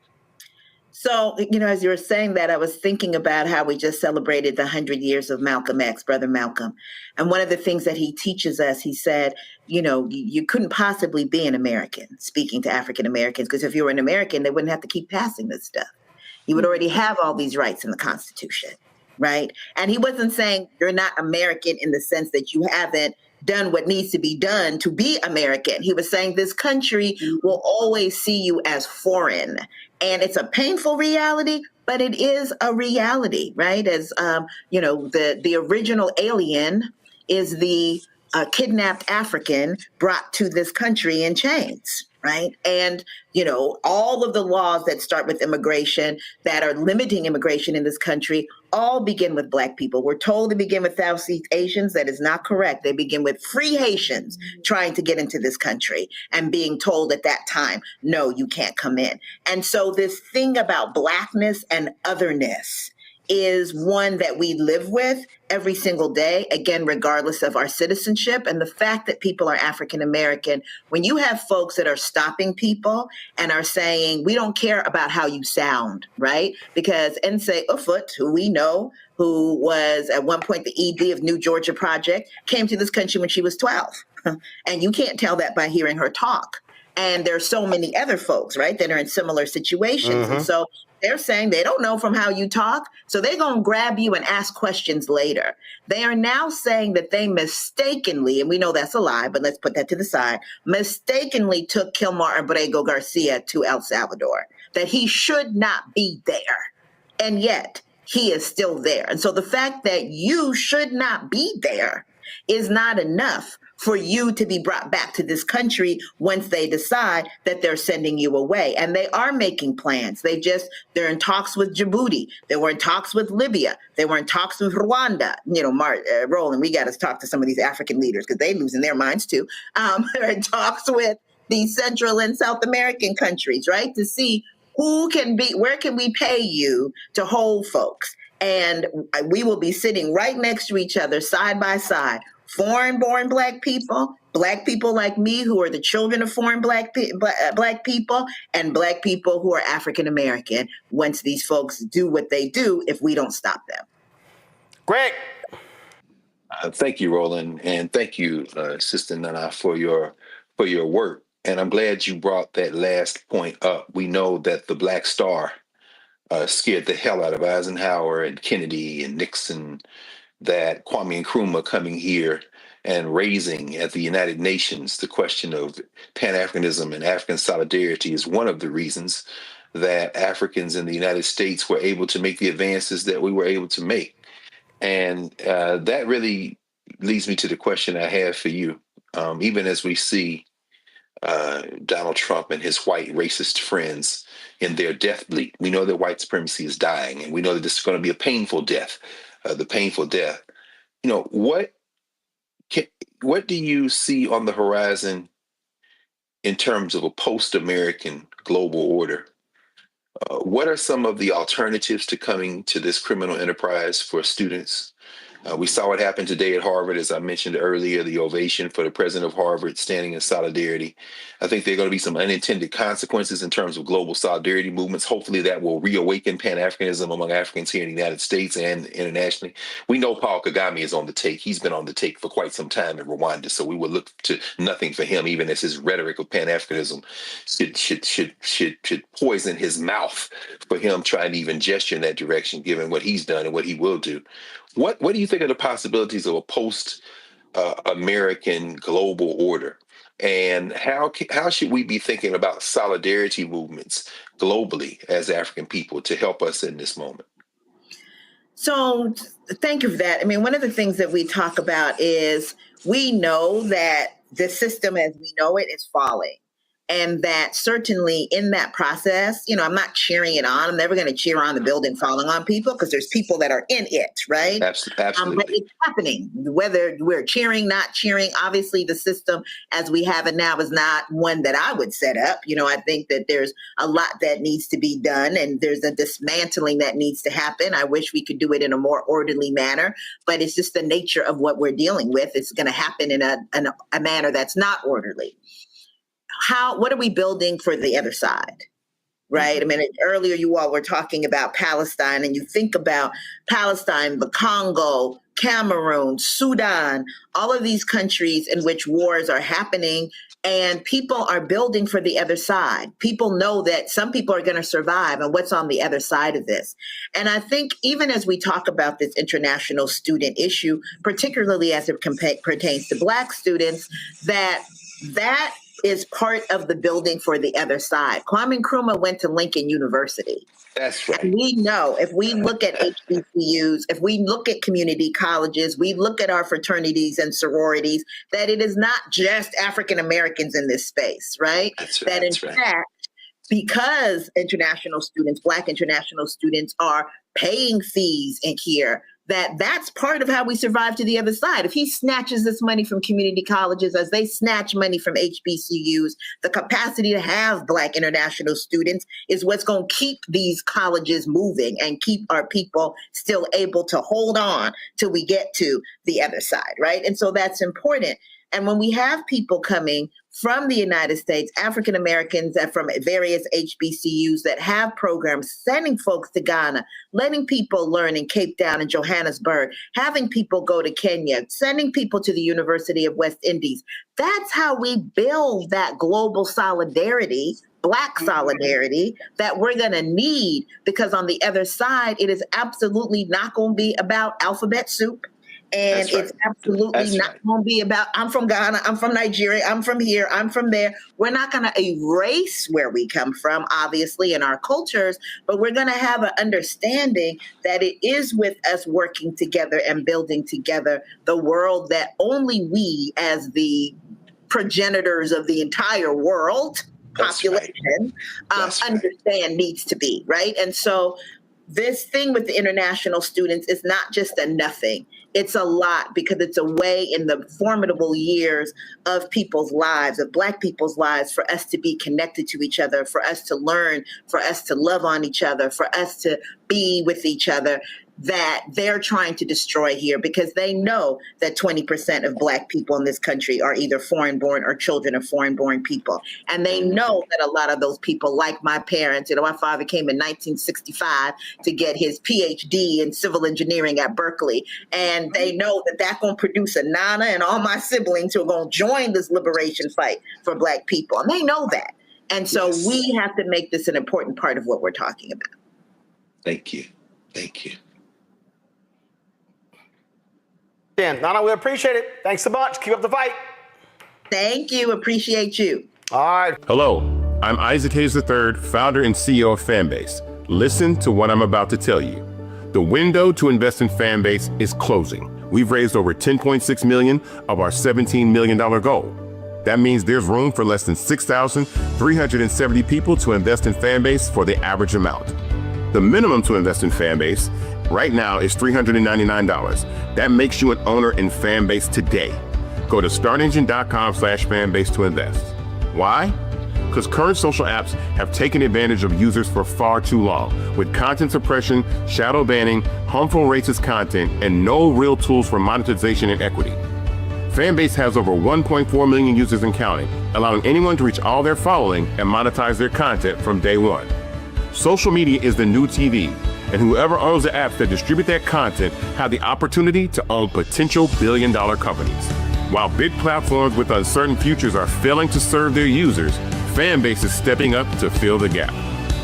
So, as you were saying that, I was thinking about how we just celebrated the 100 years of Malcolm X, Brother Malcolm. And one of the things that he teaches us, he said, you couldn't possibly be an American, speaking to African Americans, because if you were an American, they wouldn't have to keep passing this stuff. You would already have all these rights in the Constitution, right? And he wasn't saying you're not American in the sense that you haven't done what needs to be done to be American. He was saying this country will always see you as foreign. And it's a painful reality, but it is a reality, right? As, the original alien is the kidnapped African brought to this country in chains, right? And, all of the laws that start with immigration that are limiting immigration in this country all begin with Black people. We're told to begin with Southeast Asians. That is not correct. They begin with free Haitians trying to get into this country and being told at that time, no, you can't come in. And so this thing about Blackness and otherness is one that we live with every single day, again, regardless of our citizenship. And the fact that people are African American, when you have folks that are stopping people and are saying, we don't care about how you sound, right? Because Nsé Ufot, who we know, who was at one point the ED of New Georgia Project, came to this country when she was 12. And you can't tell that by hearing her talk. And there's so many other folks, right, that are in similar situations. And so they're saying they don't know from how you talk, so they're going to grab you and ask questions later. They are now saying that they mistakenly, and we know that's a lie, but let's put that to the side, mistakenly took Kilmar Abrego Garcia to El Salvador, that he should not be there. And yet he is still there. And so the fact that you should not be there is not enough for you to be brought back to this country once they decide that they're sending you away. And they are making plans. They're in talks with Djibouti. They were in talks with Libya. They were in talks with Rwanda. Roland, we got to talk to some of these African leaders because they're losing their minds too. They're in talks with the Central and South American countries, right? To see where can we pay you to hold folks? And we will be sitting right next to each other, side by side. Foreign-born Black people like me who are the children of foreign Black people, and Black people who are African American. Once these folks do what they do, if we don't stop them. Greg. Thank you, Roland, and thank you, Sister Nana, for your work. And I'm glad you brought that last point up. We know that the Black Star scared the hell out of Eisenhower and Kennedy and Nixon, that Kwame Nkrumah coming here and raising at the United Nations the question of Pan-Africanism and African solidarity is one of the reasons that Africans in the United States were able to make the advances that we were able to make. And that really leads me to the question I have for you. Even as we see Donald Trump and his white racist friends in their death bleed, we know that white supremacy is dying, and we know that this is going to be a painful death. The painful death. What do you see on the horizon in terms of a post-American global order? What are some of the alternatives to coming to this criminal enterprise for students? We saw what happened today at Harvard, as I mentioned earlier, the ovation for the president of Harvard standing in solidarity. I think there are going to be some unintended consequences in terms of global solidarity movements. Hopefully that will reawaken Pan-Africanism among Africans here in the United States and internationally. We know Paul Kagame is on the take. He's been on the take for quite some time in Rwanda, so we will look to nothing for him, even as his rhetoric of Pan-Africanism should poison his mouth for him trying to even gesture in that direction, given what he's done and what he will do. What do you think of the possibilities of a post-American global order? And how should we be thinking about solidarity movements globally as African people to help us in this moment? So thank you for that. I mean, one of the things that we talk about is we know that the system as we know it is falling. And that certainly in that process, I'm not cheering it on. I'm never going to cheer on the building falling on people because there's people that are in it, right? Absolutely. But it's happening, whether we're cheering, not cheering. Obviously, the system as we have it now is not one that I would set up. I think that there's a lot that needs to be done and there's a dismantling that needs to happen. I wish we could do it in a more orderly manner, but it's just the nature of what we're dealing with. It's going to happen in a manner that's not orderly. What are we building for the other side, right? I mean, earlier you all were talking about Palestine, and you think about Palestine, the Congo, Cameroon, Sudan, all of these countries in which wars are happening, and people are building for the other side. People know that some people are going to survive, and what's on the other side of this. And I think even as we talk about this international student issue, particularly as it pertains to Black students, that is part of the building for the other side. Kwame Nkrumah went to Lincoln University. That's right. And we know if we look at HBCUs, if we look at community colleges, we look at our fraternities and sororities, that it is not just African Americans in this space, right? That in fact, because international students, Black international students are paying fees in here, that's part of how we survive to the other side. If he snatches this money from community colleges as they snatch money from HBCUs, the capacity to have Black international students is what's going to keep these colleges moving and keep our people still able to hold on till we get to the other side, right? And so that's important. And when we have people coming from the United States, African Americans and from various HBCUs that have programs, sending folks to Ghana, letting people learn in Cape Town and Johannesburg, having people go to Kenya, sending people to the University of West Indies. That's how we build that global solidarity, Black solidarity that we're going to need, because on the other side, it is absolutely not going to be about alphabet soup. And it's absolutely not going to be about, I'm from Ghana, I'm from Nigeria, I'm from here, I'm from there. We're not going to erase where we come from, obviously, in our cultures, but we're going to have an understanding that it is with us working together and building together the world that only we, as the progenitors of the entire world population, understand needs to be, right? And so this thing with the international students is not just a nothing. It's a lot, because it's a way in the formidable years of people's lives, of Black people's lives, for us to be connected to each other, for us to learn, for us to love on each other, for us to be with each other, that they're trying to destroy here, because they know that 20% of Black people in this country are either foreign-born or children of foreign-born people. And they know that a lot of those people, like my parents, my father came in 1965 to get his PhD in civil engineering at Berkeley. And they know that that's going to produce a Nana and all my siblings who are going to join this liberation fight for Black people. And they know that. And so we have to make this an important part of what we're talking about. Thank you. Thank you. Dan, Nana, we appreciate it. Thanks a bunch. Keep up the fight. Thank you. Appreciate you. All right. Hello, I'm Isaac Hayes III, founder and CEO of Fanbase. Listen to what I'm about to tell you. The window to invest in Fanbase is closing. We've raised over $10.6 million of our $17 million goal. That means there's room for less than 6,370 people to invest in Fanbase for the average amount. The minimum to invest in Fanbase right now is $399. That makes you an owner in Fanbase today. Go to startengine.com/fanbase to invest. Why? Because current social apps have taken advantage of users for far too long, with content suppression, shadow banning, harmful racist content, and no real tools for monetization and equity. Fanbase has over 1.4 million users and counting, allowing anyone to reach all their following and monetize their content from day one. Social media is the new TV, and whoever owns the apps that distribute that content have the opportunity to own potential billion-dollar companies. While big platforms with uncertain futures are failing to serve their users, Fanbase is stepping up to fill the gap.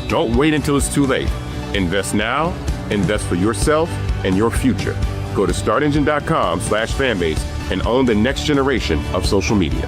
Don't wait until it's too late. Invest now, invest for yourself and your future. Go to startengine.com/fanbase and own the next generation of social media.